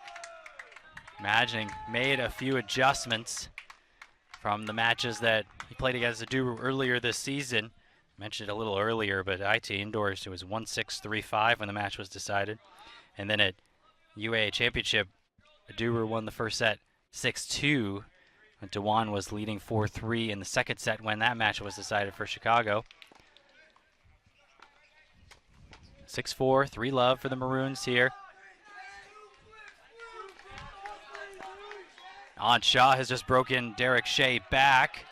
imagining made a few adjustments from the matches that he played against Duru earlier this season. I mentioned it a little earlier, but IT indoors it was 1-6, 3-5 when the match was decided. And then at UAA Championship, Duru won the first set 6-2. Dewan was leading 4-3 in the second set when that match was decided for Chicago. 6-4, 3-love for the Maroons here. Anand Shah has just broken Derek Shea back.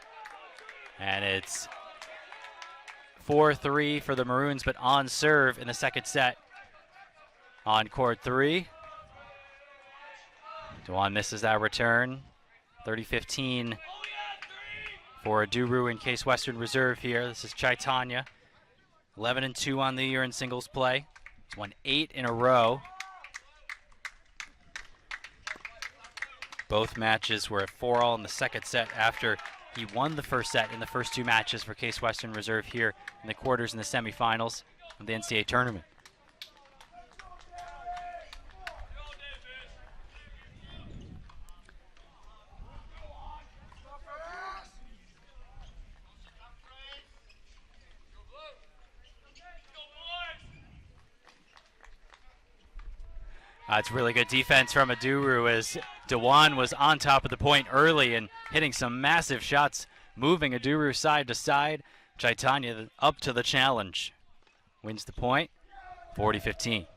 And it's 4-3 for the Maroons, but on serve in the second set on court 3. Dewan misses that return. 30-15 for Duru and Case Western Reserve here. This is Chaitanya. 11-2 on the year in singles play. He's won 8 in a row. Both matches were at 4-all in the second set after he won the first set in the first 2 matches for Case Western Reserve here in the quarters and the semifinals of the NCAA tournament. It's really good defense from Duru as Dewan was on top of the point early and hitting some massive shots moving Duru side to side. Chaitanya up to the challenge. Wins the point, 40-15.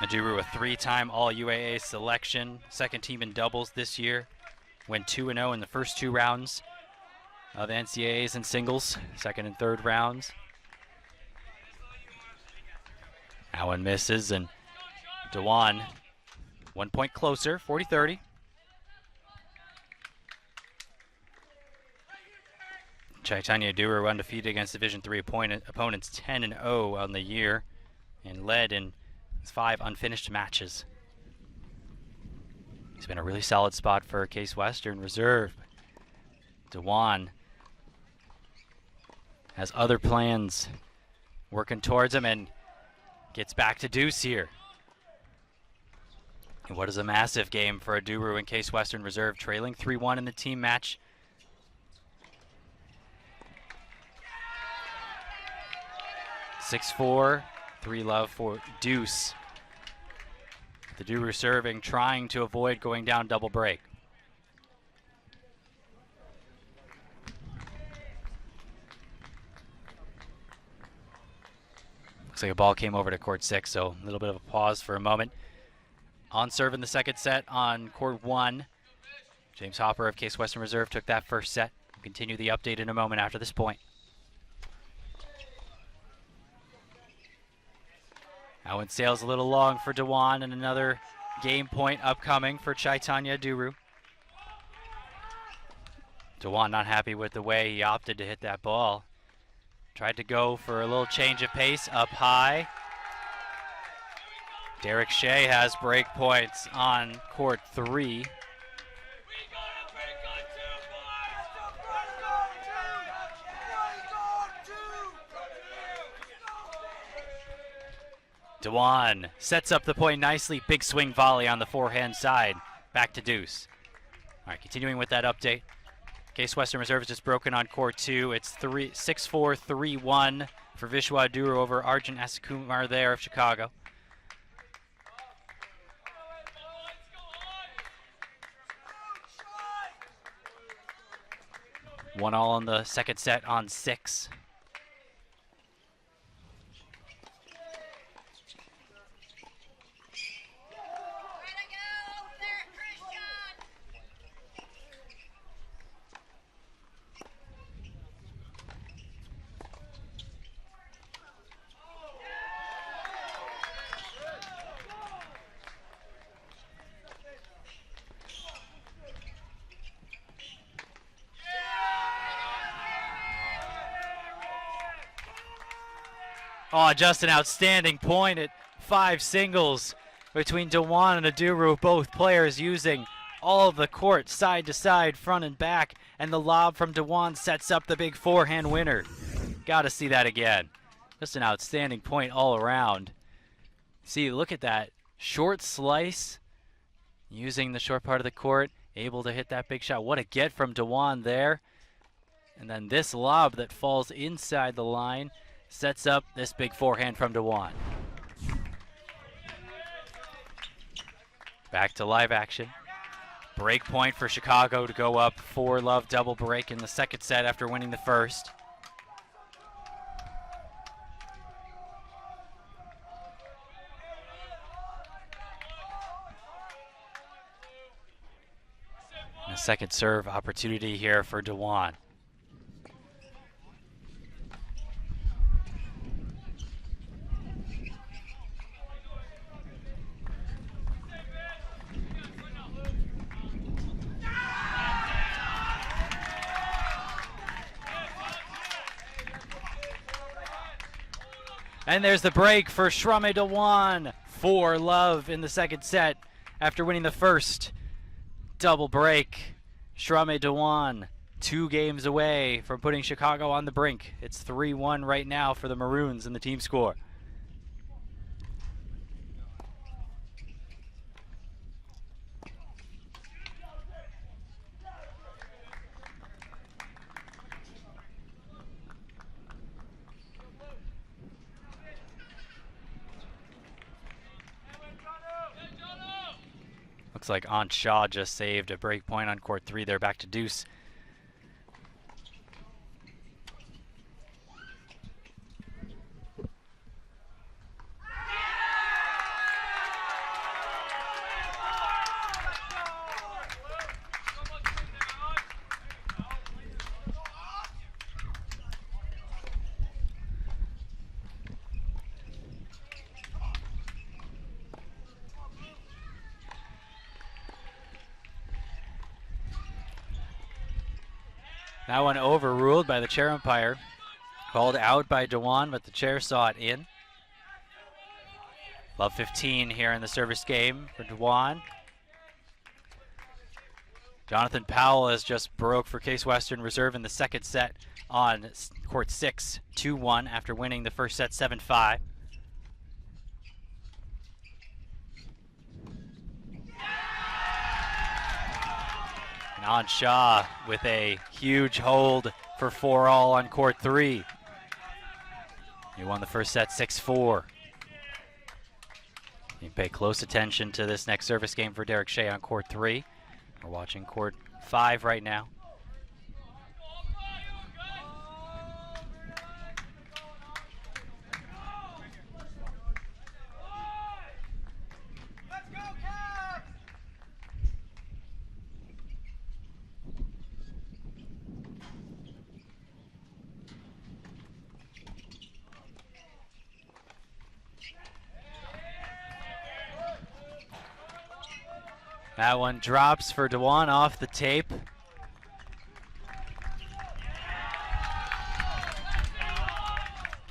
Duru, a 3-time All-UAA selection, second team in doubles this year. Went 2-0 in the first 2 rounds of NCAAs and singles, second and third rounds. That one misses, and Dewan 1 point closer, 40-30. Chaitanya Duru undefeated against Division III opponents, 10-0 on the year, and led in 5 unfinished matches. It's been a really solid spot for Case Western Reserve. Dewan has other plans working towards him and gets back to deuce here. And what is a massive game for Duru and Case Western Reserve, trailing 3-1 in the team match. (6-4), 3-love for deuce. The Duru serving, trying to avoid going down double break. Looks like a ball came over to court 6, so a little bit of a pause for a moment. On serve in the second set on court 1. James Hopper of Case Western Reserve took that first set. We'll continue the update in a moment after this point. That one sails a little long for Dewan, and another game point upcoming for Chaitanya Duru. Dewan not happy with the way he opted to hit that ball. Tried to go for a little change of pace up high. Derek Shea has break points on court 3. Dewan sets up the point nicely. Big swing volley on the forehand side. Back to deuce. All right, continuing with that update. Case Western Reserve is just broken on court 2. It's 6-4, 3-1 for Vishwa Duru over Arjun Asakumar there of Chicago. One all in the second set on 6. Oh, just an outstanding point at 5 singles between Dewan and Duru. Both players using all of the court, side to side, front and back. And the lob from Dewan sets up the big forehand winner. Got to see that again. Just an outstanding point all around. See, look at that. Short slice, using the short part of the court, able to hit that big shot. What a get from Dewan there. And then this lob that falls inside the line sets up this big forehand from Dewan. Back to live action. Break point for Chicago to go up 4-love double break in the second set after winning the first. And a second serve opportunity here for Dewan. And there's the break for Shrame Dewan. 4-love in the second set after winning the first. Double break. Shrame Dewan 2 games away from putting Chicago on the brink. It's 3-1 right now for the Maroons in the team score. Looks like Aunt Shaw just saved a break point on court 3. They're back to deuce. That one overruled by the chair umpire. Called out by Dewan, but the chair saw it in. Love 15 here in the service game for Dewan. Jonathan Powell has just broke for Case Western Reserve in the second set on court 6, 2-1 after winning the first set 7-5. And Aunt Shaw with a huge hold for 4-all on court 3. He won the first set 6-4. You can pay close attention to this next service game for Derek Shea on court 3. We're watching court 5 right now. Let's go, Cavs! 'That one drops for Dewan off the tape.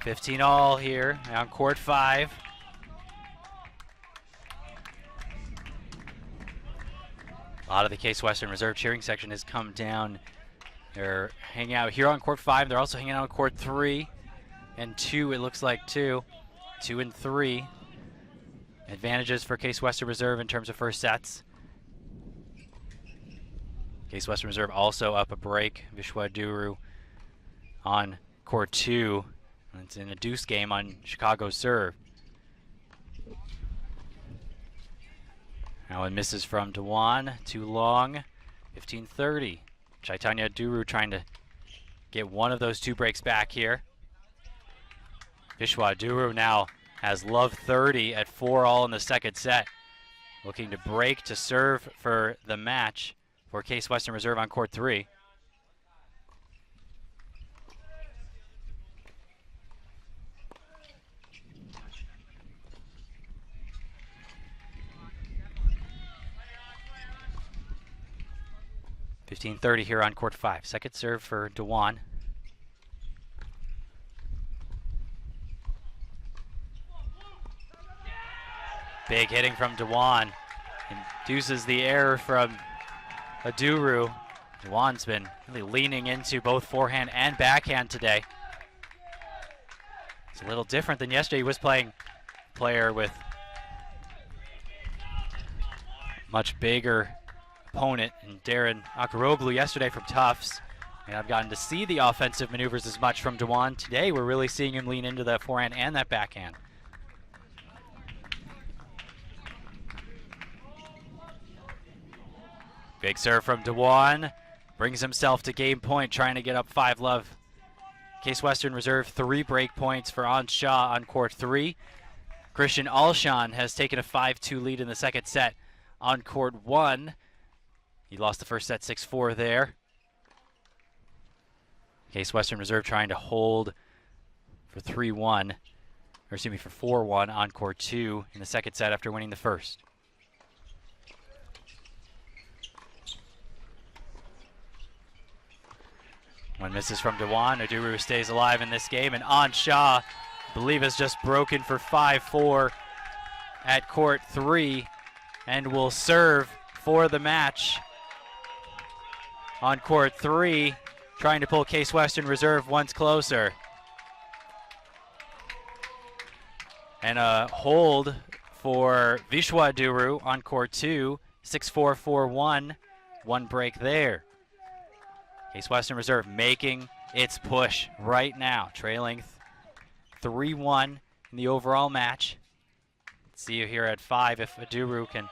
$15-all here on court 5. A lot of the Case Western Reserve cheering section has come down. They're hanging out here on court 5. They're also hanging out on court 3 and 2. It looks like 2 and 3. Advantages for Case Western Reserve in terms of first sets. Case Western Reserve also up a break. Vishwa Duru on court 2. It's in a deuce game on Chicago's serve. Now it misses from Dewan. Too long. 15-30. Chaitanya Duru trying to get one of those 2 breaks back here. Vishwa Duru now has love 30 at 4-all in the second set. Looking to break to serve for the match for Case Western Reserve on court 3. $15-30 here on court 5. Second serve for Dewan. Big hitting from Dewan. Induces the error from Duru. Dewan's been really leaning into both forehand and backhand today. It's a little different than yesterday. He was playing a player with much bigger opponent and Darren Akaroglu yesterday from Tufts. And I've gotten to see the offensive maneuvers as much from Dewan. Today we're really seeing him lean into that forehand and that backhand. Big serve from Dewan. Brings himself to game point, trying to get up 5-love. Case Western Reserve 3 break points for Aunt Shaw on court 3. Christian Alshon has taken a 5-2 lead in the second set on court 1. He lost the first set 6-4 there. Case Western Reserve trying to hold for 3-1, or excuse me, for 4-1 on court 2 in the second set after winning the first. One misses from Dewan. Duru stays alive in this game, and Aunt Shaw, I believe, has just broken for 5-4 at court 3 and will serve for the match on court 3, trying to pull Case Western Reserve once closer. And a hold for Vishwa Duru on court 2, 6-4, 4-1, 1 break there. Case Western Reserve making its push right now, trailing 3-1 in the overall match. Let's see you here at 5 if Duru can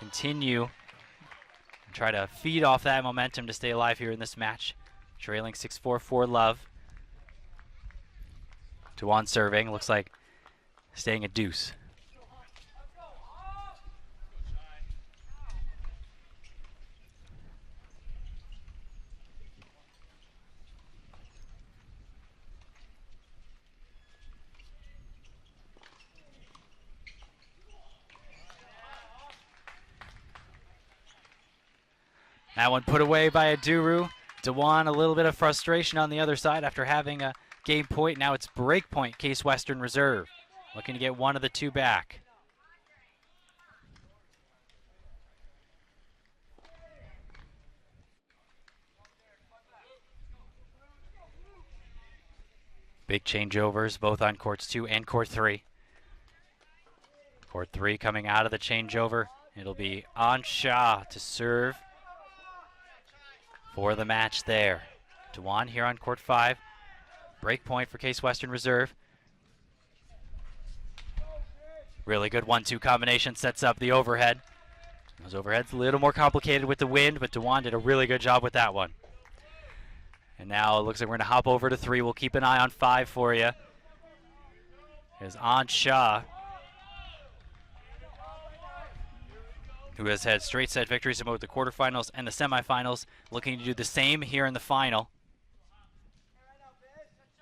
continue and try to feed off that momentum to stay alive here in this match. Trailing 6-4 for love. Dewan serving, looks like staying a deuce. That one put away by a Duru. Dewan, a little bit of frustration on the other side after having a game point. Now it's break point, Case Western Reserve. Looking to get one of the two back. Big changeovers, both on courts 2 and court 3. Court 3 coming out of the changeover. It'll be Shah to serve for the match there. Dewan here on court 5. Break point for Case Western Reserve. Really good 1-2 combination, sets up the overhead. Those overheads a little more complicated with the wind, but Dewan did a really good job with that one. And now it looks like we're going to hop over to 3. We'll keep an eye on 5 for you. Here's Shah, who has had straight set victories in both the quarterfinals and the semifinals, looking to do the same here in the final.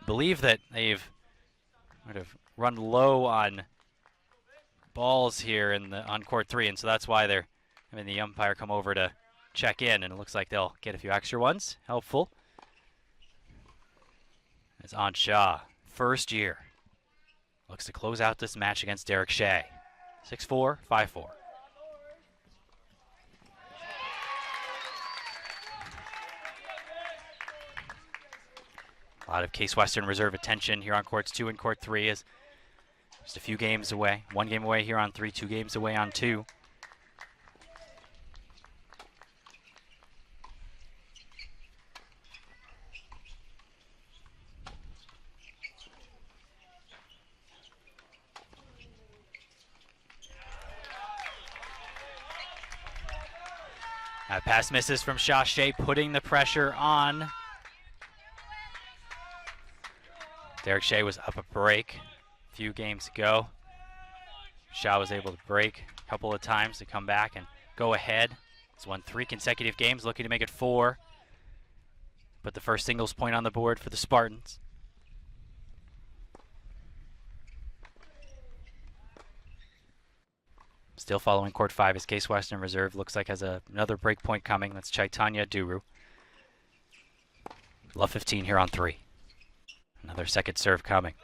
Believe that they've kind of run low on balls here on court 3, and so that's why they're having the umpire come over to check in, and it looks like they'll get a few extra ones. Helpful. It's Shah, first year. Looks to close out this match against Derek Shea. 6-4, 5-4. A lot of Case Western Reserve attention here on courts 2 and court 3 is just a few games away. 1 game away here on 3, 2 games away on 2. Pass misses from Shea, putting the pressure on. Derek Shea was up a break a few games ago. Shah was able to break a couple of times to come back and go ahead. He's won 3 consecutive games, looking to make it 4. Put the first singles point on the board for the Spartans. Still following court 5 is Case Western Reserve. Looks like has another break point coming. That's Chaitanya Duru. Love 15 here on 3. Another second serve coming.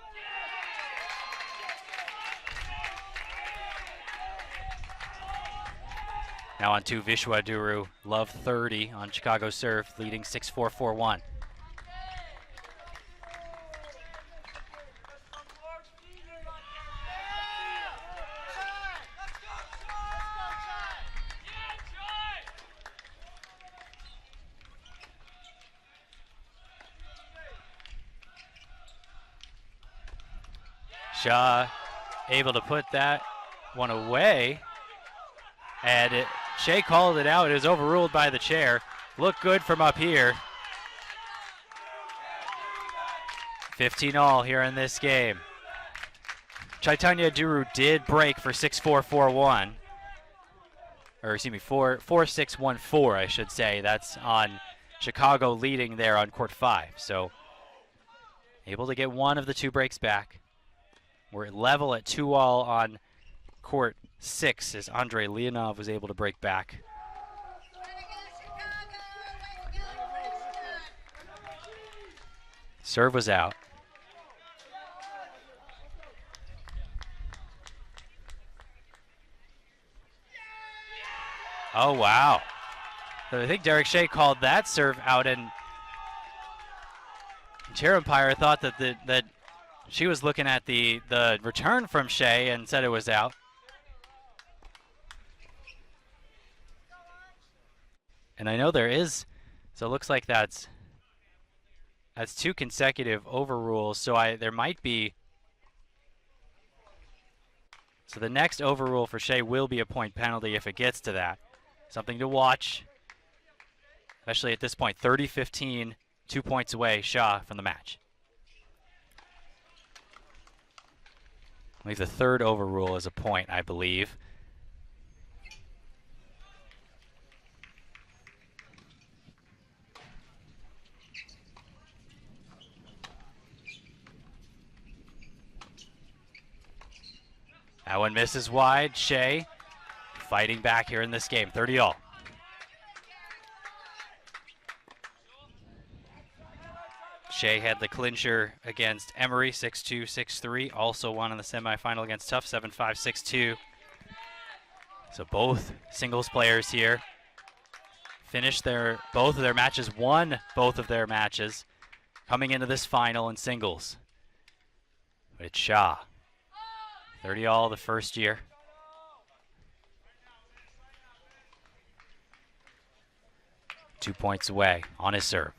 Now on 2, Vishwa Duru. Love 30 on Chicago serve, leading 6-4, 4-1. Shah able to put that one away, and Shea called it out. It was overruled by the chair. Looked good from up here. 15 all here in this game. Chaitanya Duru did break for 6-4, 4-1. Or excuse me, 4-6-1-4, I should say. That's on Chicago leading there on court 5. So able to get one of the 2 breaks back. We're level at 2 all on court 6 as Andrei Leonov was able to break back. Serve was out. Oh, wow. So I think Derek Shea called that serve out, and chair umpire thought that she was looking at the return from Shea and said it was out. And I know there is, so it looks like that's 2 consecutive overrules. So there might be So the next overrule for Shea will be a point penalty if it gets to that. Something to watch, especially at this point. 30-15, 2 points away, Shaw from the match. I believe the third overrule is a point, I believe. That one misses wide. Shea fighting back here in this game, 30-all. Shea had the clincher against Emory, 6-2, 6-3. Also won in the semifinal against Tufts, 7-5, 6-2. So both singles players here finished both of their matches, won both of their matches, coming into this final in singles. But it's Shaw. 30-all the first year. Two points away on his serve.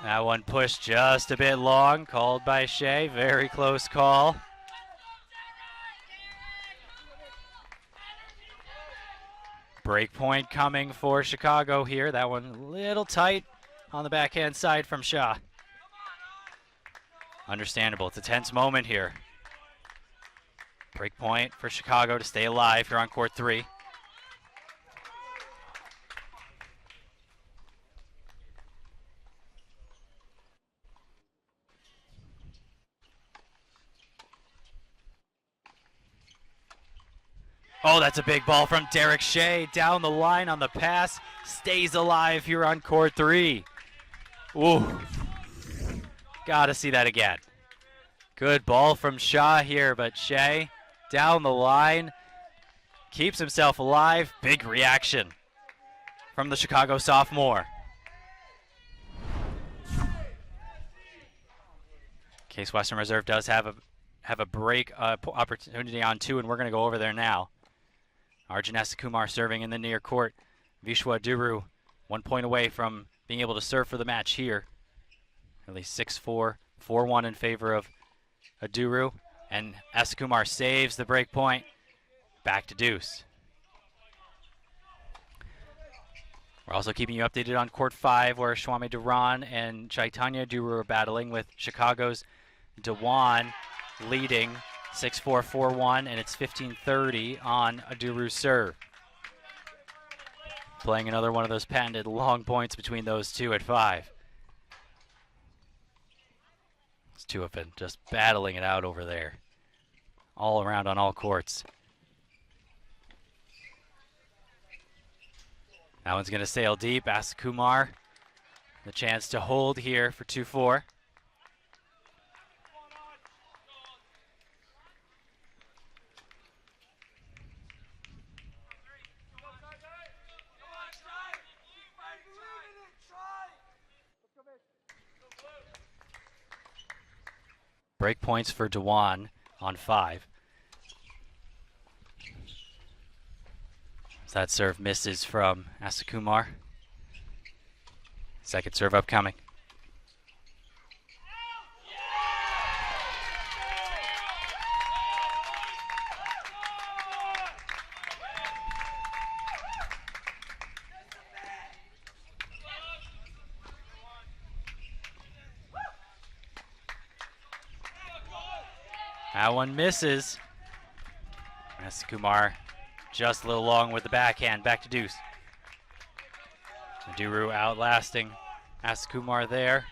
That one pushed just a bit long, called by Shea. Very close call. Break point coming for Chicago here. That one a little tight on the backhand side from Shaw. Understandable. It's a tense moment here. Break point for Chicago to stay alive here on court 3. Oh, that's a big ball from Derek Shea down the line on the pass. Stays alive here on court 3. Ooh. Gotta see that again. Good ball from Shaw here, but Shea down the line. Keeps himself alive. Big reaction from the Chicago sophomore. Case Western Reserve does have a break opportunity on 2, and we're going to go over there now. Arjun Asakumar serving in the near court. Vishwa Duru 1 point away from being able to serve for the match here. At least 6-4, 4-1 in favor of Duru. And Asakumar saves the break point. Back to deuce. We're also keeping you updated on court 5, where Swami Duran and Chaitanya Duru are battling, with Chicago's Dewan leading 6-4, 4-1, and it's 15-30 on a Duru serve. Playing another one of those patented long points between those two at 5. These two have been just battling it out over there, all around on all courts. That one's going to sail deep. Asakumar, the chance to hold here for 2-4. Break points for Dewan on 5. That serve misses from Asakumar. Second serve upcoming. That one misses. Asakumar just a little long with the backhand. Back to deuce. Duru outlasting Asakumar there.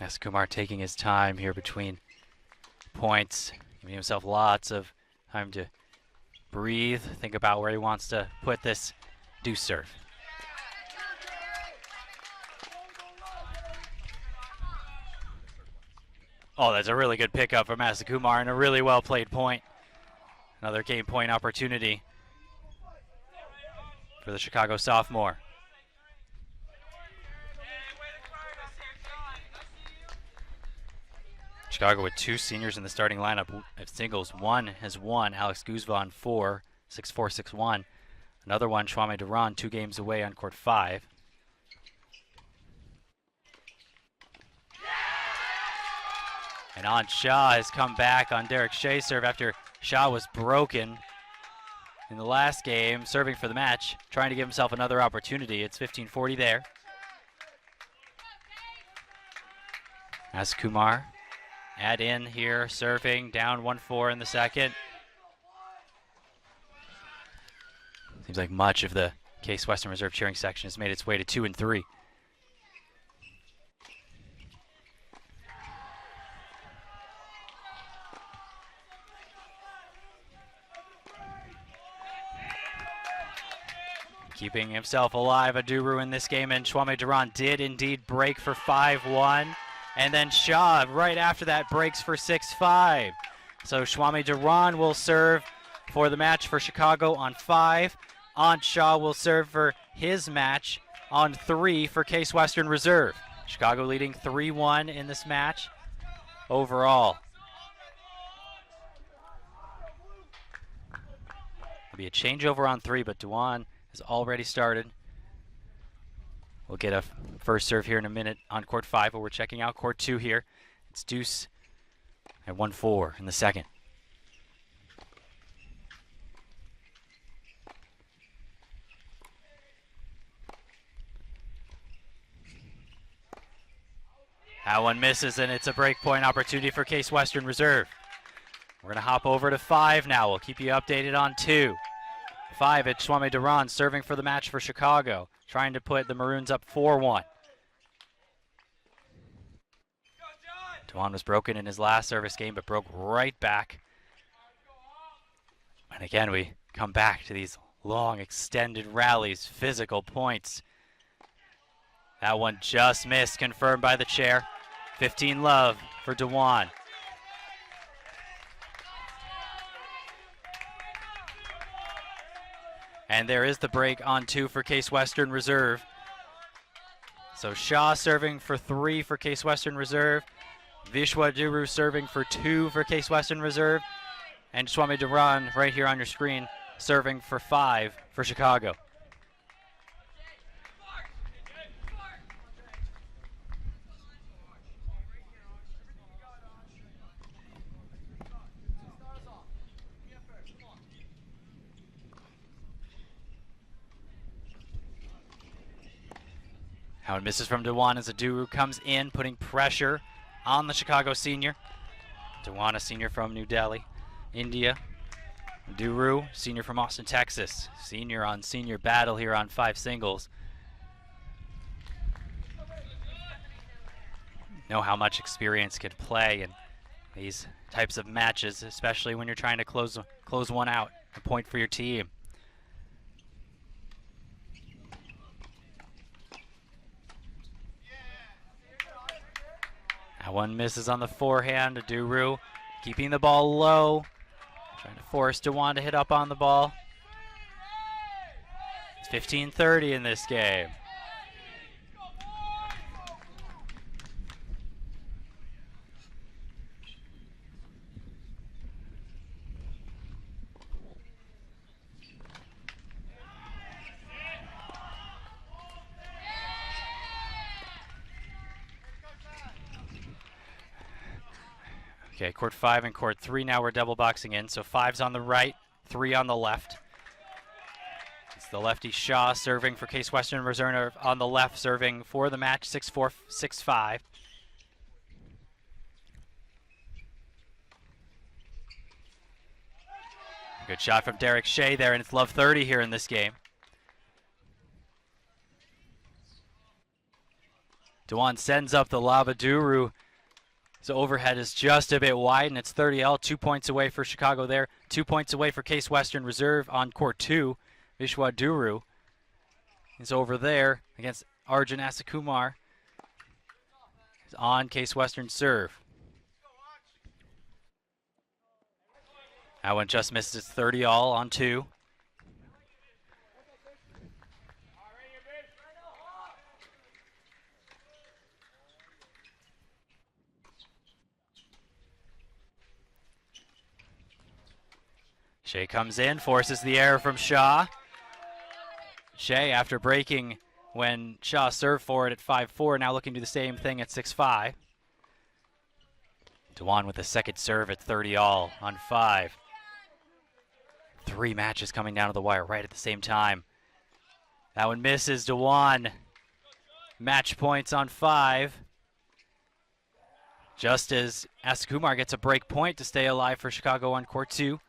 Asakumar taking his time here between points, giving himself lots of time to breathe, think about where he wants to put this deuce serve. Oh, that's a really good pickup from Asakumar and a really well played point. Another game point opportunity for the Chicago sophomore. Chicago with 2 seniors in the starting lineup of singles. One has won, Alex Guzva on 4, 6-4, 6-1. Another one, Shwame Duran, 2 games away on court 5. And An Shah has come back on Derek Shea's serve after Shah was broken in the last game, serving for the match, trying to give himself another opportunity. It's 15-40 there. Asakumar add in here, serving, down 1-4 in the second. Seems like much of the Case Western Reserve cheering section has made its way to 2 and 3. Keeping himself alive, a Duru in this game, and Shwame Duran did indeed break for 5-1. And then Shah, right after that, breaks for 6-5. So Shwame Duran will serve for the match for Chicago on 5. An Shah will serve for his match on 3 for Case Western Reserve. Chicago leading 3-1 in this match overall. There'll be a changeover on 3, but Duan has already started. We'll get a first serve here in a minute on court 5, but we're checking out court 2 here. It's deuce at 1-4 in the second. That one misses, and it's a break point opportunity for Case Western Reserve. We're going to hop over to 5 now. We'll keep you updated on 2. 5 at Shwame Duran, serving for the match for Chicago, trying to put the Maroons up 4-1. Duran was broken in his last service game, but broke right back. And again, we come back to these long, extended rallies, physical points. That one just missed, confirmed by the chair. 15 love for Duran. And there is the break on 2 for Case Western Reserve. So Shah serving for 3 for Case Western Reserve. Vishwa Duru serving for 2 for Case Western Reserve. And Shwame Duran right here on your screen serving for 5 for Chicago. Now it misses from Dewan as Duru comes in, putting pressure on the Chicago senior. Dewan, a senior from New Delhi, India. Duru, senior from Austin, Texas. Senior on senior battle here on 5 singles. Know how much experience could play in these types of matches, especially when you're trying to close one out, a point for your team. That one misses on the forehand. Duru keeping the ball low, trying to force Dewan to hit up on the ball. It's 15-30 in this game. Okay, court 5 and court 3 now we're double boxing in. So 5's on the right, 3 on the left. It's the lefty Shah serving for Case Western Reserve on the left, serving for the match, 6-4, 6-5. Good shot from Derek Shea there, and it's love 30 here in this game. Dewan sends up the lob. Duru. So overhead is just a bit wide, and it's 30L, 2 points away for Chicago there. 2 points away for Case Western Reserve on court 2. Vishwa Duru is over there against Arjun Asakumar. He's on Case Western serve. That one just missed its 30 all on 2. Shea comes in, forces the error from Shaw. Shea, after breaking when Shaw served for it at 5-4, now looking to do the same thing at 6-5. Dewan with the second serve at 30 all on 5. 3 matches coming down to the wire right at the same time. That one misses. Dewan. Match points on 5. Just as Asakumar gets a break point to stay alive for Chicago on court 2.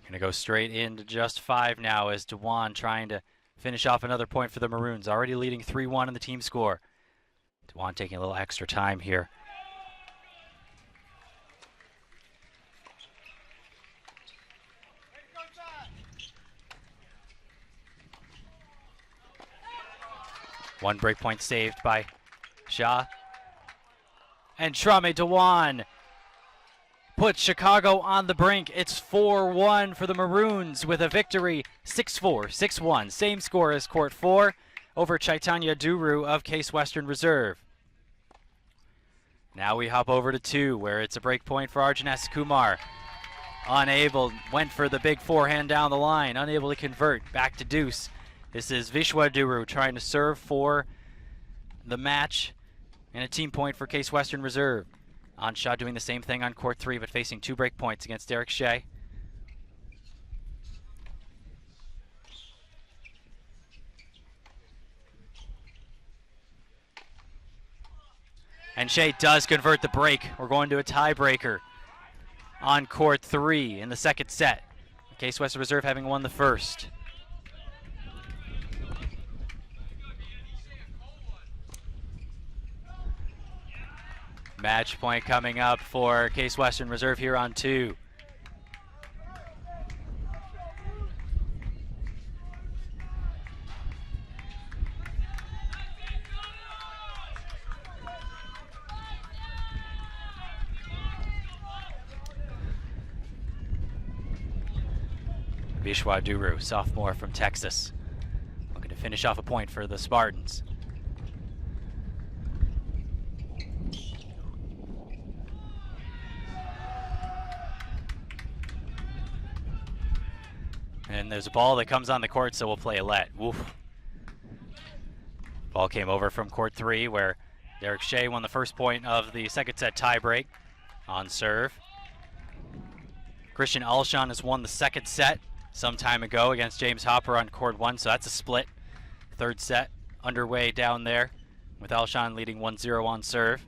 Going to go straight into just 5 now as Dewan trying to finish off another point for the Maroons. Already leading 3-1 in the team score. Dewan taking a little extra time here. One break point saved by Shaw. And Trame Dewan puts Chicago on the brink. It's 4-1 for the Maroons with a victory 6-4, 6-1. Same score as court 4 over Chaitanya Duru of Case Western Reserve. Now we hop over to 2 where it's a break point for Arjun Asakumar. Unable, went for the big forehand down the line, unable to convert, back to deuce. This is Vishwa Duru trying to serve for the match and a team point for Case Western Reserve. Anshaw doing the same thing on court 3 but facing 2 break points against Derek Shea. And Shea does convert the break. We're going to a tiebreaker on court 3 in the second set. Case Western Reserve having won the first. Match point coming up for Case Western Reserve here on 2. Vishwa Duru, sophomore from Texas, looking to finish off a point for the Spartans. And there's a ball that comes on the court, so we'll play a let. Woof. Ball came over from court 3 where Derek Shea won the first point of the second set tiebreak on serve. Christian Alshon has won the second set some time ago against James Hopper on court 1, so that's a split. Third set underway down there with Alshon leading 1-0 on serve.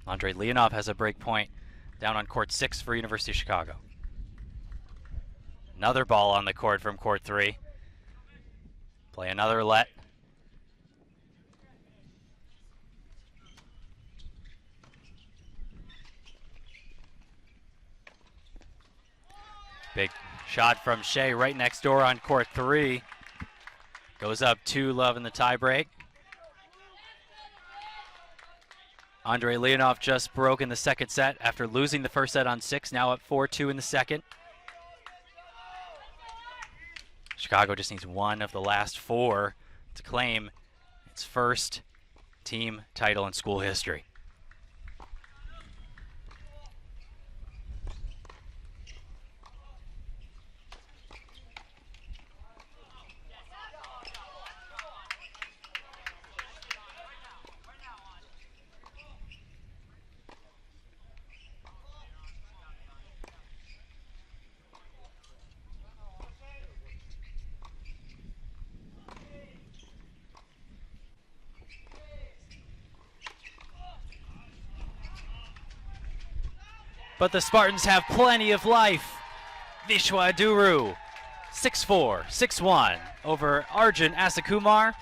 Andre Leonov has a break point down on court 6 for University of Chicago. Another ball on the court from court 3. Play another let. Big shot from Shea right next door on court 3. Goes up 2-love in the tiebreak. Andre Leonov just broke in the second set after losing the first set on 6, now up 4-2 in the second. Chicago just needs one of the last 4 to claim its first team title in school history. But the Spartans have plenty of life. Vishwa Duru, 6-4, 6-1 over Arjun Asakumar.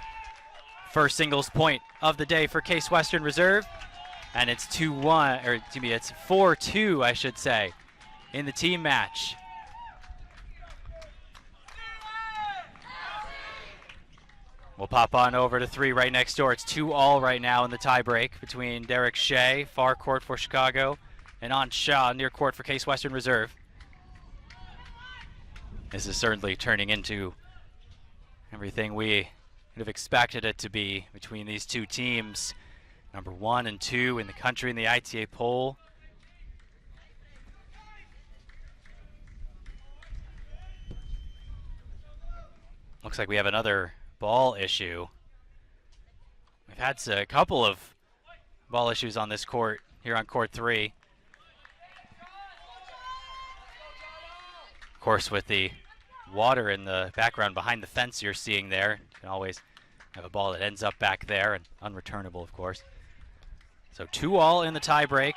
First singles point of the day for Case Western Reserve. And it's 2-1, or excuse me, it's 4-2, I should say, in the team match. We'll pop on over to 3 right next door. It's 2-all right now in the tiebreak between Derek Shea, far court for Chicago, and on Shaw near court for Case Western Reserve. This is certainly turning into everything we would have expected it to be between these two teams. Number 1 and 2 in the country in the ITA poll. Looks like we have another ball issue. We've had a couple of ball issues on this court, here on court 3. Of course, with the water in the background behind the fence you're seeing there, you can always have a ball that ends up back there, and unreturnable, of course. So 2-all in the tie break.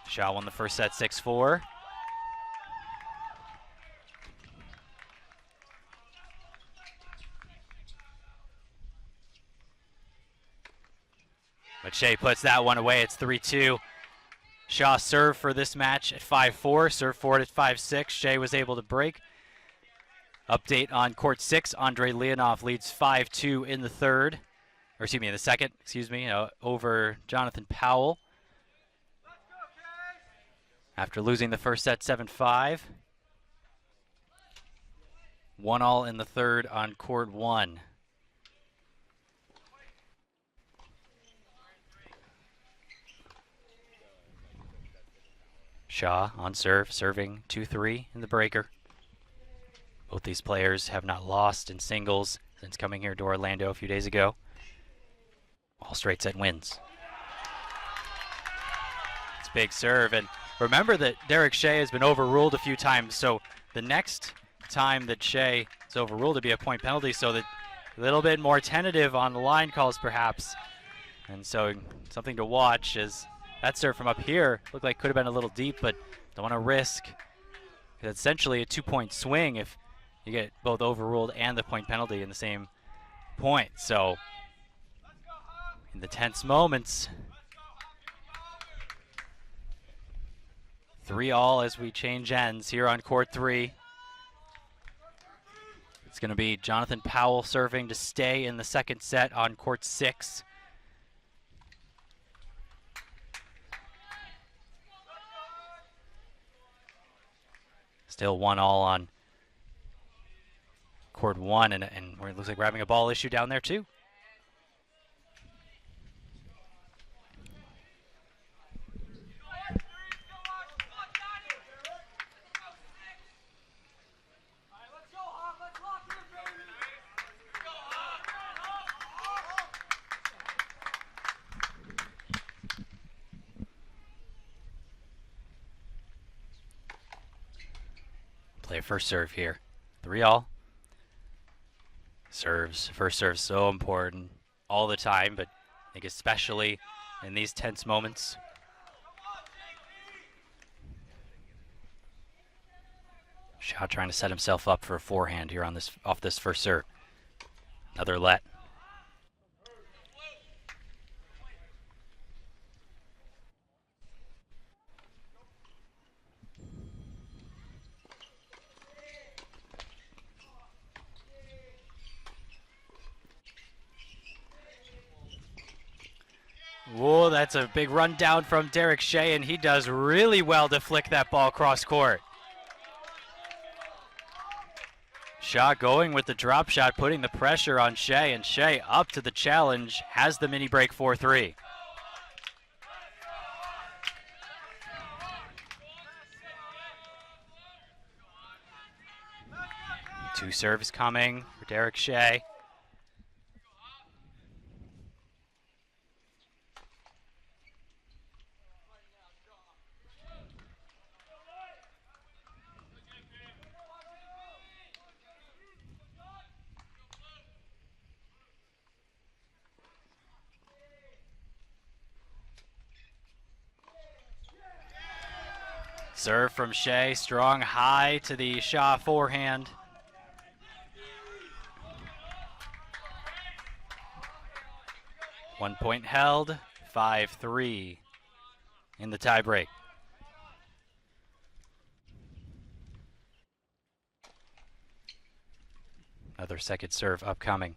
Shaw won the first set 6-4. But Shea puts that one away. It's 3-2. Shaw served for this match at 5-4. Served for it at 5-6. Shea was able to break. Update on court 6. Andre Leonov leads 5-2 in the third. Or excuse me, in the second. Over Jonathan Powell. After losing the first set 7-5. 1-all in the third on court 1. Shaw on serve, serving 2-3 in the breaker. Both these players have not lost in singles since coming here to Orlando a few days ago. All straight set wins. It's a big serve, and remember that Derek Shea has been overruled a few times, so the next time that Shea is overruled it'll be a point penalty, so that a little bit more tentative on the line calls perhaps. And so something to watch is that serve from up here looked like could have been a little deep, but don't want to risk. It's essentially a 2-point swing if you get both overruled and the point penalty in the same point. So in the tense moments, 3-all as we change ends here on court 3. It's going to be Jonathan Powell serving to stay in the second set on court 6. Still 1-all on court 1, and it looks like we're having a ball issue down there too. Play a first serve here. 3-all. Serves. First serve so important all the time, but I think especially in these tense moments. Shaw trying to set himself up for a forehand here on this off this first serve. Another let. Whoa, that's a big run down from Derek Shea, and he does really well to flick that ball cross court. Shaw going with the drop shot, putting the pressure on Shea, and Shea up to the challenge, has the mini break 4-3. Two serves coming for Derek Shea. Serve from Shea, strong high to the Shaw forehand. One point held, 5-3 in the tiebreak. Another second serve upcoming.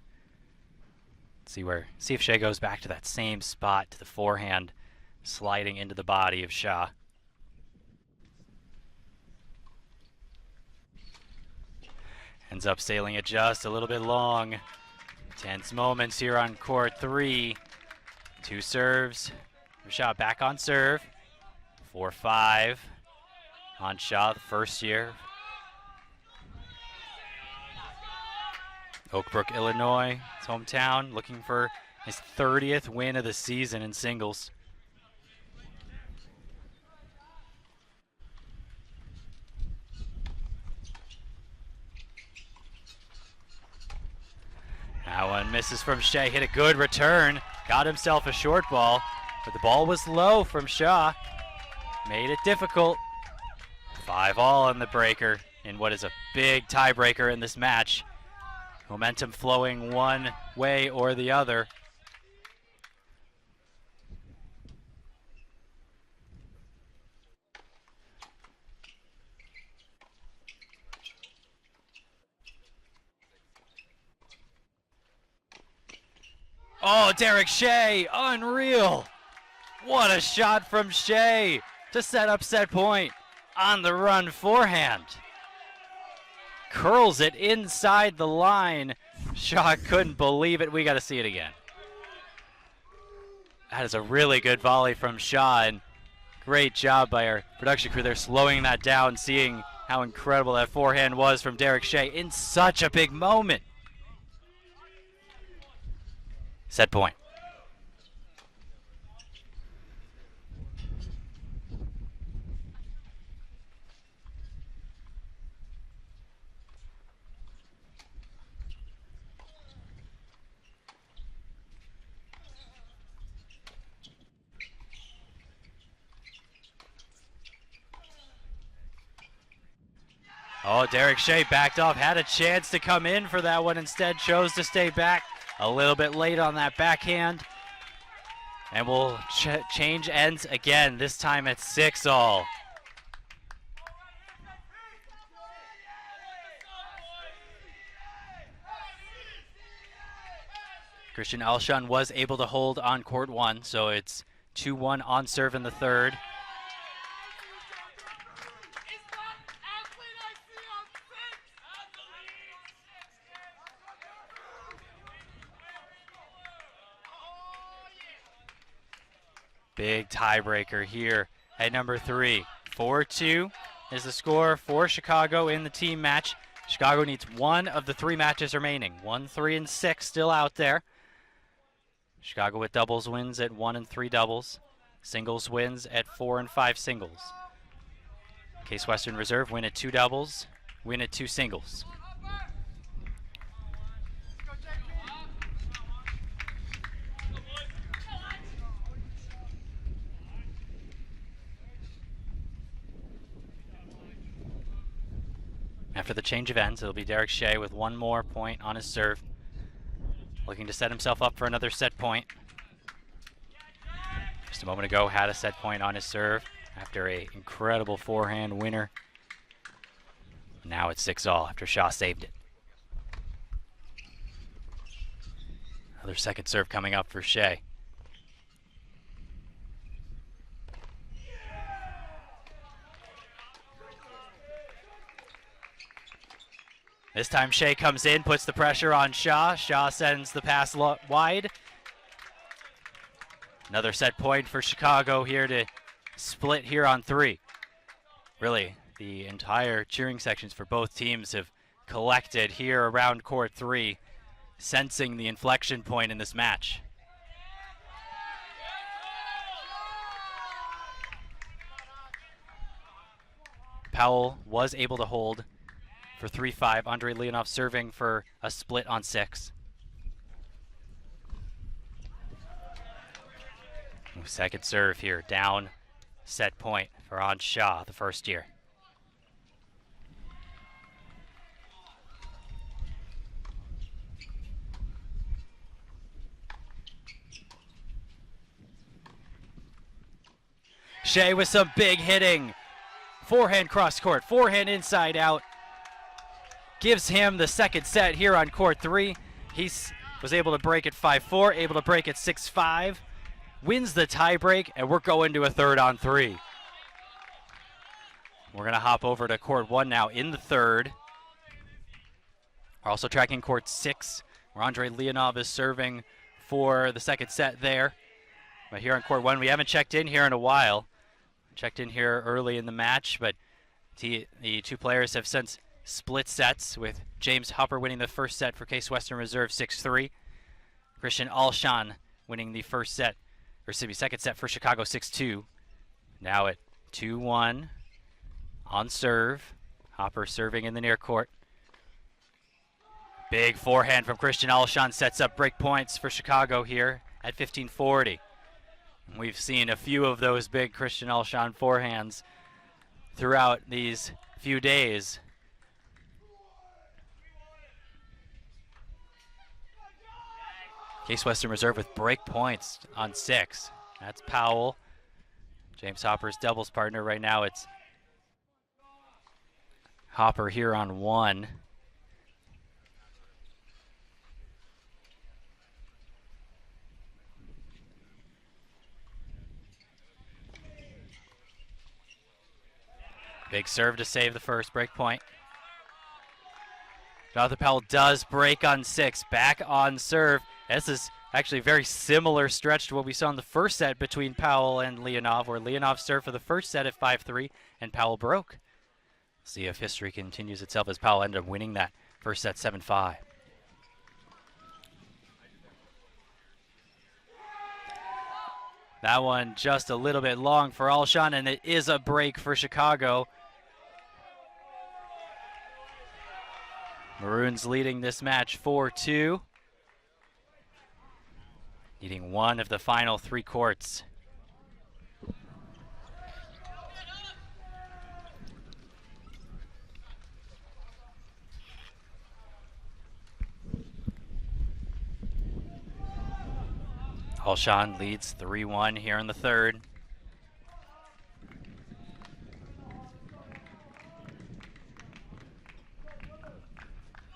See if Shea goes back to that same spot to the forehand, sliding into the body of Shaw. Ends up sailing it just a little bit long. Tense moments here on court 3. 2 serves. Vishwa back on serve. 4-5 on Shaw, the first year. Oak Brook, Illinois, his hometown, looking for his 30th win of the season in singles. That one misses from Shea, hit a good return, got himself a short ball, but the ball was low from Shaw. Made it difficult. 5-all on the breaker in what is a big tiebreaker in this match. Momentum flowing one way or the other. Oh, Derek Shea, unreal. What a shot from Shea to set up set point on the run forehand. Curls it inside the line. Shaw couldn't believe it. We got to see it again. That is a really good volley from Shaw, and great job by our production crew there slowing that down, seeing how incredible that forehand was from Derek Shea in such a big moment. Set point. Oh, Derek Shea backed off, had a chance to come in for that one, instead chose to stay back. A little bit late on that backhand. And we'll change ends again, this time at 6-all. Christian Alshon was able to hold on court 1, so it's 2-1 on serve in the third. Big tiebreaker here at number 3. 4-2 is the score for Chicago in the team match. Chicago needs one of the 3 matches remaining. 1, 3, and 6 still out there. Chicago with doubles wins at 1 and 3 doubles. Singles wins at 4 and 5 singles. Case Western Reserve win at 2 doubles, win at 2 singles. After the change of ends, it'll be Derek Shea with 1 more point on his serve. Looking to set himself up for another set point. Just a moment ago, had a set point on his serve after an incredible forehand winner. Now it's 6-all after Shaw saved it. Another second serve coming up for Shea. This time Shea comes in, puts the pressure on Shaw. Shaw sends the pass wide. Another set point for Chicago here to split here on 3. Really, the entire cheering sections for both teams have collected here around court 3, sensing the inflection point in this match. Powell was able to hold for 3-5. Andre Leonov serving for a split on 6. Second serve here, down set point for Anj Shah, the first year. Shea with some big hitting. Forehand cross court, forehand inside out. Gives him the second set here on court 3. He was able to break at 5-4, able to break at 6-5. Wins the tie break, and we're going to a third on 3. We're going to hop over to court 1 now in the third. We're also tracking court 6, where Andrei Leonov is serving for the second set there. But here on court 1, we haven't checked in here in a while. Checked in here early in the match, but the two players have since split sets, with James Hopper winning the first set for Case Western Reserve 6-3. Christian Alshan winning the second set for Chicago 6-2. Now at 2-1 on serve. Hopper serving in the near court. Big forehand from Christian Alshan sets up break points for Chicago here at 15:40. We've seen a few of those big Christian Alshan forehands throughout these few days. Case Western Reserve with break points on 6. That's Powell, James Hopper's doubles partner. Right now it's Hopper here on 1. Big serve to save the first break point. Jonathan Powell does break on 6, back on serve. This is actually a very similar stretch to what we saw in the first set between Powell and Leonov, where Leonov served for the first set at 5-3 and Powell broke. See if history continues itself, as Powell ended up winning that first set 7-5. That one just a little bit long for Alshan, and it is a break for Chicago. Maroons leading this match 4-2. Needing one of the final 3 courts. Alshan leads 3-1 here in the third.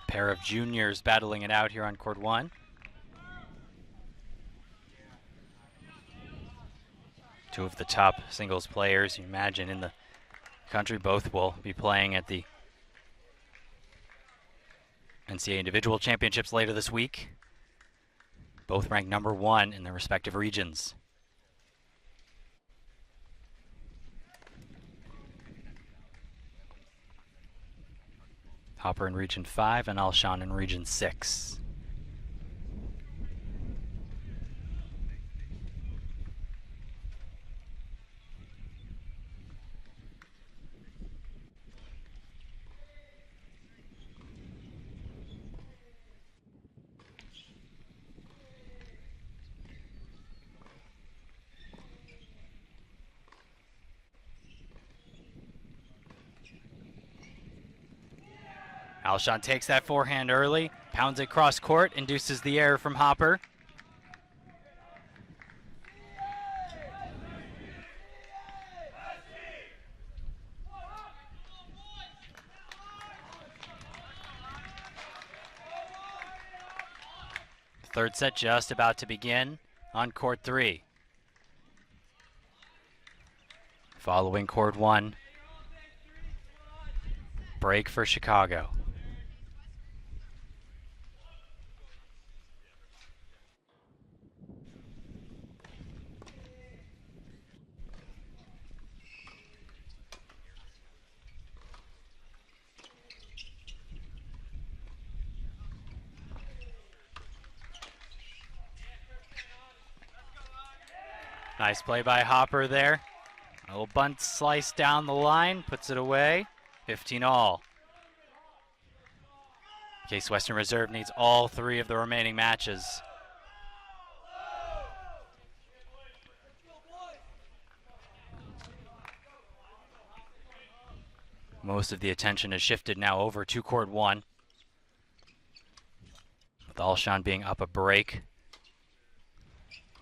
Pair of juniors battling it out here on court 1. Two of the top singles players you imagine in the country. Both will be playing at the NCAA Individual Championships later this week. Both ranked number 1 in their respective regions. Hopper in Region 5 and Alshan in Region 6. Alshan takes that forehand early, pounds it cross court, induces the error from Hopper. Third set just about to begin on court 3. Following court 1, break for Chicago. Nice play by Hopper there. A little bunt slice down the line, puts it away. 15-all. Case Western Reserve needs all 3 of the remaining matches. Most of the attention has shifted now over to court 1. With Alshan being up a break.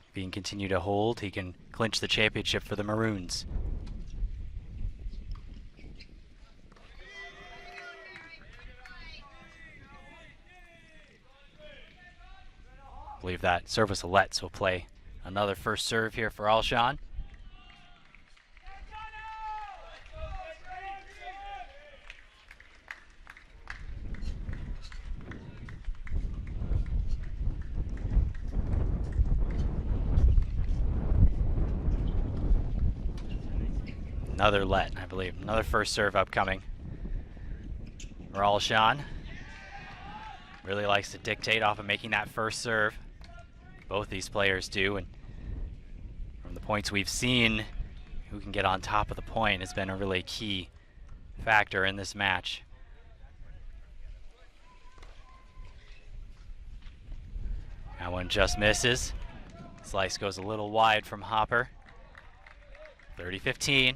If he can continue to hold, he can clinch the championship for the Maroons. I believe that serve was a let, so we'll play another first serve here for Alshan. Another let, I believe. Another first serve upcoming. Arjun really likes to dictate off of making that first serve. Both these players do, and from the points we've seen, who can get on top of the point has been a really key factor in this match. That one just misses. Slice goes a little wide from Hopper. 30-15.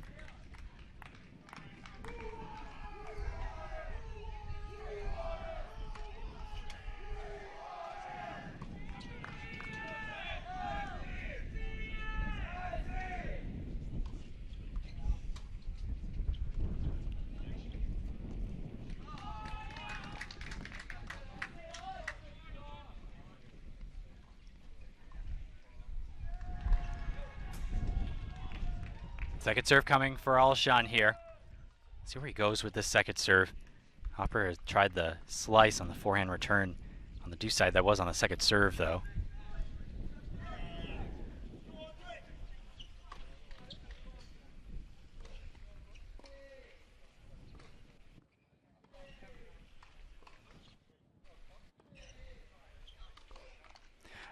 Second serve coming for Arjun here. See where he goes with this second serve. Hopper has tried the slice on the forehand return on the due side. That was on the second serve, though.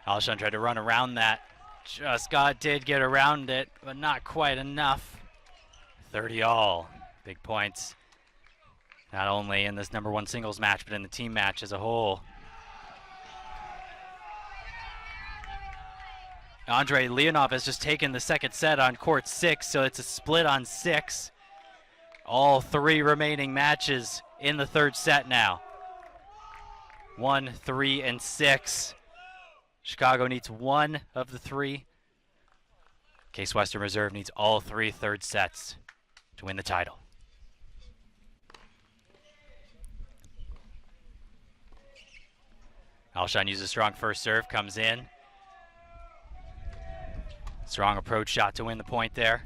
Arjun tried to run around that. Did get around it, but not quite enough. 30 all. Big points. Not only in this #1 singles match, but in the team match as a whole. Andrei Leonov has just taken the second set on court 6, so it's a split on 6. All 3 remaining matches in the third set now. 1, 3, and 6. Chicago needs 1 of the 3. Case Western Reserve needs all 3 third sets to win the title. Arjun uses a strong first serve, comes in. Strong approach shot to win the point there.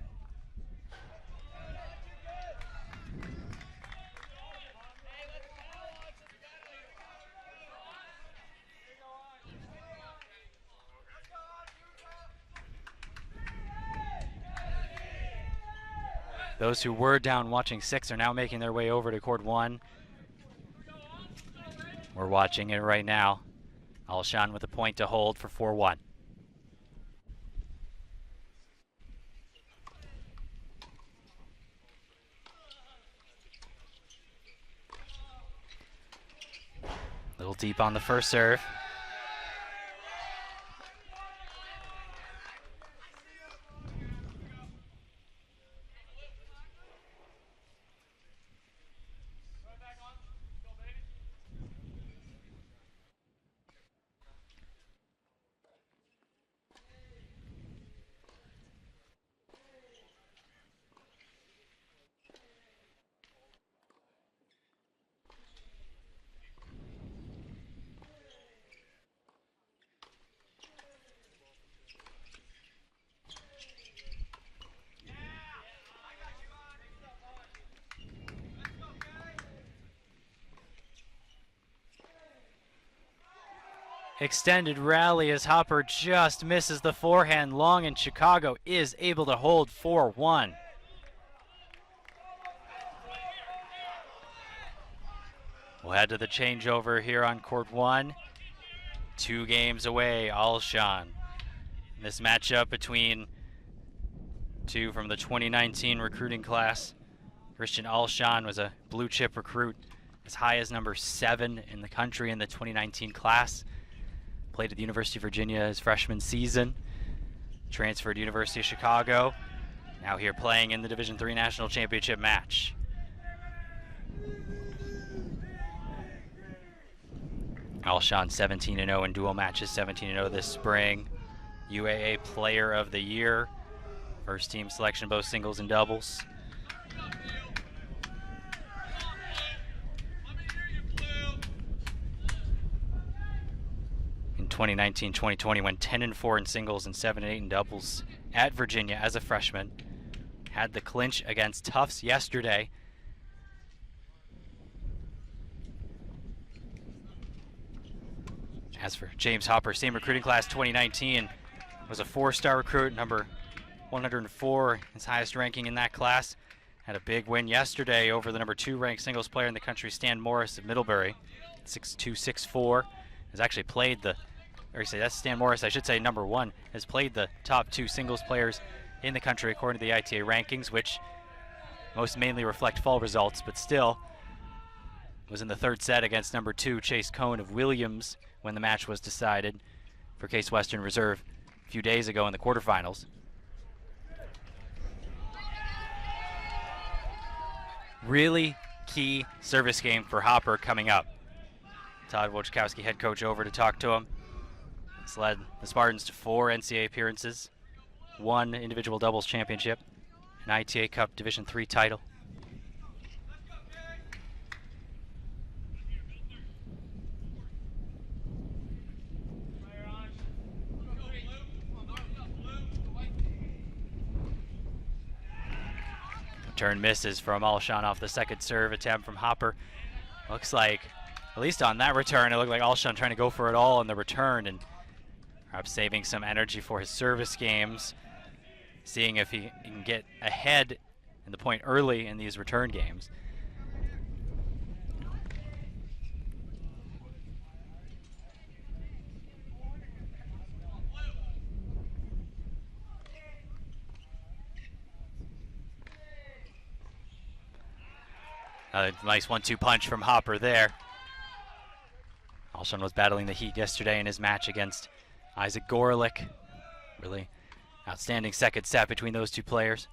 Those who were down watching 6 are now making their way over to court 1. We're watching it right now. Arjun with a point to hold for 4-1. Little deep on the first serve. Extended rally as Hopper just misses the forehand long, and Chicago is able to hold 4-1. We'll head to the changeover here on court 1. 2 games away, Arjun. This matchup between 2 from the 2019 recruiting class. Christian Arjun was a blue chip recruit, as high as number 7 in the country in the 2019 class. Played at the University of Virginia his freshman season. Transferred to University of Chicago. Now here playing in the Division III National Championship match. Arjun 17-0 in dual matches, 17-0 this spring. UAA Player of the Year. First team selection, both singles and doubles. In 2019-2020, went 10-4 in singles and 7-8 in doubles at Virginia as a freshman. Had the clinch against Tufts yesterday. As for James Hopper, same recruiting class, 2019, was a 4-star recruit, number 104, his highest ranking in that class. had a big win yesterday over the number 2 ranked singles player in the country, Stan Morris of Middlebury. 6'2", 6'4", has actually played that's Stan Morris, I should say, number 1, has played the top 2 singles players in the country according to the ITA rankings, which most mainly reflect fall results, but still was in the 3rd set against number 2 Chase Cohn of Williams when the match was decided for Case Western Reserve a few days ago in the quarterfinals. Really key service game for Hopper coming up. Todd Wojciechowski, head coach, over to talk to him. He's led the Spartans to 4 NCAA appearances, 1 individual doubles championship, an ITA Cup Division III title. Turn misses from Alshon off the 2nd serve attempt from Hopper. Looks like, at least on that return, it looked like Alshon trying to go for it all on the return and perhaps saving some energy for his service games, seeing if he can get ahead in the point early in these return games. A nice 1-2 punch from Hopper there. Alshon was battling the heat yesterday in his match against Isaac Gorelick. Really outstanding 2nd set between those 2 players.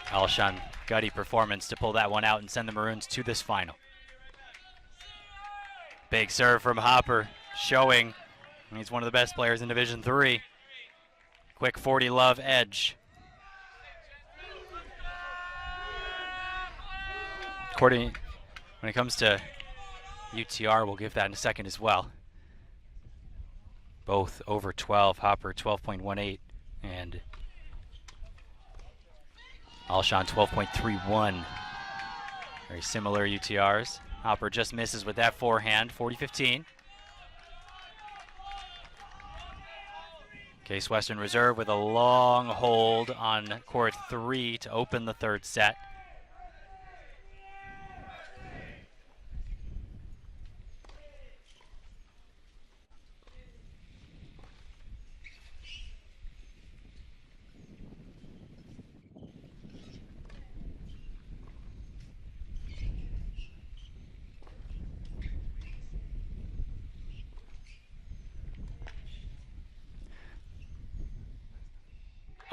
Alshon, gutty performance to pull that one out and send the Maroons to this final. Big serve from Hopper, showing he's one of the best players in Division III. Quick 40 love edge. When it comes to UTR, we'll give that in a second as well. Both over 12, Hopper 12.18 and Alshon 12.31. Very similar UTRs. Hopper just misses with that forehand, 40-15. Case Western Reserve with a long hold on court 3 to open the 3rd set.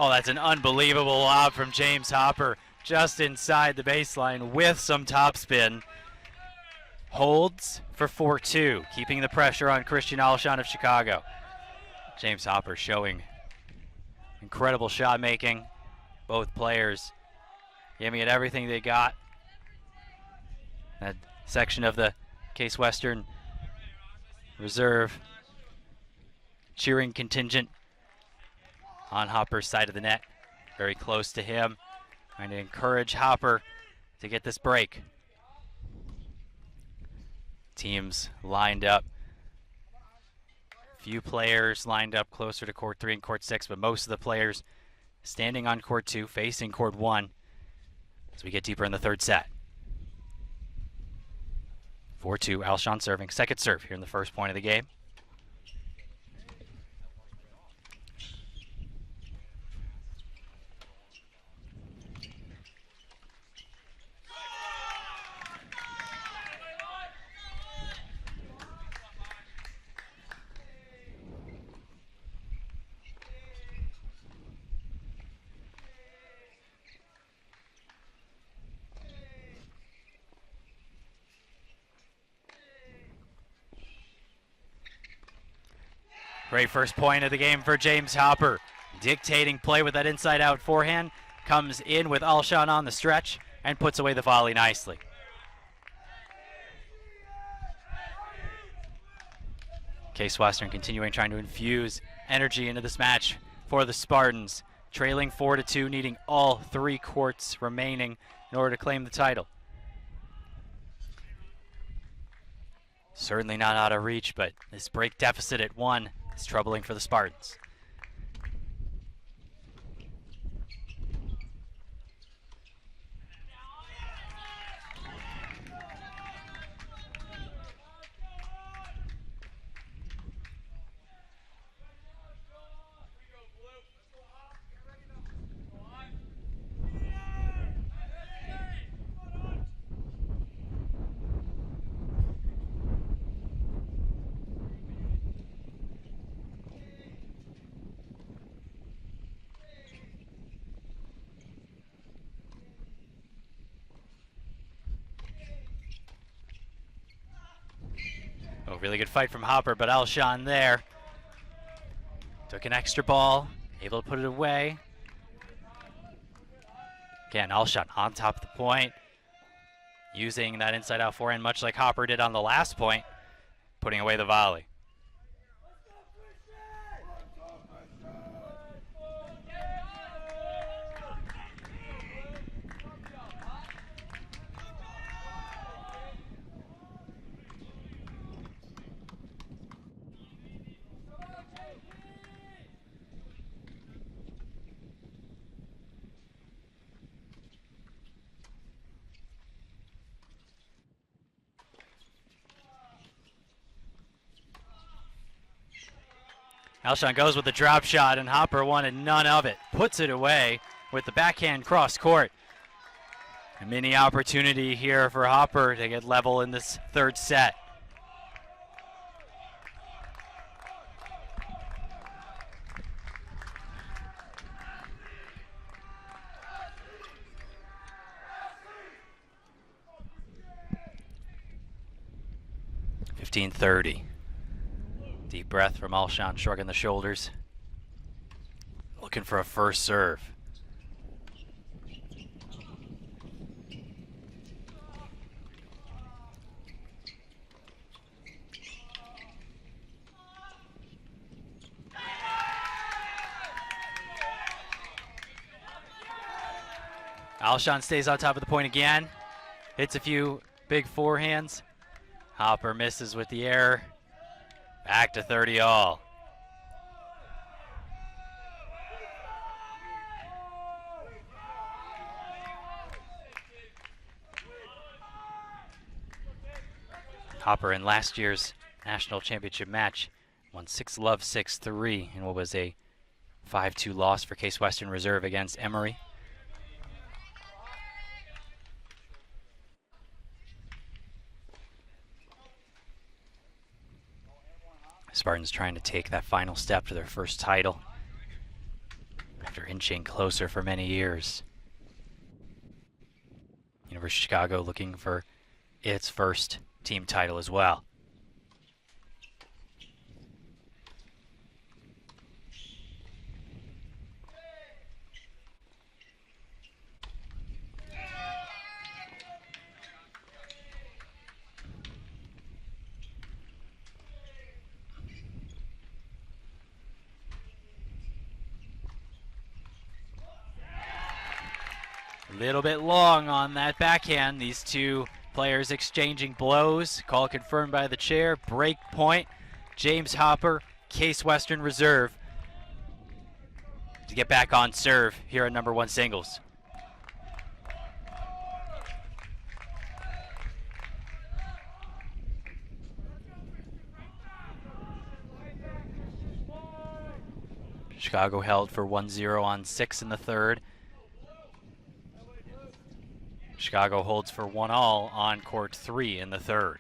Oh, that's an unbelievable lob from James Hopper, just inside the baseline with some topspin. Holds for 4-2, keeping the pressure on Christian Alshon of Chicago. James Hopper showing incredible shot making. Both players giving it everything they got. That section of the Case Western Reserve cheering contingent on Hopper's side of the net, very close to him, trying to encourage Hopper to get this break. Teams lined up. Few players lined up closer to court 3 and court 6, but most of the players standing on court 2, facing court 1 as we get deeper in the 3rd set. 4-2, Alshon serving. 2nd serve here in the 1st point of the game. Great first point of the game for James Hopper. Dictating play with that inside-out forehand. Comes in with Alshon on the stretch and puts away the volley nicely. Case Western continuing trying to infuse energy into this match for the Spartans. Trailing 4-2, needing all 3 courts remaining in order to claim the title. Certainly not out of reach, but this break deficit at 1 is troubling for the Spartans. really good fight from Hopper, but Alshon there took an extra ball, able to put it away. Again, Alshon on top of the point, using that inside-out forehand, much like Hopper did on the last point, putting away the volley. Alshon goes with the drop shot, and Hopper wanted none of it. Puts it away with the backhand cross court. A mini opportunity here for Hopper to get level in this third set. .15:30. Deep breath from Alshon, shrugging the shoulders. Looking for a first serve. Alshon stays on top of the point again. Hits a few big forehands. Hopper misses with the error. Back to 30 all. Hopper in last year's national championship match won 6-love, 6-3 in what was a 5-2 loss for Case Western Reserve against Emory. Spartans trying to take that final step to their first title after inching closer for many years. University of Chicago looking for its first team title as well. A little bit long on that backhand. These two players exchanging blows. Call confirmed by the chair. Break point. James Hopper, Case Western Reserve, to get back on serve here at number 1 singles. Chicago held for 1-0 on 6 in the third. Chicago holds for 1-all on court 3 in the third.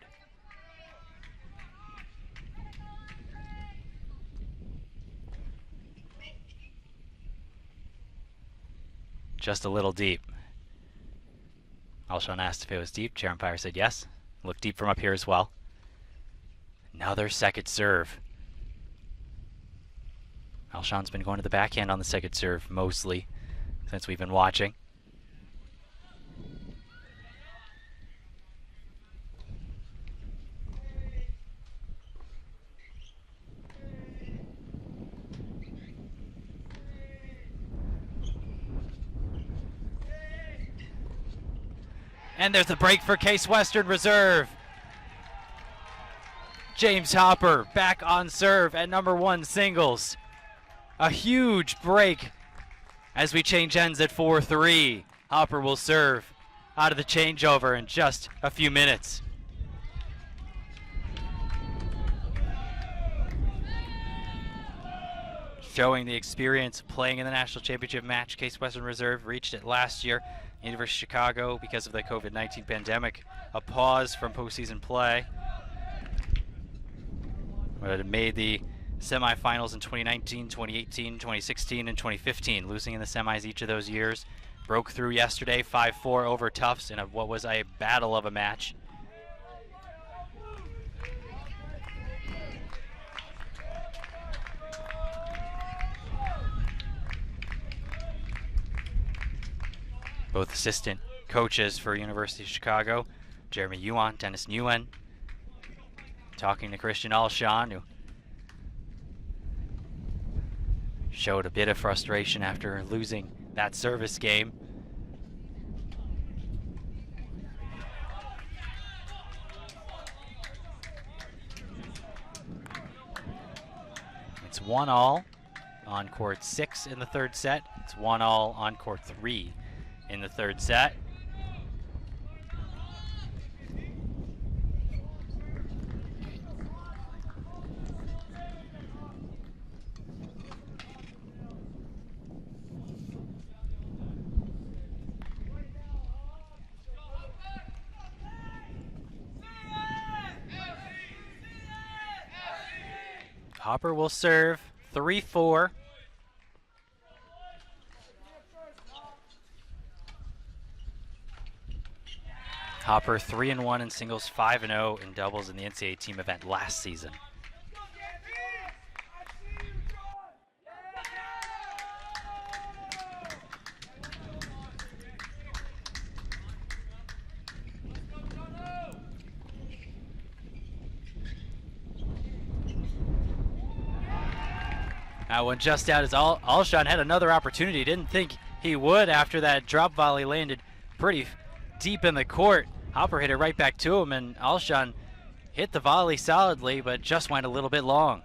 Just a little deep. Alshon asked if it was deep. Chair umpire said yes. Looked deep from up here as well. Another second serve. Alshon's been going to the backhand on the second serve mostly since we've been watching. And there's the break for Case Western Reserve. James Hopper back on serve at number 1 singles. A huge break as we change ends at 4-3. Hopper will serve out of the changeover in just a few minutes. Showing the experience of playing in the national championship match, Case Western Reserve reached it last year. University of Chicago, because of the COVID-19 pandemic, a pause from postseason play. But it made the semifinals in 2019, 2018, 2016, and 2015, losing in the semis each of those years. Broke through yesterday, 5-4 over Tufts in what was a battle of a match. Both assistant coaches for University of Chicago, Jeremy Yuan, Dennis Nguyen, talking to Christian Alshon, who showed a bit of frustration after losing that service game. It's 1-1 on court 6 in the third set. It's 1-1 on court 3 in the third set. Hopper will serve 3-4. Hopper 3-1 in singles, 5-0 in doubles in the NCAA team event last season. That one just out as Alshon had another opportunity. Didn't think he would after that drop volley landed pretty deep in the court. Hopper hit it right back to him, and Alshon hit the volley solidly, but just went a little bit long.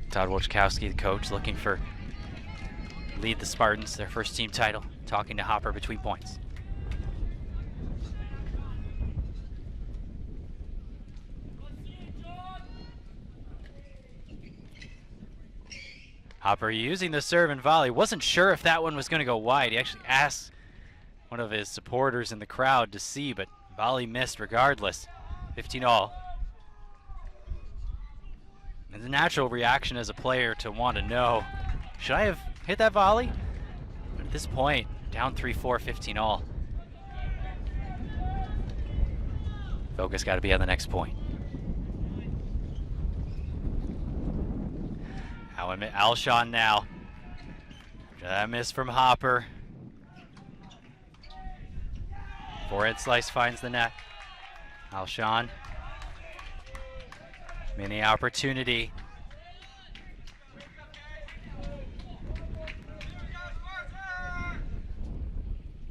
Todd Wojciechowski, the coach, looking for lead the Spartans, their first team title, talking to Hopper between points. Hopper using the serve and volley. Wasn't sure if that one was going to go wide. He actually asked one of his supporters in the crowd to see, but volley missed regardless. 15-all. It's a natural reaction as a player to want to know, should I have hit that volley? But at this point, down 3-4, 15-all. Focus got to be on the next point. Alshon now. That miss from Hopper. Forehand slice finds the net. Alshon. Mini opportunity.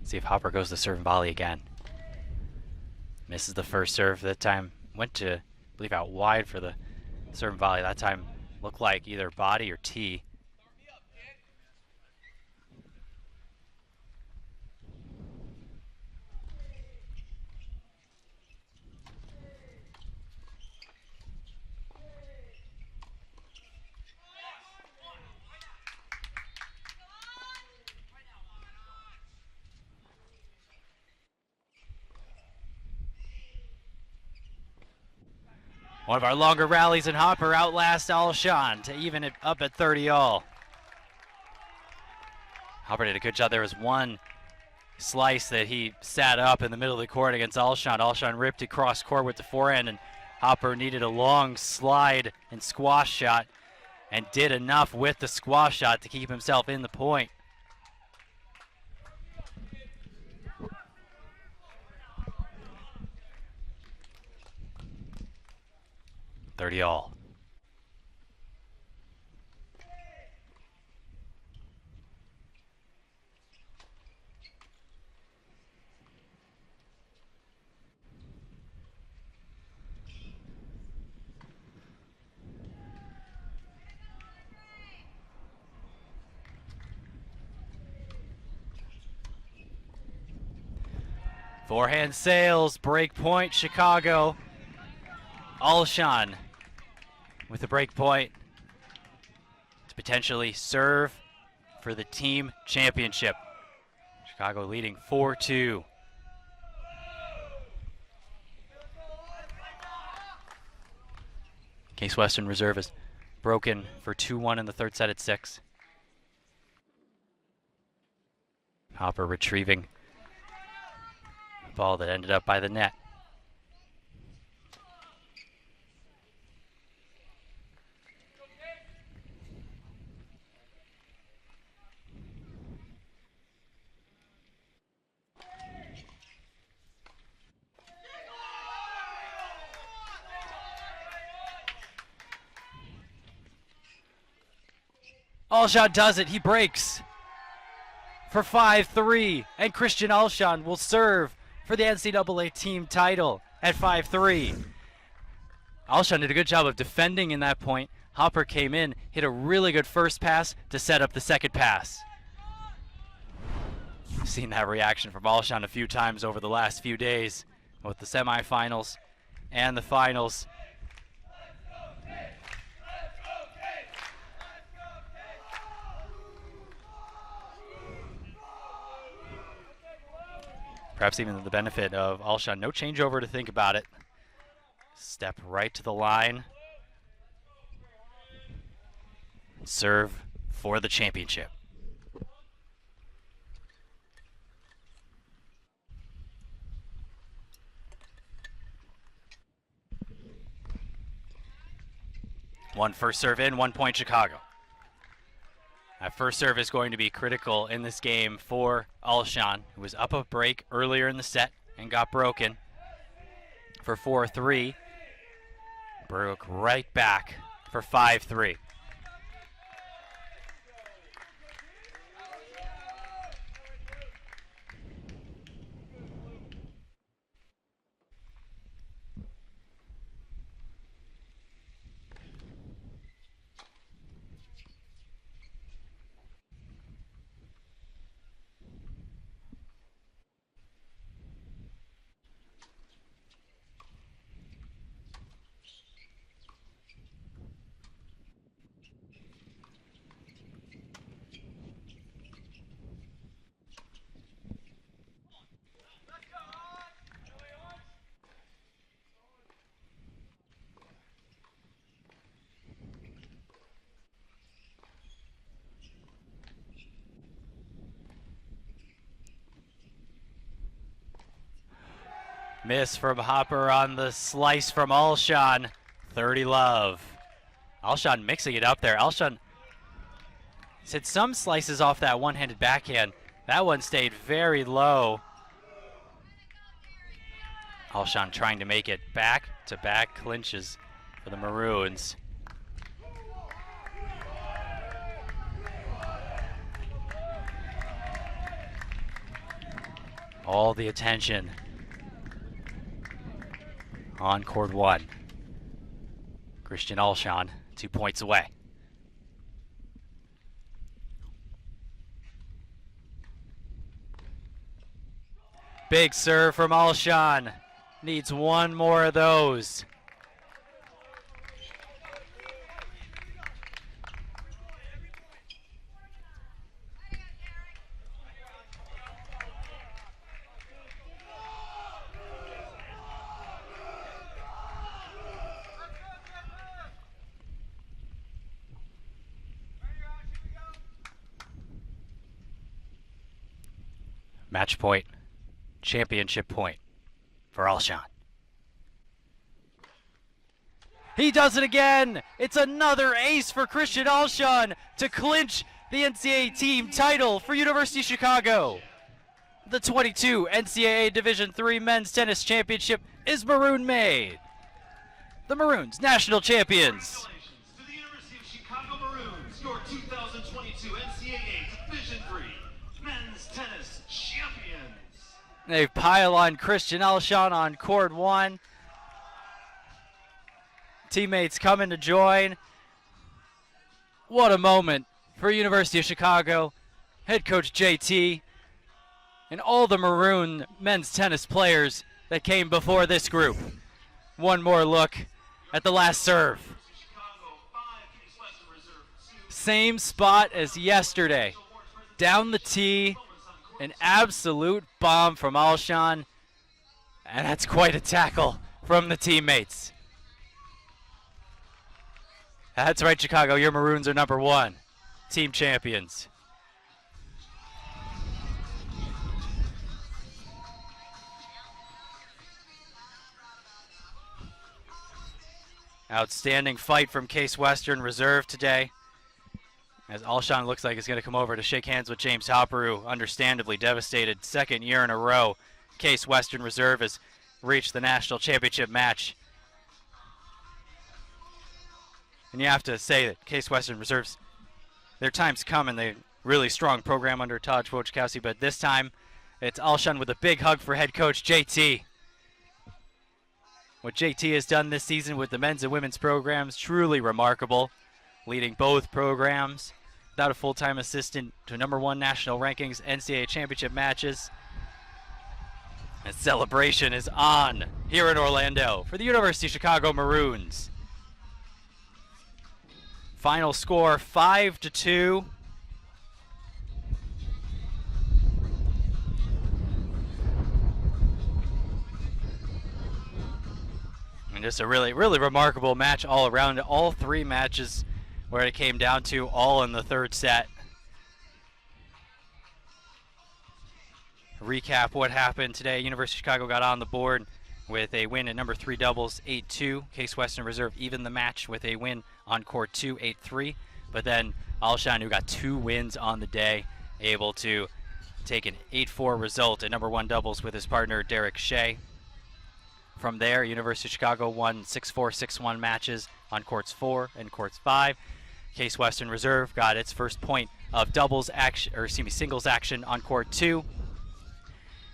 See if Hopper goes to serve and volley again. Misses the first serve. That time went to, I believe, out wide for the serve and volley. That time looked like either body or tee. One of our longer rallies, and Hopper outlasts Alshon to even it up at 30-all. Hopper did a good job. There was one slice that he sat up in the middle of the court against Alshon. Alshon ripped across court with the forehand, and Hopper needed a long slide and squash shot, and did enough with the squash shot to keep himself in the point. $30-all. Forehand sails, break point, Chicago. Alshon with the break point to potentially serve for the team championship. Chicago leading 4-2. Case Western Reserve is broken for 2-1 in the third set at 6. Hopper retrieving the ball that ended up by the net. Alshon does it. He breaks for 5-3. And Christian Alshon will serve for the NCAA team title at 5-3. Alshon did a good job of defending in that point. Hopper came in, hit a really good first pass to set up the second pass. I've seen that reaction from Alshon a few times over the last few days, both the semifinals and the finals. Perhaps even the benefit of Alshon. No changeover to think about it. Step right to the line. Serve for the championship. One first serve in, 1 point Chicago. That first serve is going to be critical in this game for Alshon, who was up a break earlier in the set and got broken for 4-3. Broke right back for 5-3. Miss from Hopper on the slice from Alshon. 30 love. Alshon mixing it up there. Alshon hit some slices off that one-handed backhand. That one stayed very low. Alshon trying to make it back-to-back clinches for the Maroons. All the attention on court one. Christian Alshon, 2 points away. Big serve from Alshon. Needs one more of those. Match point, championship point for Alshon. He does it again. It's another ace for Christian Alshon to clinch the NCAA team title for University of Chicago. The 22 NCAA Division III Men's Tennis Championship is Maroon made. The Maroons, national champions. Congratulations to the University of Chicago Maroons, your 2022 NCAA Division III Men's Tennis Champions. They pile on Christian Alshon on court one. Teammates coming to join. What a moment for University of Chicago. Head coach JT and all the Maroon men's tennis players that came before this group. One more look at the last serve. Same spot as yesterday. Down the tee, an absolute bomb from Alshon. And that's quite a tackle from the teammates. That's right, Chicago. Your Maroons are number one. Team champions. Outstanding fight from Case Western Reserve today. As Alshon looks like he's going to come over to shake hands with James Hopper, who understandably devastated. Second year in a row, Case Western Reserve has reached the national championship match. And you have to say that Case Western Reserve's their time's come, and they really strong program under Todd Wojciechowski, but this time it's Alshon with a big hug for head coach JT. What JT has done this season with the men's and women's programs, truly remarkable, leading both programs without a full-time assistant to #1 national rankings, NCAA championship matches. And celebration is on here in Orlando for the University of Chicago Maroons. Final score 5-2. And just a really remarkable match all around. All three matches where it came down to, all in the third set. Recap what happened today. University of Chicago got on the board with a win at #3 doubles, 8-2. Case Western Reserve evened the match with a win on court 2, 8-3. But then Alshon, who got 2 wins on the day, able to take an 8-4 result at #1 doubles with his partner Derek Shea. From there, University of Chicago won 6-4, 6-1 matches on courts 4 and courts 5. Case Western Reserve got its first point of doubles action, or singles action on court 2.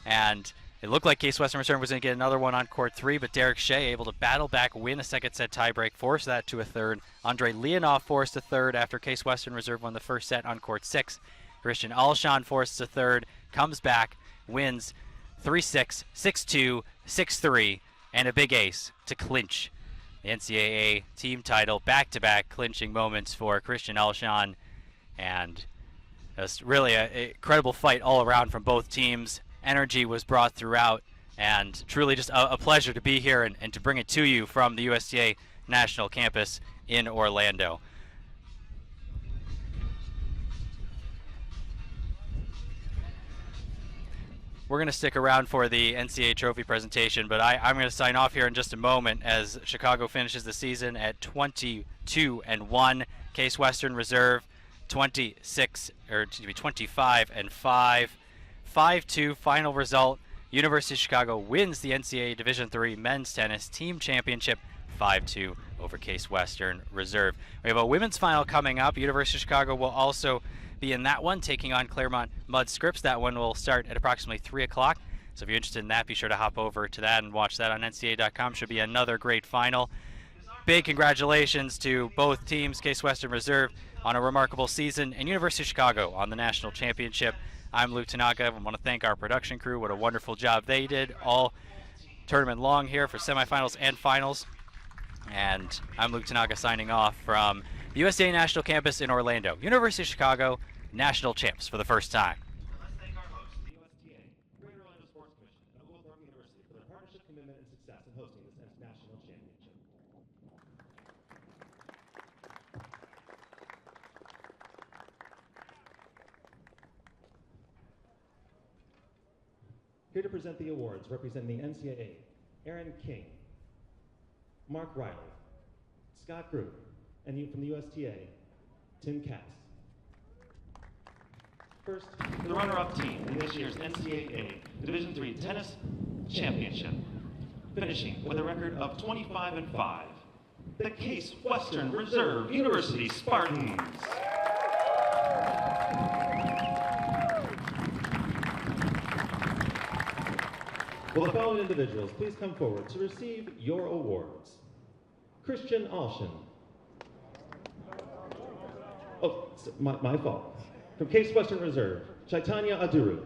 And it looked like Case Western Reserve was going to get another one on court 3, but Derek Shea able to battle back, win a second set tiebreak, force that to a third. Andre Leonov forced a third after Case Western Reserve won the first set on court 6. Christian Alshon forced a third, comes back, wins 3-6, 6-2, 6-3, and a big ace to clinch the NCAA team title. Back-to-back clinching moments for Christian Alshon, and just really an incredible fight all around from both teams. Energy was brought throughout, and truly just a pleasure to be here and to bring it to you from the USTA National Campus in Orlando. We're going to stick around for the NCAA trophy presentation, but I'm going to sign off here in just a moment as Chicago finishes the season at 22-1. Case Western Reserve 25-5. 5-2 final result. University of Chicago wins the NCAA Division III men's tennis team championship 5-2 over Case Western Reserve. We have a women's final coming up. University of Chicago will also be in that one, taking on Claremont Mudd Scripps. That one will start at approximately 3 o'clock. So if you're interested in that, be sure to hop over to that and watch that on NCAA.com. Should be another great final. Big congratulations to both teams, Case Western Reserve on a remarkable season, and University of Chicago on the national championship. I'm Luke Tanaka. I want to thank our production crew. What a wonderful job they did all tournament long here for semifinals and finals. And I'm Luke Tanaka signing off from the USA National Campus in Orlando. University of Chicago, national champs for the first time. Let's thank our host, the USTA, Greater Orlando Sports Commission, and Oglethorpe University for their partnership, commitment, and success in hosting this national championship. Here to present the awards representing the NCAA, Aaron King, Mark Riley, Scott Group, and you from the USTA, Tim Cass. First, the runner-up team in this year's NCAA Division III Tennis Championship, finishing with a record of 25-5, the Case Western Reserve University Spartans. Will the following individuals please come forward to receive your awards? Christian Alshon. Oh, my fault. From Case Western Reserve, Chaitanya Duru.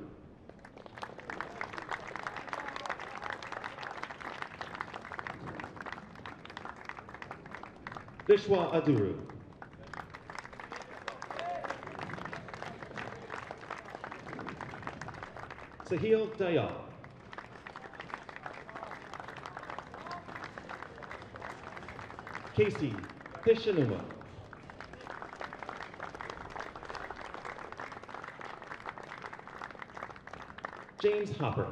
Vishwa Duru. Sahil Dayal. Casey Pishanuma. James Hopper.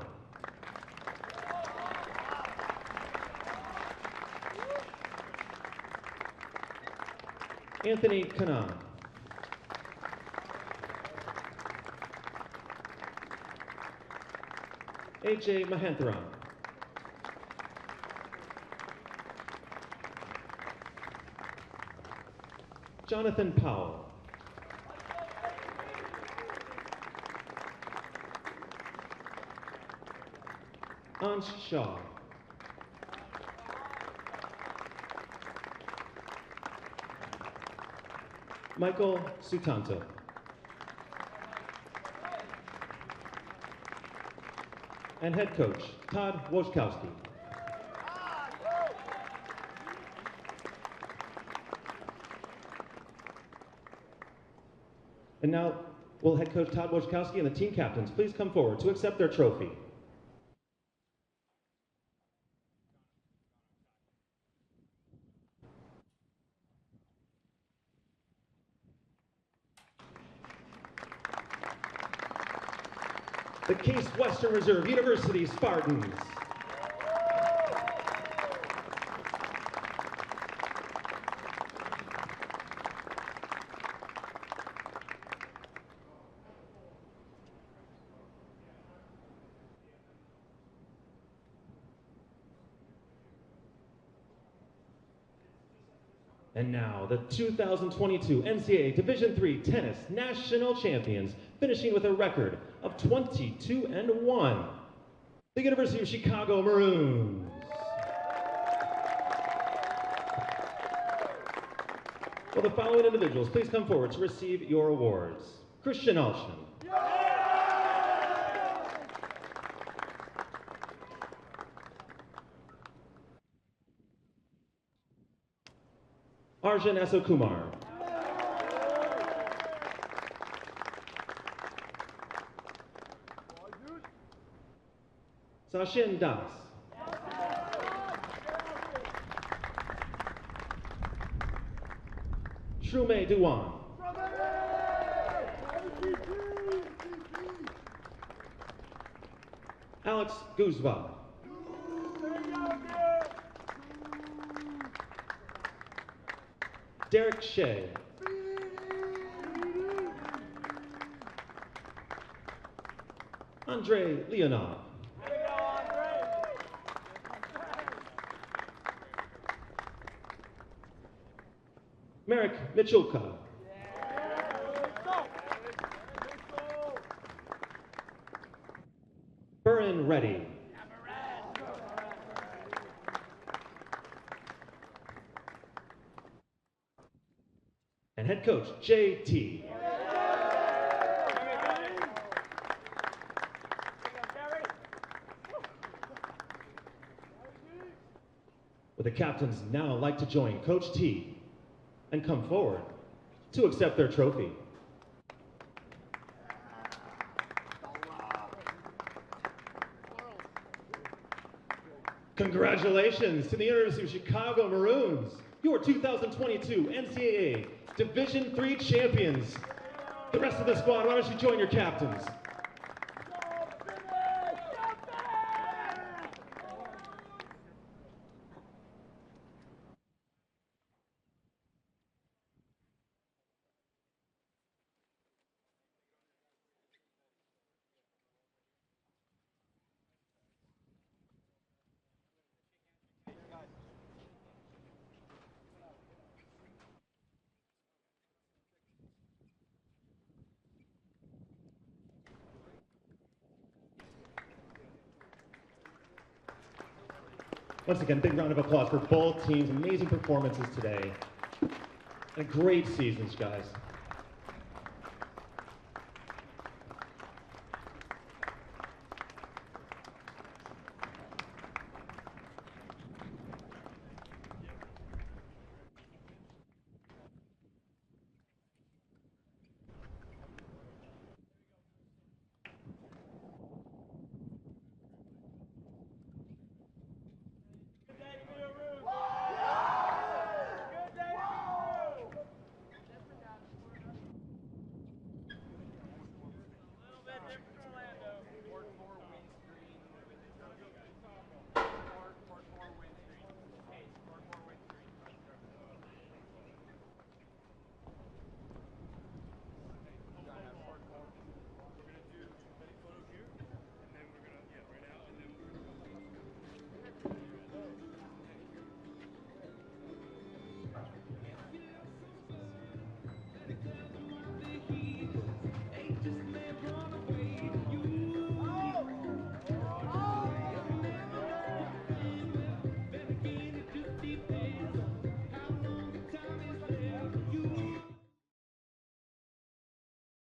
Anthony Kanan. AJ Mahantharan. Jonathan Powell. Ansh Shah. Michael Sutanto. And head coach, Todd Wojtkowski. And now, will head coach Todd Wojtkowski and the team captains please come forward to accept their trophy. The Case Western Reserve University Spartans. And now, the 2022 NCAA Division III Tennis National Champions, finishing with a record of 22-1, the University of Chicago Maroons. Will the following individuals please come forward to receive your awards? Christian Alshan. Arjun Asakumar. Sachin Das. Shrume Duwan. Alex Guzva. Derek Shea. Andre Leonov. Merrick Michulka. Burin Reddy. And head coach, JT. Would the captains now like to join Coach T and come forward to accept their trophy? Congratulations to the University of Chicago Maroons, your 2022 NCAA Division III champions. The rest of the squad, why don't you join your captains? Once again, big round of applause for both teams. Amazing performances today. And great seasons, guys.